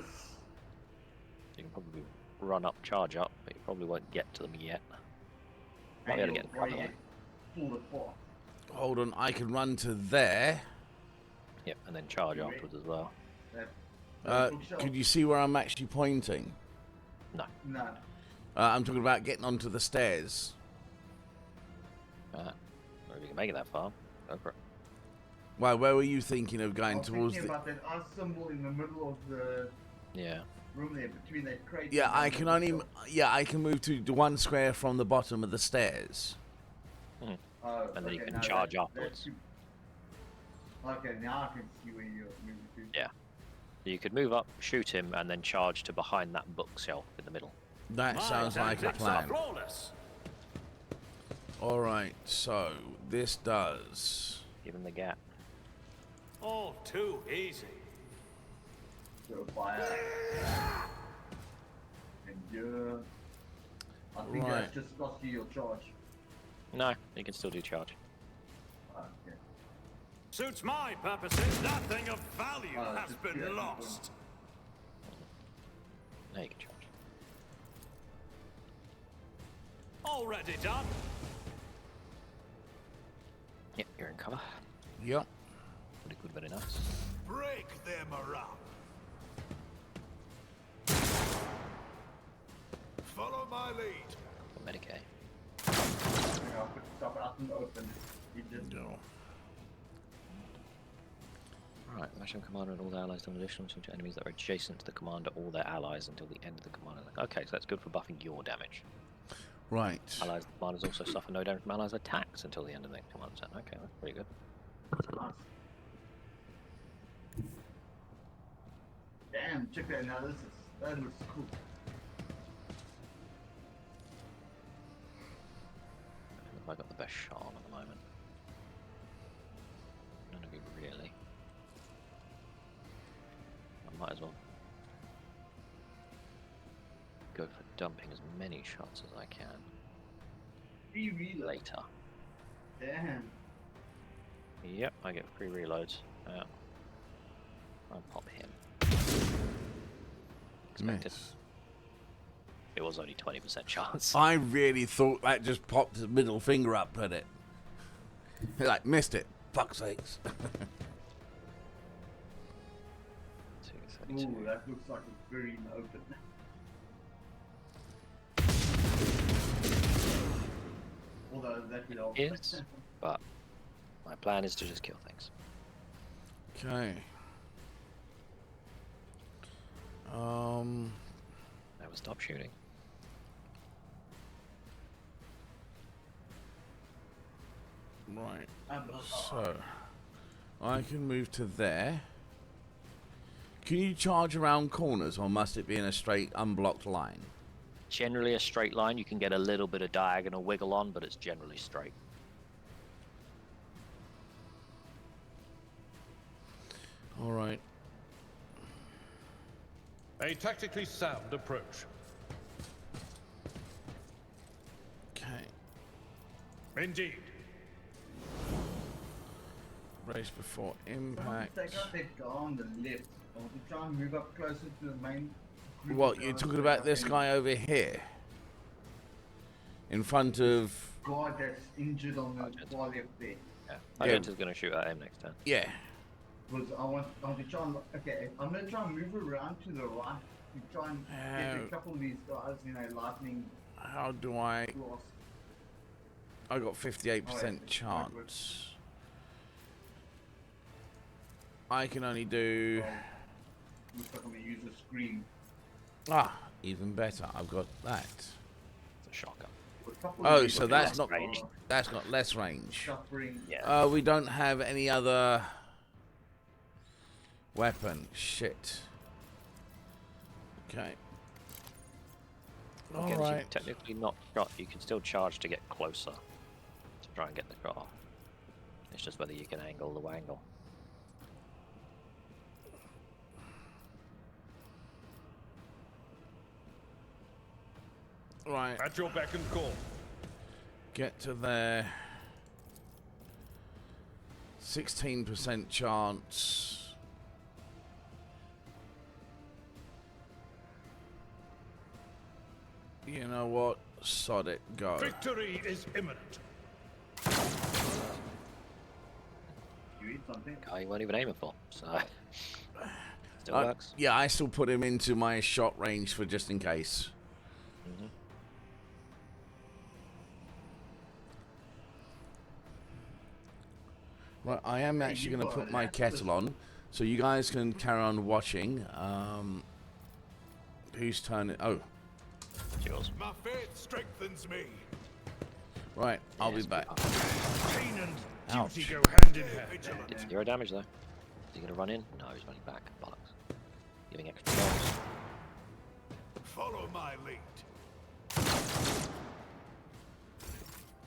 You can probably run up, charge up, but you probably won't get to them yet. Might be able to get in front of them. Pull the plot. Hold on, I can run to there. Yep, and then charge afterwards as well. Could you see where I'm actually pointing? No. No. I'm talking about getting onto the stairs. Or if you can make it that far, go for it. Well, where were you thinking of I going was towards thinking the... about that R symbol in the middle of the Yeah. room there, between that crate. Yeah, and I the can only... bookshelf. Yeah, I can move to the one square from the bottom of the stairs. Oh, And then you okay, can now charge that- afterwards. Okay, now I can see where you're moving to. Yeah. You could move up, shoot him, and then charge to behind that bookshelf in the middle. That sounds like a plan. Flawless. Alright, so this does... Give him the gap. All too easy. So fire. And I think Right. that's just cost you your charge. No, you can still do charge. Okay. Suits my purposes. Nothing of value has just been create lost. Now you can charge. Already done. Yep, you're in cover. Yep. Pretty good, very nice. Break them up. Follow my lead. Medicaid. I'll put stuff out in the open. You just No. Alright, Mission Commander and all their allies do an additional to enemies that are adjacent to the commander or their allies until the end of the commander. Okay, so that's good for buffing your damage. Right. Allies commanders also suffer no damage from allies' attacks until the end of the commander turn. Okay, that's pretty good. nice. Damn, check that analysis. That looks cool. If I got the best shot on at the moment. None of you really. I might as well go for dumping as many shots as I can Free reload. later. Damn. Yep, I get free reloads. I'll pop him. Expected. Miss. It was only 20% chance. I really thought that just popped his middle finger up at it. Like, missed it. Fuck's sakes. 232. Ooh, that looks like it's very open. Although that could help. Is, but my plan is to just kill things. Okay. Never stop shooting. Right. So I can move to there. Can you charge around corners, or must it be in a straight, unblocked line? Generally a straight line. You can get a little bit of diagonal wiggle on, but it's generally straight. All right. A tactically sound approach. Okay. Indeed. Brace before Someone impact. take out that guy on the left. I want to try and move up closer to the main group. What, you're talking about this guy over here? In front of... Guy that's injured on the far left there. Yeah, Argenta's going to shoot at him next turn. Yeah. Was I want to try and... Okay, I'm going to try and move around to the right to try and get a couple of these guys, you know, lightning... How do I... Cross. I got 58% Oh, yeah. chance. I can only do... Looks like I'm going to use a screen. Ah, even better. I've got that. It's a shocker. Oh, so that's not range. That's got less range. Yeah. We don't have any other weapon. Shit. Okay. All Again, right. you're technically not shot. You can still charge to get closer to try and get the shot off. It's just whether you can angle the wangle. Right. At your beck and call. Get to there. 16% chance. You know what? Sod it. Go. Victory is imminent. You eat something? Oh, you weren't even aiming for, so still Uh, works. Yeah, I still put him into my shot range for just in case. Mm-hmm. Right, I am actually going to put my kettle on, so you guys can carry on watching. Whose turn? Oh, it's yours. My faith strengthens me. Right, I'll be back. Pain and Ouch. duty go hand in hand. It's 0 damage though. Is he going to run in? No, he's running back. Bollocks. Giving extra rolls. Follow my lead.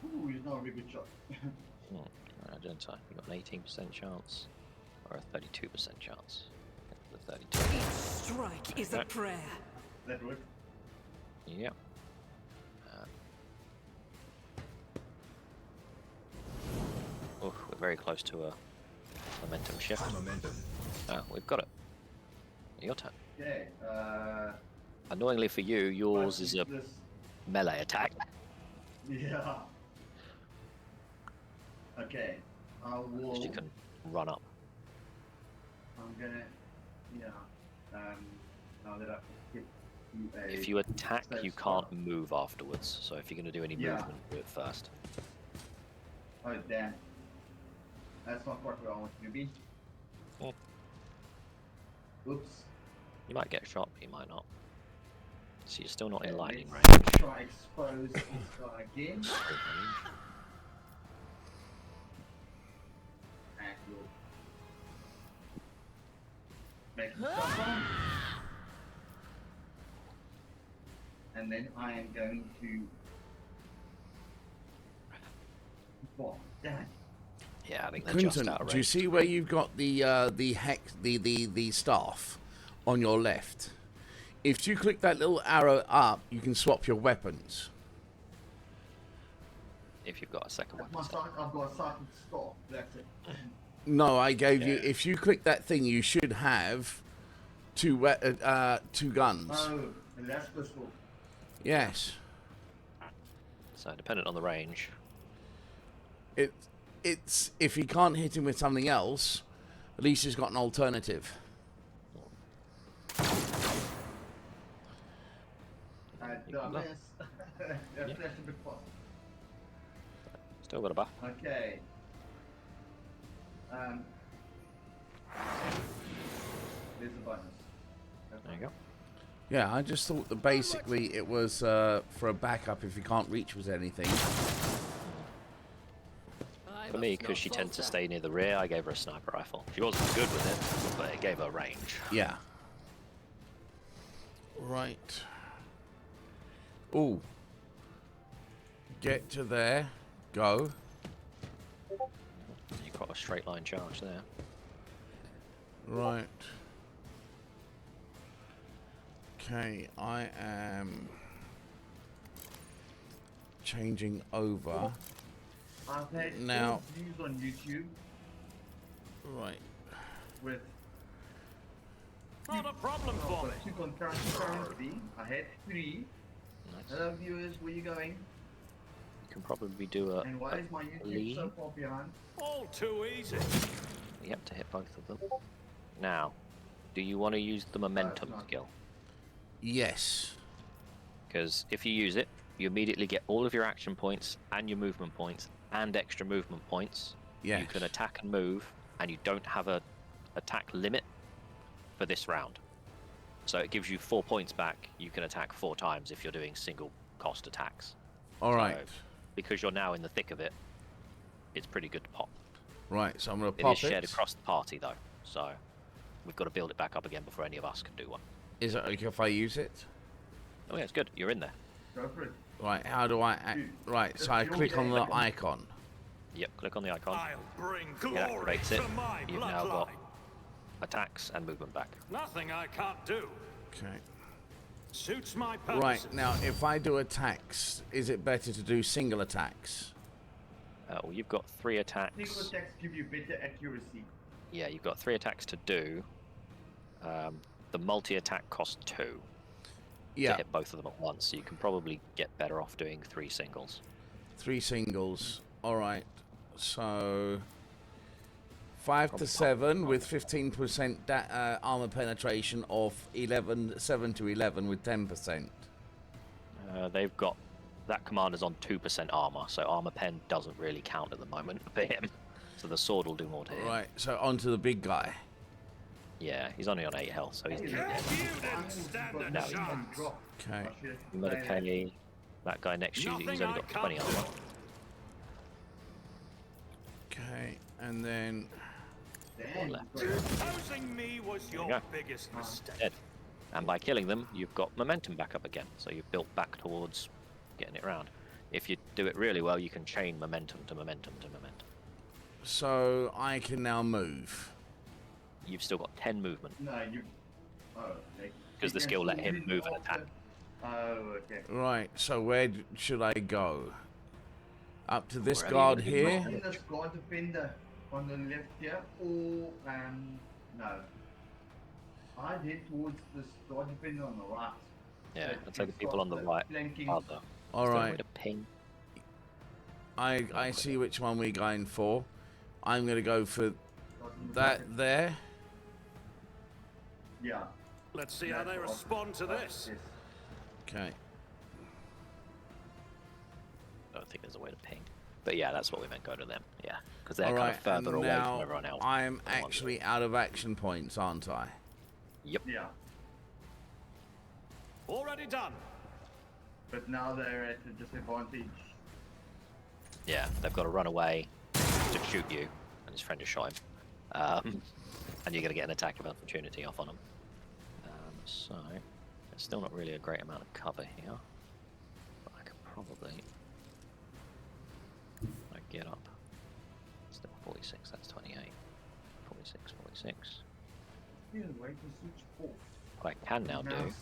Ooh, he's not a very good shot. Argenta, you got an 18% chance or a 32% chance. The 32. Each strike is a prayer. That work? Yeah. Oh, we're very close to a momentum shift. Oh, we've got it. Your turn. Okay, Annoyingly for you, yours is a this. melee attack. Yeah. Okay, I will... You can run up. I'm gonna... Yeah. Now that I get to a... If you attack, safe you spot. can't move afterwards. So if you're going to do any Yeah. movement, do it first. Oh, damn. That's not quite where I want to be. Oh. Oops. You might get shot, but you might not. So you're still not in lightning Let's range. try expose this guy again. And we'll make him suffer. And then I am going to... What? Damn it. Yeah, I think they're just Clinton, out of do you range. see where you've got the staff on your left? If you click that little arrow up, you can swap your weapons. If you've got a second That's weapon. my sight. I've got a sighted stop. That's it. No, I gave you. If you click that thing, you should have two guns. Oh, and that's pistol. Yes. So dependent on the range. It's if he can't hit him with something else, at least he's got an alternative. Dumbass. That's a bit fast. Still got a buff. Okay. There's a bonus. There you go. Yeah, I just thought that basically it was for a backup if you can't reach with anything. I For me, because she tends to stay near the rear, I gave her a sniper rifle. She wasn't good with it, but it gave her range. Yeah. Right. Ooh. Get to there. Go. You've got a straight line charge there. Right. Okay, I am changing over. I've had Now. views on YouTube Right. with Not a problem for me. two concurrent currency. I had 3. Nice. Hello viewers, where you going? You can probably do a And why is my YouTube lead. so far behind? All too easy. You have to hit both of them. Now, do you want to use the momentum skill? Yes. Because if you use it, you immediately get all of your action points and your movement points and extra movement points. Yes. You can attack and move, and you don't have a attack limit for this round. So it gives you 4 points back. You can attack 4 times if you're doing single cost attacks. All right. So, because you're now in the thick of it, it's pretty good to pop. Right, so I'm going to It pop is shared across the party though, so we've got to build it back up again before any of us can do one. Is it okay if I use it? Oh yeah, it's good. You're in there. Go for it. Right, how do I... Right, so I click on the icon. Yep, click on the icon. I'll bring It glory activates it. to my You've now got bloodline. attacks and movement back. Nothing I can't do. Okay. Suits my purposes. Right, now if I do attacks, is it better to do single attacks? Well, you've got 3 attacks. Single attacks give you better accuracy. Yeah, you've got 3 attacks to do. The multi-attack costs 2 to hit both of them at once, so you can probably get better off doing 3 singles. 3 singles. All right. So 5 to 7 with 15% armor penetration, of 7 to 11 with 10%. They've got that commander's on 2% armor, so armor pen doesn't really count at the moment for him. So the sword will do more to him. Right. So onto the big guy. Yeah, he's only on 8 health, so he's You didn't stand a now he's chance. Okay. Medicaid, that guy next to you, he's only got 20 armor. Okay, and then One left. Opposing me was There you your go. biggest mistake. Dead. And by killing them, you've got momentum back up again, so you've built back towards getting it round. If you do it really well, you can chain momentum to momentum to momentum. so I can now move. You've still got 10 movement. No, you. Oh, okay. Because the skill let him move and attack. Oh, okay. Right. So where should I go? Up to this Wherever guard you here. In this guard defender on the left here, or no. I'd head towards this guard defender on the right. Yeah, So I'd say the it's people got on the the right flanking- are the... All is there a right. way to ping? I see which one we're going for. I'm going to go for that there. Yeah. Let's see how they respond to this. Okay. I don't think there's a way to ping. But yeah, that's what we meant, go to them. Yeah, because they're All kind right. of further and away now from everyone else. I'm actually out of action points, aren't I? Yep. Yeah. Already done. But now they're at a disadvantage. Yeah, they've got to run away to shoot you, and his friend just shot him. And you're going to get an attack of opportunity off on them. So, there's still not really a great amount of cover here. But I could probably... get up. Still 46, that's 28. 46, 46. Yeah, wait to switch off. What I can now do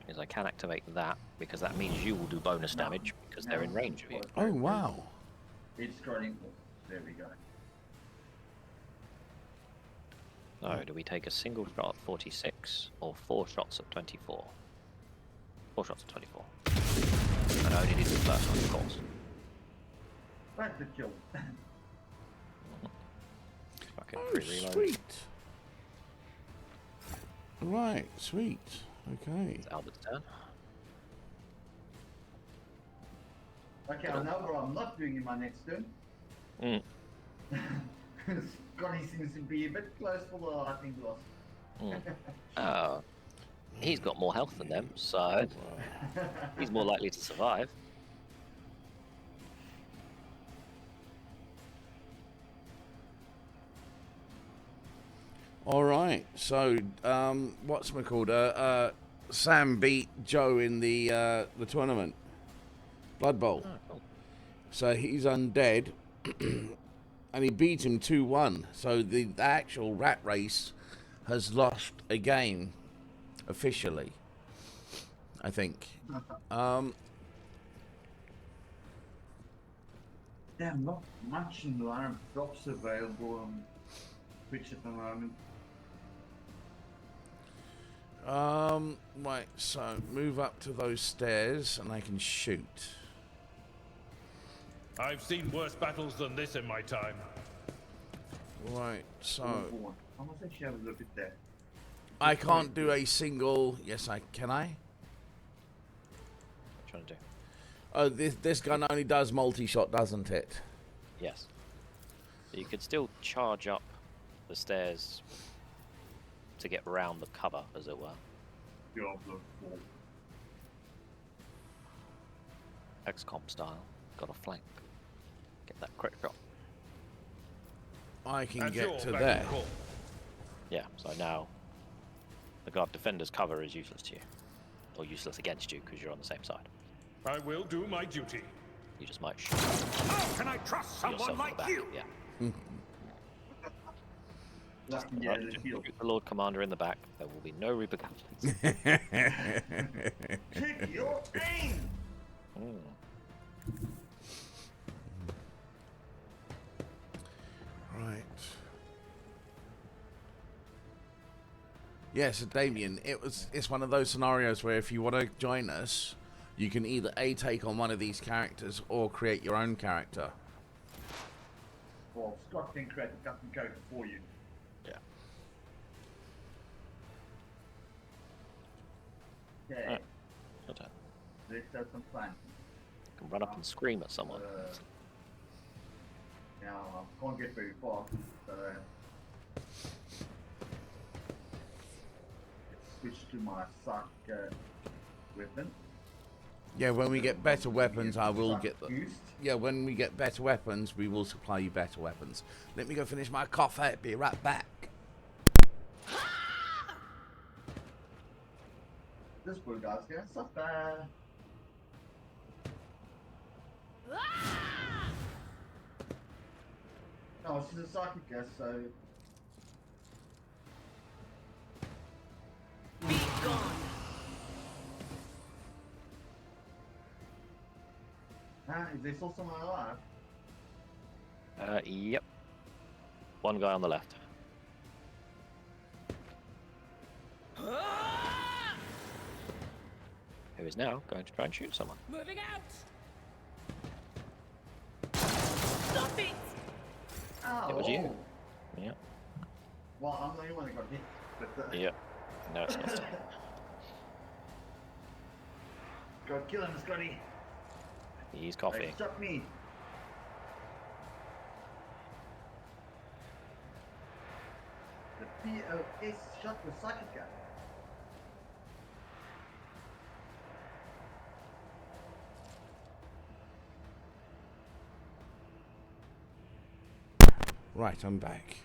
is I can activate that, because that means you will do bonus damage, because they're in range of you. Oh, wow. It's scrolling off. There we go. So, do we take a single shot at 46, or 4 shots at 24? 4 shots at 24. And I only need the first one, of course. That's the kill. Fucking Oh, free reload. sweet. Right, sweet. Okay. It's Albert's turn. Okay, I know what I'm not doing in my next turn. Scotty seems to be a bit close for the lightning blast. Oh, he's got more health than them, so he's more likely to survive. All right. So, what's it called? Sam beat Joe in the tournament, Blood Bowl. Oh, cool. So he's undead, and he beat him 2-1. So the actual rat race has lost a game officially, I think. Damn, not much in the line of drops available on Twitch at the moment. Right, so move up to those stairs and I can shoot. I've seen worse battles than this in my time. Right, so I must actually have a look at that. I can't do a single. Yes, can I? What trying to do? Oh, this gun only does multi-shot, doesn't it? Yes. So you could still charge up the stairs to get around the cover, as it were. Diablo 4. XCOM style. Got a flank. Get that crit shot. I can And get you're to back there. in court. Yeah, so now the guard defender's cover is useless to you. Or useless against you, because you're on the same side. I will do my duty. You just might shoot How can I trust yourself someone in the like back. you? Yeah. Yeah, Right, the just heal. shoot the Lord Commander in the back. There will be no repercussions. Check your aim! Right. Yeah, so Damien, it's one of those scenarios where if you want to join us, you can either take on one of these characters or create your own character. Well, Scott can create a custom character for you. Yeah. Okay, Alright. Your turn. let's have some fun. You can run up and scream at someone. Now, I can't get very far, so let's switch to my psych weapon. Yeah, when we get better weapons, I will Psych get them. boost. Yeah, when we get better weapons, we will supply you better weapons. Let me go finish my coffee. Be right back. This poor guy's gonna suffer. No, she's a psychic guess, so. Be gone. Huh? Is there still someone alive? Yep. One guy on the left. Who is now going to try and shoot someone. Moving out. Stop it. Oh, It was you. Yep. Well, I'm the only one that got hit. But, Yep. No, it's not. Go kill him, Scotty. He's They coughing. struck me. The POS shot the psychic guy. Right, I'm back.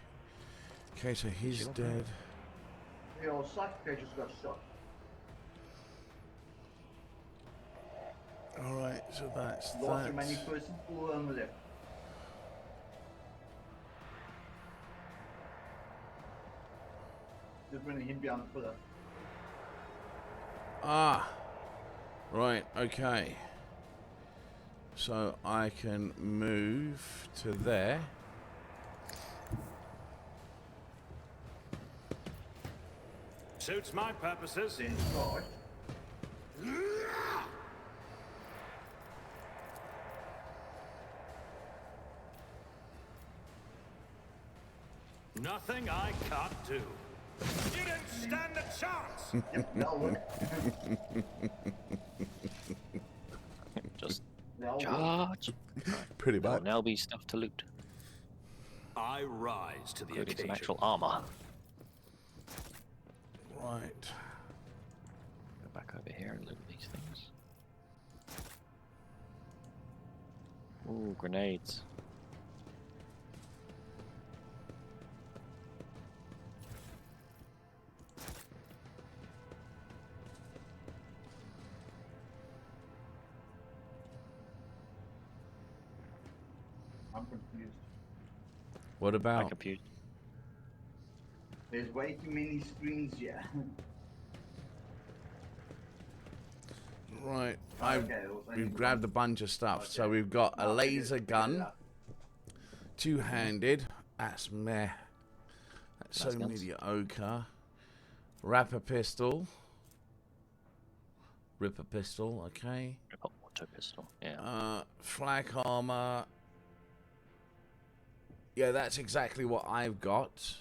Okay, so he's dead. The old psychic guy just got shot. Alright, so that's Lost that. remaining person, all on the left. Just running him behind the pillar. Ah, right, okay. So I can move to there. Suits my purposes. Then charge. Nothing I can't do. You didn't stand a chance! Yep, that'll work. Just That'll work. charge. Pretty There will much. now be stuff to loot, I rise to the including some occasion. actual armor. Right. Go back over here and loot these things. Ooh, grenades. I'm confused. What I'm about? confused. There's way too many screens here. Right, only we've the grabbed one. a bunch of stuff. Okay. So we've got a No, laser figured it gun, out. two-handed. That's meh. That's so Nice guns. mediocre. Rapper pistol. Ripper pistol, okay. Rip up auto pistol. Yeah. Flak armor. Yeah, that's exactly what I've got.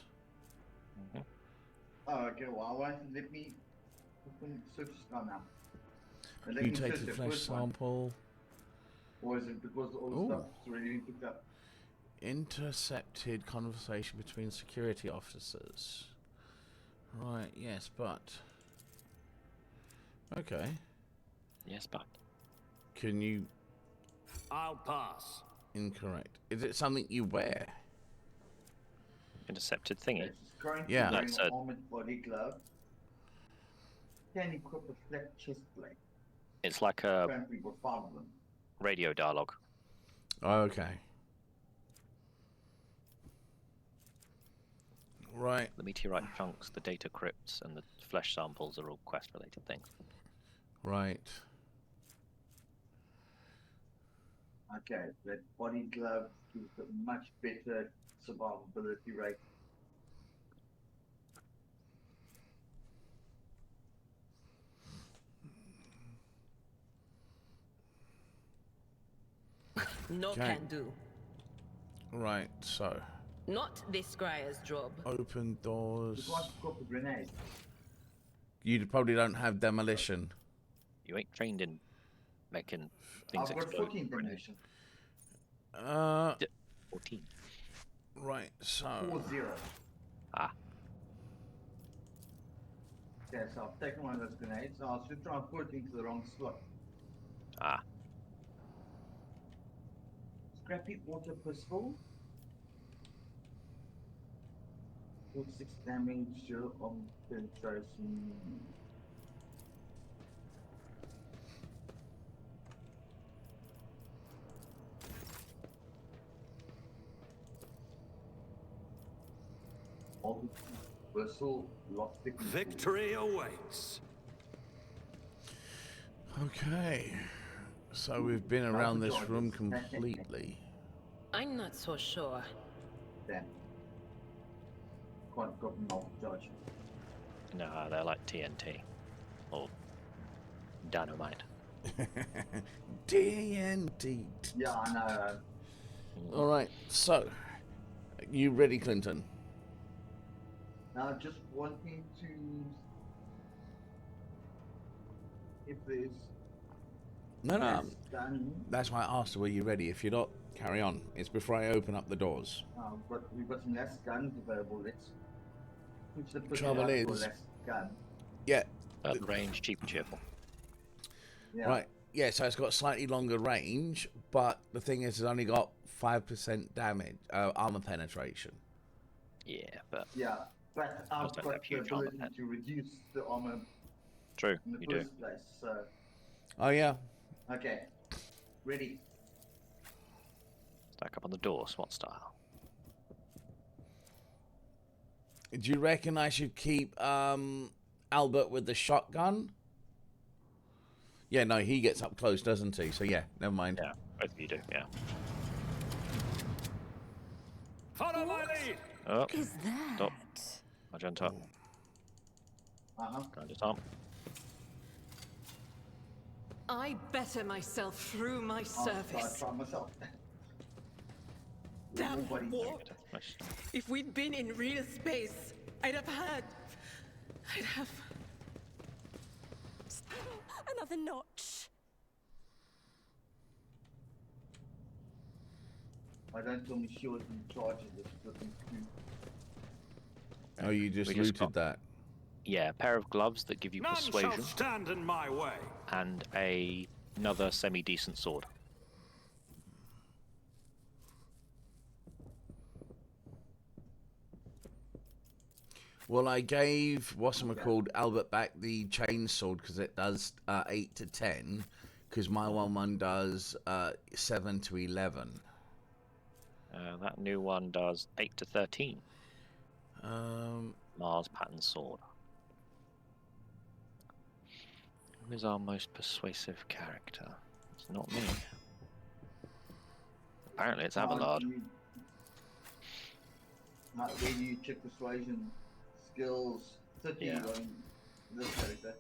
Oh, okay, well, let me open search this gun now. And let You me take search the the flesh first one. sample. Or is it because all the Ooh. stuff's already been picked up? Intercepted conversation between security officers. Right, yes, but... Okay. Yes, but. Can you... I'll pass. Incorrect. Is it something you wear? Intercepted thingy. It's currently Yeah. wearing That's an a- armored body glove. Can equip a flat chest plate. It's like a Apparently we're 5 of them. radio dialogue. Okay. Right. The meteorite chunks, the data crypts, and the flesh samples are all quest-related things. Right. Okay, that body glove gives a much better survivability rate. No Okay. can do. Right, so... Not this Scryer's job. Open You doors. can't equip a grenade. You probably don't have demolition. You ain't trained in making things I've got explode. 14 demolition. 14. Right, so... 4-0. Ah. Okay, so I've taken one of those grenades. I was just trying to put it into the wrong slot. Ah. Scrappy auto pistol. 46 damage, 0 on penetration. Whistle, lockpick. Victory awaits. Okay. So we've been around this room completely. I'm not so sure. Damn. Can't got multi charge. No, they're like TNT. Or dynamite. TNT. Yeah, I know. Alright, so... You ready, Clinton? Now, just wanting to. If there's. No, no. less done. That's why I asked, were you ready? If you're not, carry on. It's before I open up the doors. But we've got some less guns available. Let's switch the pistol Trouble out for is- less gun. Yeah. Range, cheap and cheerful. Yeah. Right. Yeah, so it's got slightly longer range, but the thing is, it's only got 5% damage, armor penetration. Yeah, but... Yeah, but I've Doesn't got have the huge armor ability to reduce the armor True, in the you do. first place. So, Oh, yeah. okay, ready. Stack up on the door, SWAT style. Do you reckon I should keep Albert with the shotgun? Yeah, no, he gets up close, doesn't he? So, yeah, never mind. Yeah, both of you do, yeah. Follow my lead. Oh, Is that? stop. Magenta. Uh-huh. Grind it up. I better myself through my service. I'll try myself. Damn Nobody- warp. If we'd been in real space, I'd have. Another notch. I don't tell me she was in charge of this flipping crew. Oh, you just We just looted that. Yeah, a pair of gloves that give you None persuasion, shall stand in my way. and another semi-decent sword. Well, I gave called Albert back the chain sword because it does 8 to 10, because my one does 7 to 11. That new one does 8 to 13. Mars pattern sword. Who is our most persuasive character? It's not me. Apparently it's Abelard. Where do you check persuasion skills? 30 Yeah. on this character.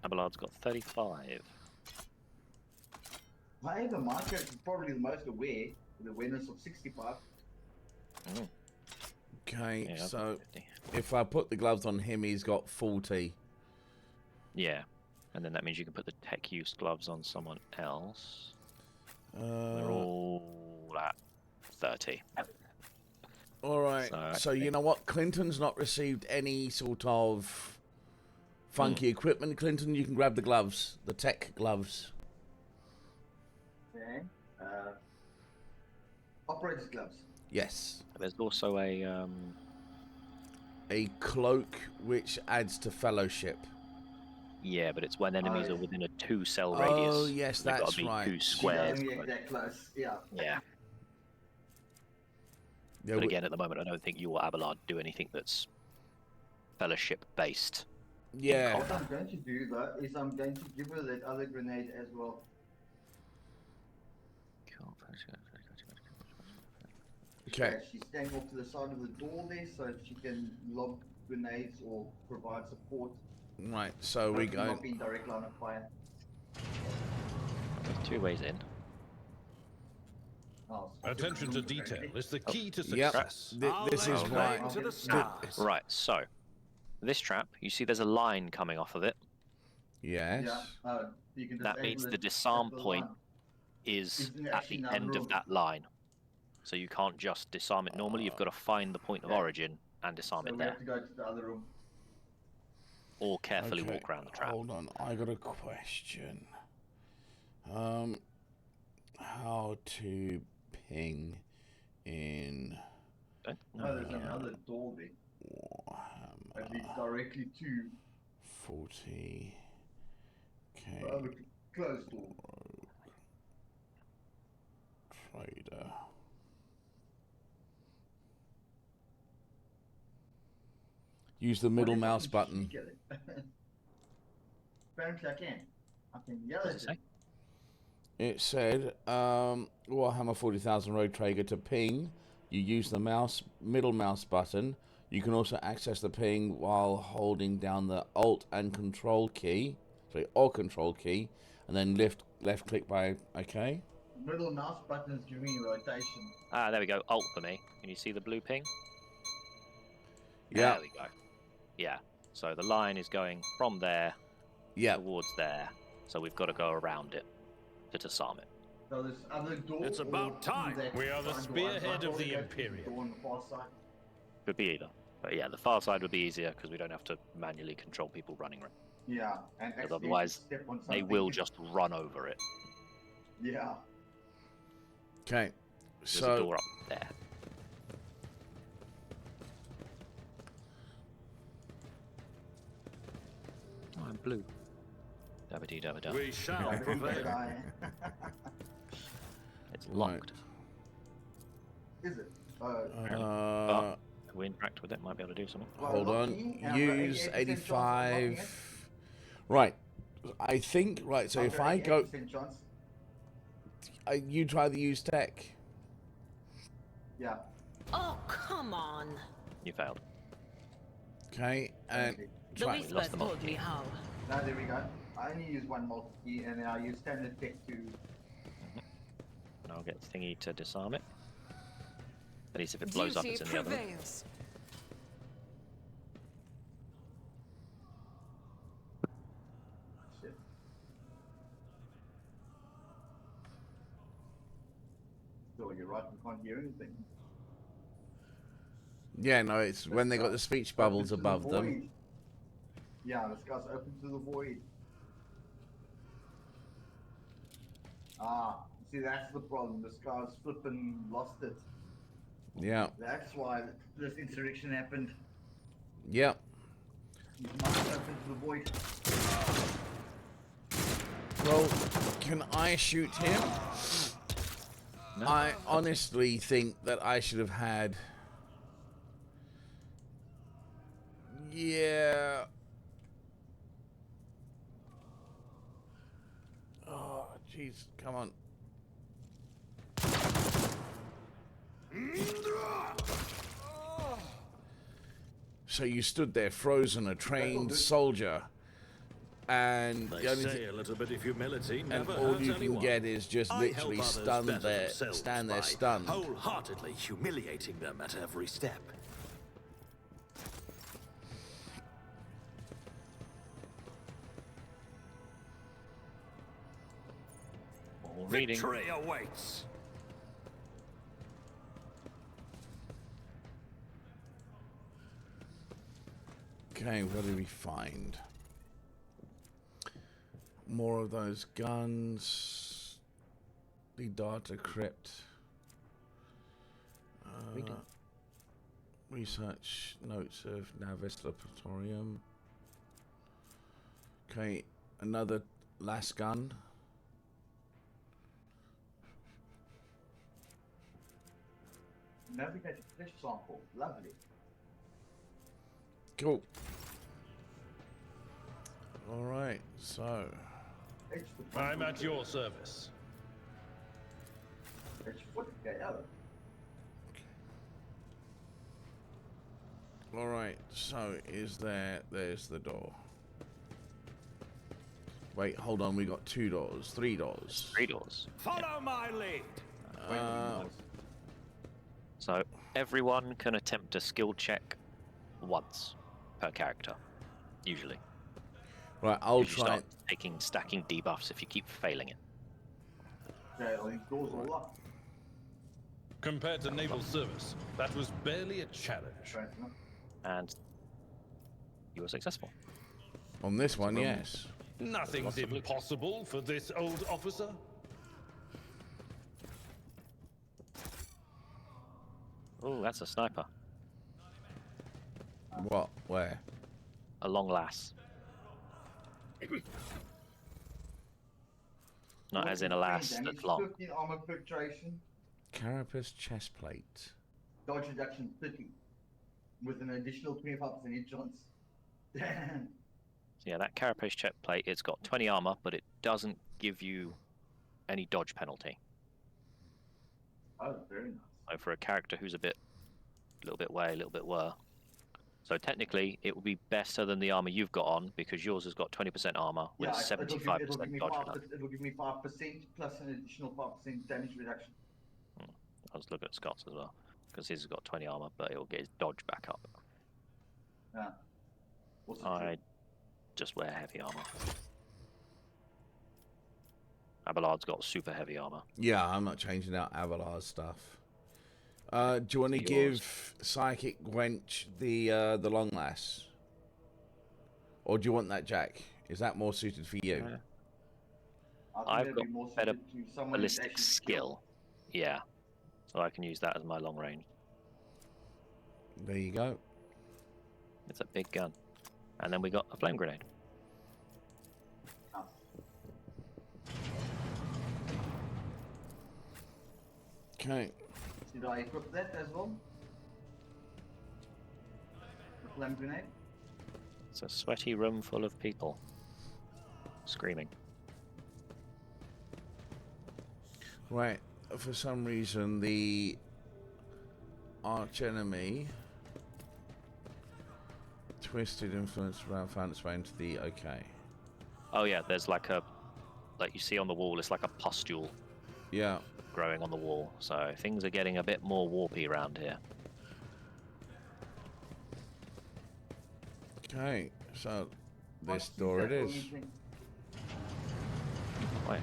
Abelard's got 35. However, my character is probably the most aware, with awareness of 65. Okay, Yeah, so if I put the gloves on him, he's got 40. Yeah, and then that means you can put the tech use gloves on someone else. They're all at 30. All right. So you know what? Clinton's not received any sort of funky equipment. Clinton, you can grab the gloves, the tech gloves. Okay. Operator's gloves. Yes. There's also a cloak which adds to fellowship. Yeah, but it's when enemies are within a 2-cell radius. Oh yes, They've that's got to be right. 2 squares. That close. Yeah. Yeah. Yeah, but again, at the moment, I don't think you or Abelard do anything that's fellowship based. Yeah. What I'm going to do though is I'm going to give her that other grenade as well. Okay. She's standing off to the side of the door there, so she can lob grenades or provide support. Right. So we go. Not be in direct line of fire. There's 2 ways in. Attention to detail is the key to success. Yep. This is why. Right, so this trap, you see there's a line coming off of it. Yes. Yeah. You can That means the disarm point is at the end of that line. So you can't just disarm it normally, you've got to find the point of origin and disarm it we there. have to go to the other room. Or carefully walk around the trap. Hold on, I got a question. How to ping in... there's another door there. That leads directly to 40. Okay. Closed door. Trader. Use the middle mouse button. Apparently I can. I can yell at it. It said, Warhammer 40,000 Rogue Traeger to ping. You use the middle mouse button. You can also access the ping while holding down the Alt and Control key. Sorry, or Control key. And then left click by OK. Middle mouse button is giving you rotation. Ah, there we go. Alt for me. Can you see the blue ping? Yeah. There we go. Yeah. So the line is going from there towards there. So we've got to go around it to disarm it. So this other door. It's about time. We are the spearhead of the Imperium. Could be either. But yeah, the far side would be easier because we don't have to manually control people running around. Yeah, and otherwise they will just run over it. Yeah. Okay. There's a door up there. Oh, I'm blue. Dabba-dee dabba-da. We shall prevail. It's locked. Is it? But if we interact with it, might be able to do something. Hold on. Use 85. Right. I think, right, so if I go... you try the use tech. Yeah. Oh, come on. You failed. Okay, and... The whispers told me how. Now there we go. I only use one multi-key and then I use standard tech to... And I'll get Thingy to disarm it. At least if it blows up, it's in the other room. So you're right, we can't hear anything. Yeah, no, it's when they got the speech bubbles above them. Yeah, the sky's open to the void. Ah, see, that's the problem. The sky's flipping lost it. Yeah. That's why this insurrection happened. Yeah. He's not open to the void. Well, can I shoot him? No. I honestly think that I should have had... Yeah. Oh, jeez. Come on. So you stood there frozen, a trained soldier, and They the only say a little bit of humility and never all hurts you can anyone. get is just I literally help others better themselves stand there by stunned. wholeheartedly humiliating them at every step. All reading. Victory awaits. Okay, what did we find? More of those guns. The data crypt. Research notes of Navis Laboratorium. Okay, another last gun. Navigate flesh sample. Lovely. Cool. All right, so I'm at your service. all right, so there's the door. Wait, hold on, we got 2 doors, 3 doors. 3 doors. Follow my lead. So everyone can attempt a skill check once per character, usually. Right, I'll You try. start stacking debuffs if you keep failing it. Okay, all these doors are locked. Compared to naval service, that was barely a challenge. And you were successful. On this one, yes. Nothing's impossible for this old officer. Oh, that's a sniper. What? Where? A long lass. Not as in a lass that's long. 15 armor filtration. Carapace chest plate. Dodge reduction 30. With an additional 25% hit chance. Damn. So yeah, that carapace check plate, it's got 20 armor, but it doesn't give you any dodge penalty. Oh, very nice. So for a character who's a little bit way, a little bit were. So technically, it would be better than the armor you've got on, because yours has got 20% armor with 75% dodge reduction. It will give me 5% plus an additional 5% damage reduction. I'll just look at Scott's as well, because his has got 20 armor, but it will get his dodge back up. Yeah. I just wear heavy armor. Abelard's got super heavy armor. Yeah, I'm not changing out Avalar's stuff. Do you want to give Psychic Gwench the long lass? Or do you want that Jack? Is that more suited for you? I've got better ballistic skill. Yeah. So I can use that as my long range. There you go. It's a big gun. And then we got a flame grenade. Okay. Did I equip that as well? The flame grenade? It's a sweaty room full of people screaming. Right. For some reason, the arch enemy twisted influence around found its way into the Oh yeah, there's like you see on the wall, it's like a pustule. Yeah. Growing on the wall, so things are getting a bit more warpy around here. Okay, so this door it is. Wait.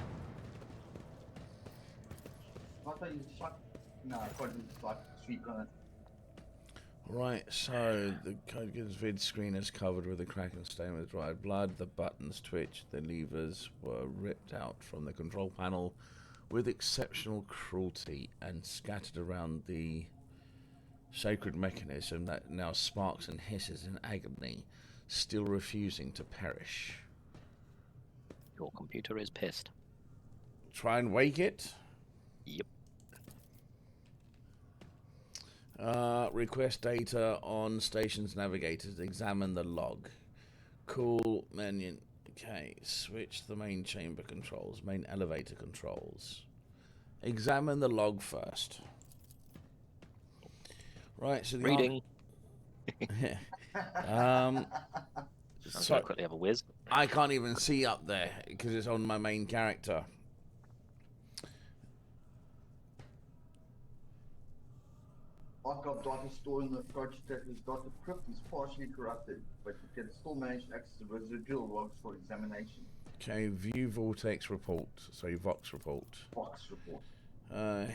I thought you shot. No, I thought you shot sweet gun. Right, so the code gives vid screen is covered with a crack and stain with dried blood. The buttons twitched, the levers were ripped out from the control panel with exceptional cruelty and scattered around the sacred mechanism that now sparks and hisses in agony, still refusing to perish. Your computer is pissed. Try and wake it? Yep. Request data on station's navigators. Examine the log. Cool menu. Okay, switch the main chamber controls. Main elevator controls. Examine the log first. Right, so the Reading. I'm so gonna quickly have a whiz. I can't even see up there because it's on my main character. Archive data stored in the Cogitator's data crypt is partially corrupted, but you can still manage to access the residual logs for examination. Okay, view Vortex report. Sorry, Vox report. Vox report.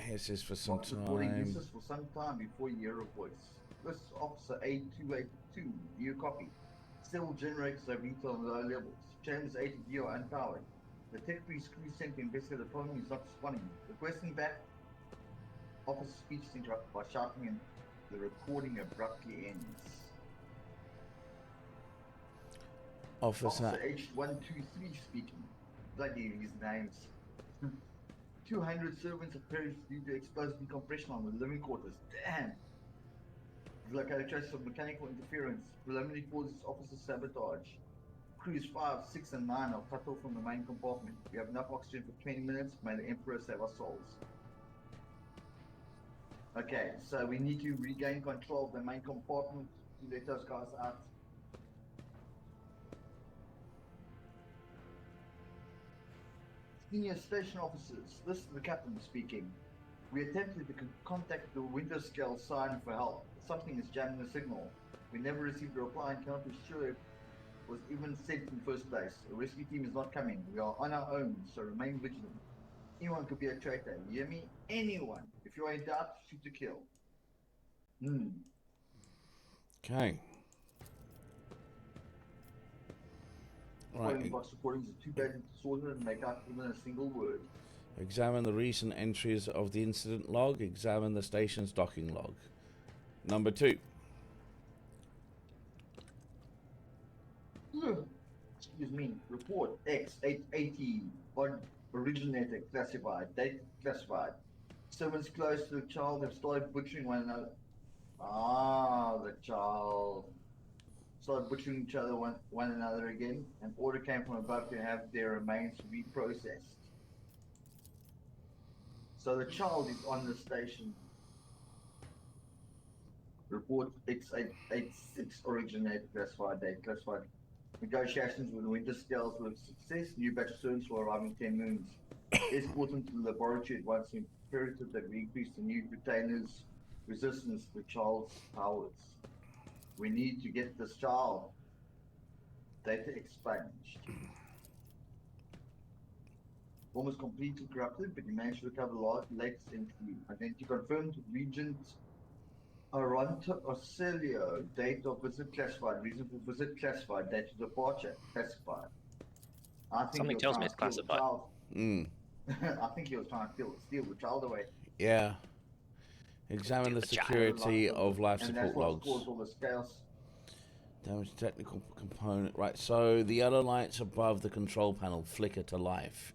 This is for some Vox reporting time. uses for some time before you hear a voice. This Officer A282, new copy. Several generators are retail on low levels. Chambers 80D are unpowered. The tech screw sent to investigate the problem is not responding. Requesting back. Officer speech is interrupted by shouting and the recording abruptly ends. Officer H123 speaking. Bloody these names. 200 servants have perished due to explosive decompression on the living quarters. Damn! We've located traces of mechanical interference. Preliminary causes officer sabotage. Crews 5, 6, and 9 are cut off from the main compartment. We have enough oxygen for 20 minutes. May the Emperor save our souls. Okay, so we need to regain control of the main compartment to let those guys out. Senior station officers, this is the captain speaking. We attempted to contact the window scale sign for help. Something is jamming the signal. We never received a reply and cannot be sure it was even sent in the first place. A rescue team is not coming. We are on our own, so remain vigilant. Anyone could be a traitor. You hear me? Anyone. If you are in doubt, shoot to kill. Okay. Right. Box recordings are too bad and disordered and make out even a single word. Examine the recent entries of the incident log. Examine the station's docking log. Number 2. Excuse me. Report X880 on originator classified. Date classified. Servants close to the child have started butchering one another. The child started butchering each other one another again. An order came from above to have their remains reprocessed. So the child is on the station. Report X886 originator classified. Date classified. Negotiations with winter scales were a success. New batch of servants will arrive in 10 moons. Escort them to the laboratory at once. Imperative that we increase the new retainers' resistance to Charles' powers. We need to get this child. Data expunged. Almost completely corrupted, but he managed to recover the latest entry. Identity confirmed. Regent Aronta Ocelio, date of visit classified, reason for visit classified, date of departure classified. I think Something tells me it's classified. I think he was trying to steal the child away. Yeah. Examine the security of life support logs. Caused all this chaos. Damage technical component. Right, so the other lights above the control panel flicker to life.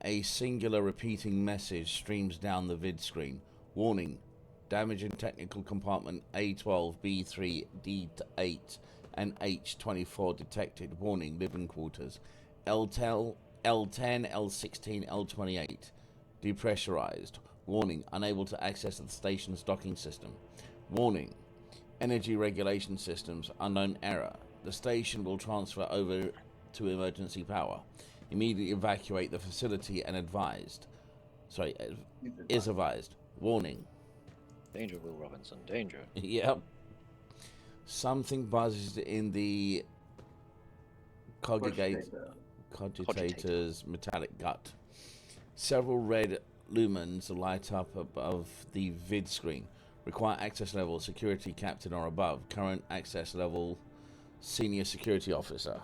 A singular repeating message streams down the vid screen. Warning. Damage in technical compartment A12, B3, D8, and H24 detected. Warning, living quarters. L10, L16, L28. Depressurized. Warning, unable to access the station's docking system. Warning, energy regulation systems, unknown error. The station will transfer over to emergency power. Immediately evacuate the facility and is advised. Warning. Danger, Will Robinson, danger. Yep. Something buzzes in the cogitator's metallic gut. Several red lumens light up above the vid screen. Require access level security captain or above. Current access level senior security officer.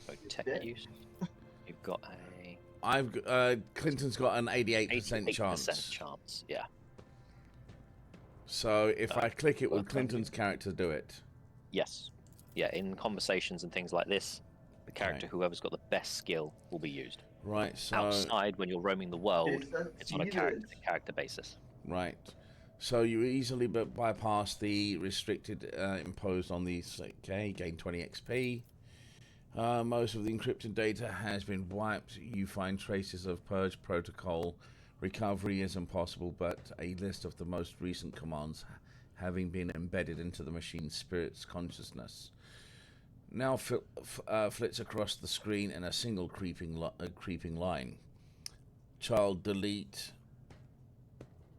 So tech use. You've got a. Clinton's got an 88% chance. Yeah. So if I click it, will Clinton's character do it? Yes. Yeah, in conversations and things like this, the character, whoever's got the best skill, will be used. Right, so... Outside, when you're roaming the world, it's on a character-to-character basis. Right. So you easily bypass the restricted imposed on these. Okay, gain 20 XP. Most of the encrypted data has been wiped. You find traces of purge protocol. Recovery is impossible, but a list of the most recent commands having been embedded into the machine's spirit's consciousness now flits across the screen in a single creeping line. Child delete,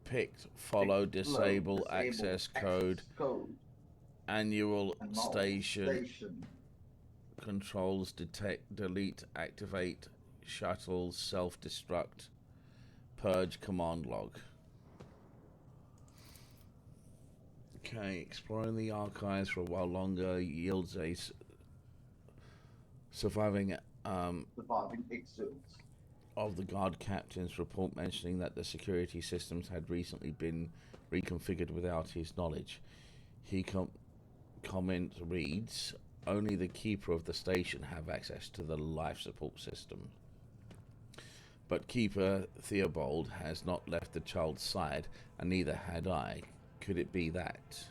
picked, follow, disable, access code, annual station, controls, detect, delete, activate, shuttle, self-destruct, purge, command log. Okay, exploring the archives for a while longer yields a surviving excerpts of the guard captain's report mentioning that the security systems had recently been reconfigured without his knowledge. He comment reads, only the keeper of the station have access to the life support system. But Keeper Theobald has not left the child's side, and neither had I. Could it be that?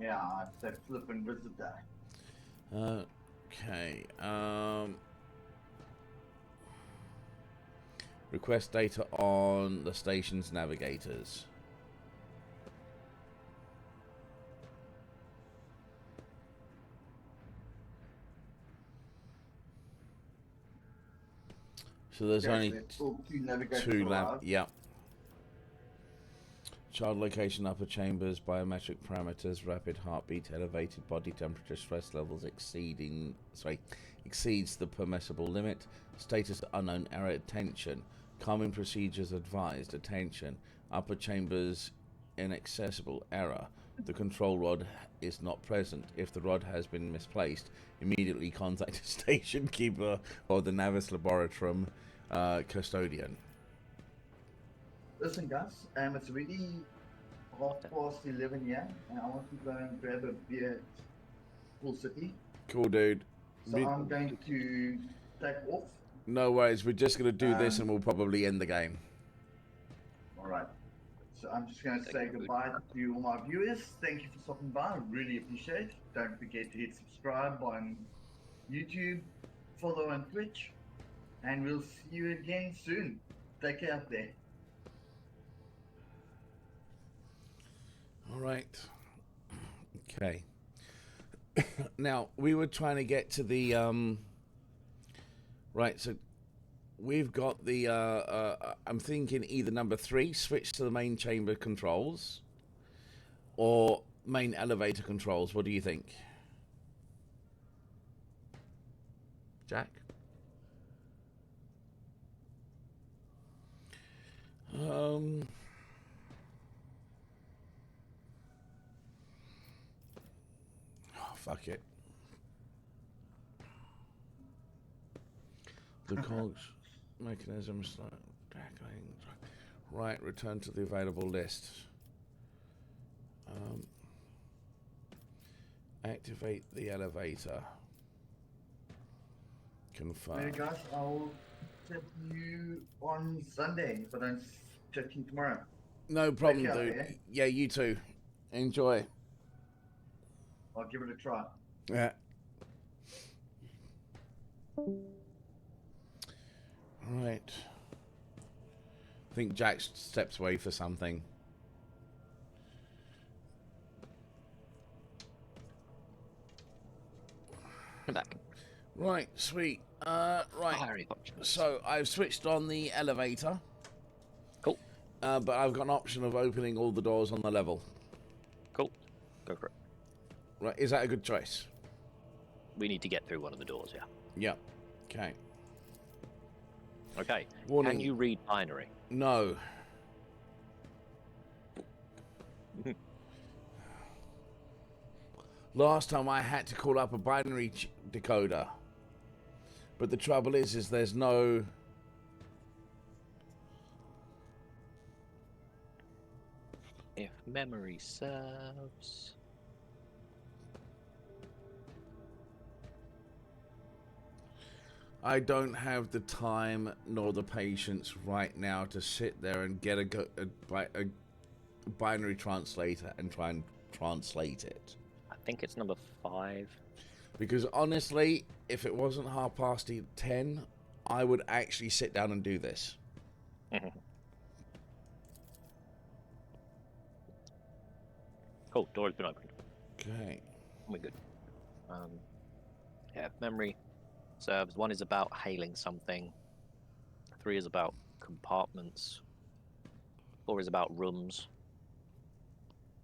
Yeah, I said flip and visit that. Okay. Request data on the station's navigators. So there's only two yeah. Child location, upper chambers, biometric parameters, rapid heartbeat, elevated body temperature, stress levels exceeds the permissible limit. Status unknown, error, attention. Calming procedures advised, attention. Upper chambers inaccessible, error. The control rod is not present. If the rod has been misplaced, immediately contact the station keeper or the Navis Laboratorum custodian. Listen, guys, it's really 11:30 here, and I want to go and grab a beer at Pool City. Cool, dude. So I'm going to take off. No worries, we're just going to do this and we'll probably end the game. Alright. So I'm just going to say goodbye to all my viewers. Thank you for stopping by. I really appreciate it. Don't forget to hit subscribe on YouTube, follow on Twitch, and we'll see you again soon. Take care out there. All right. Okay. Now, we were trying to get to the right, so we've got the I'm thinking either number 3, switch to the main chamber controls, or main elevator controls. What do you think, Jack? Oh, fuck it. The cogs mechanism start tackling. Right, return to the available list. Activate the elevator. Confirm. Hey guys, I'll chat to you on Sunday, but I'm checking tomorrow. No problem, dude. Yeah, you too. Enjoy. I'll give it a try. Yeah. Right. I think Jack steps away for something. I'm back. Right, sweet. Right. So I've switched on the elevator. Cool. But I've got an option of opening all the doors on the level. Cool. Go for it. Right, is that a good choice? We need to get through one of the doors, yeah. Yeah. Okay. Okay. Warning. Can you read binary? No. Last time I had to call up a binary decoder. But the trouble is there's no... If memory serves... I don't have the time nor the patience right now to sit there and get a binary translator and try and translate it. I think it's number 5. Because honestly, if it wasn't 10:30, I would actually sit down and do this. Cool, door's been opened. Okay. We're good. Yeah, memory serves. 1 is about hailing something. 3 is about compartments. 4 is about rooms.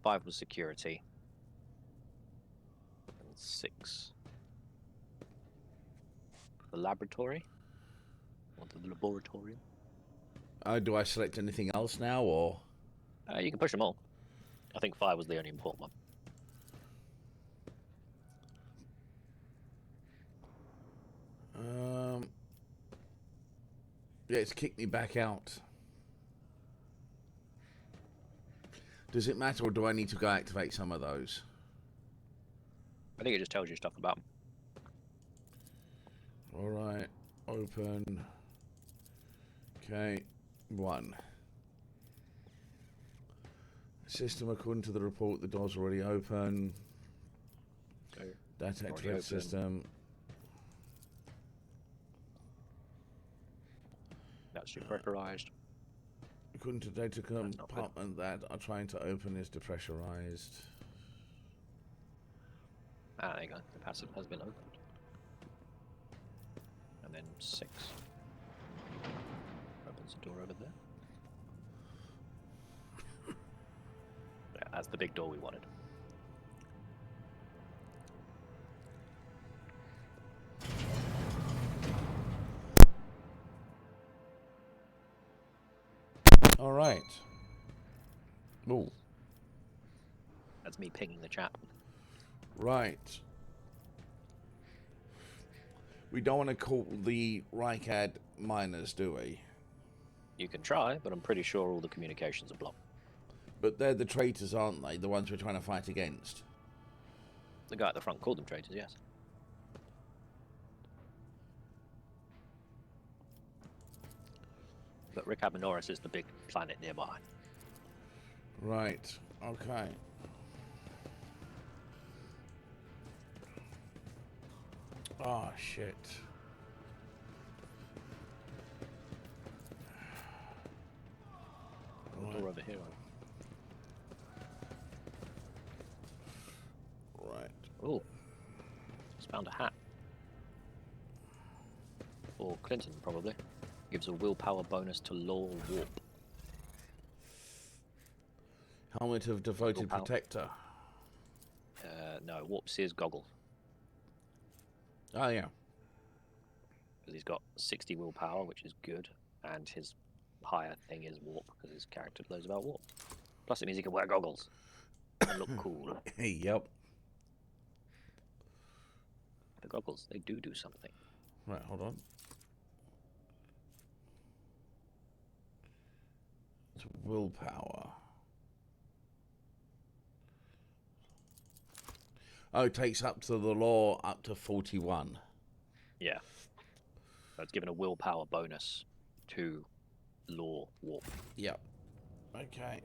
5 was security. And 6. The laboratory? Or the laboratorium? Do I select anything else now, or? You can push them all. I think 5 was the only important one. Yeah, it's kicked me back out. Does it matter, or do I need to go activate some of those? I think it just tells you stuff about them. Alright, open. Okay, 1. System, according to the report, the door's already open. Okay. Data activate system. That's depressurized. According to data compartment that are trying to open is depressurized. Ah, there you go. The passive has been opened. And then 6. Opens the door over there. Yeah, that's the big door we wanted. All right. Ooh. That's me pinging the chat. Right. We don't want to call the Rykad miners, do we? You can try, but I'm pretty sure all the communications are blocked. But they're the traitors, aren't they? The ones we're trying to fight against. The guy at the front called them traitors, yes. But Rick Abenoris is the big planet nearby. Right. Okay. Oh, shit. Door over here. Right. Oh. Just found a hat. For Clinton, probably. Gives a willpower bonus to Law Warp. Helmet of Devoted Willpower. Protector. No, Warp Seer's goggles. Oh, yeah. Because he's got 60 willpower, which is good, and his higher thing is Warp, because his character knows about Warp. Plus it means he can wear goggles and look cool. Yep. The goggles, they do something. Right, hold on. It's willpower. Oh, it takes up to the law up to 41. Yeah. So it's given a willpower bonus to Law Warp. Yep. Okay.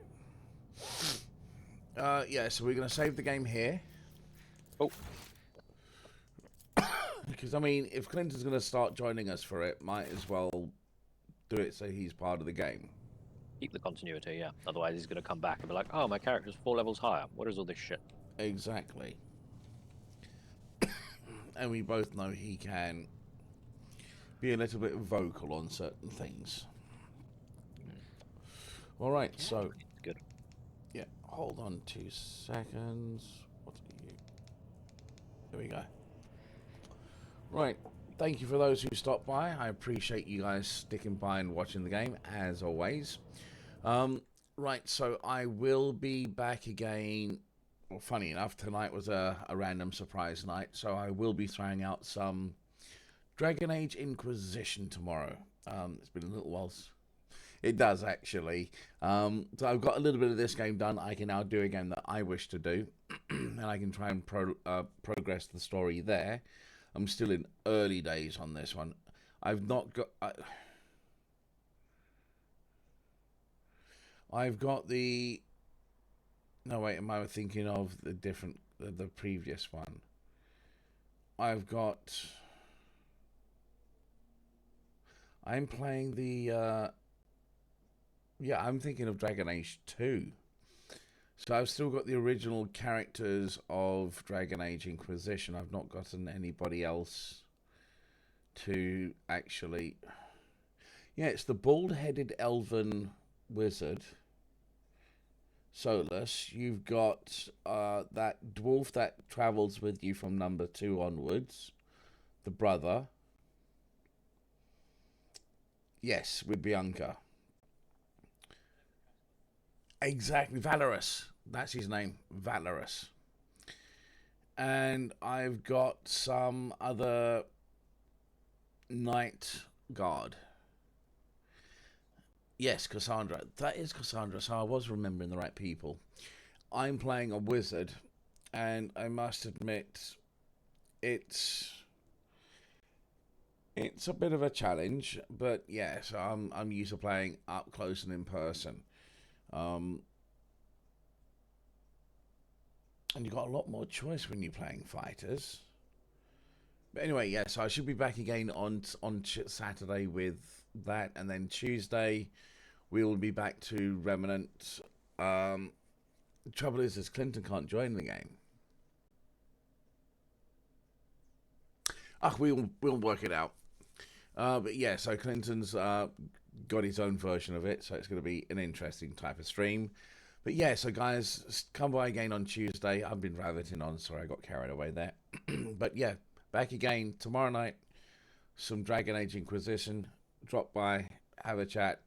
Yeah, so we're going to save the game here. Oh. Because, I mean, if Clinton's going to start joining us for it, might as well do it so he's part of the game. Keep the continuity, yeah. Otherwise he's going to come back and be like, oh, my character's 4 levels higher. What is all this shit? Exactly. And we both know he can be a little bit vocal on certain things. All right, so good. Yeah, hold on 2 seconds. What are you? There we go. Right, thank you for those who stopped by. I appreciate you guys sticking by and watching the game as always. Right, so I will be back again. Well, funny enough, tonight was a random surprise night, so I will be throwing out some Dragon Age Inquisition tomorrow. It's been a little while. It does, actually. So I've got a little bit of this game done. I can now do a game that I wish to do, and I can try and progress the story there. I'm still in early days on this one. I've not got... I've got the No, wait, am I thinking of the previous one? I'm playing the, yeah, I'm thinking of Dragon Age 2. So I've still got the original characters of Dragon Age Inquisition. I've not gotten anybody else to actually... Yeah, it's the bald-headed elven wizard, Solus. You've got that dwarf that travels with you from number 2 onwards, the brother. Yes, with Bianca. Exactly, Valorous. That's his name, Valorous. And I've got some other Night Guard. Yes, Cassandra. That is Cassandra, so I was remembering the right people. I'm playing a wizard, and I must admit, it's a bit of a challenge, but yes, I'm used to playing up close and in person. And you've got a lot more choice when you're playing fighters. But anyway, yeah, so I should be back again on Saturday with that, and then Tuesday we will be back to Remnant. The trouble is Clinton can't join the game. We'll work it out. But yeah, so Clinton's got his own version of it, so it's going to be an interesting type of stream. But yeah, so guys, come by again on Tuesday. I've been rabbiting on, sorry, I got carried away there. But yeah, back again tomorrow night. Some Dragon Age Inquisition. Drop by, have a chat,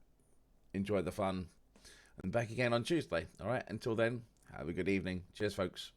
enjoy the fun, and back again on Tuesday. All right, until then, have a good evening. Cheers, folks.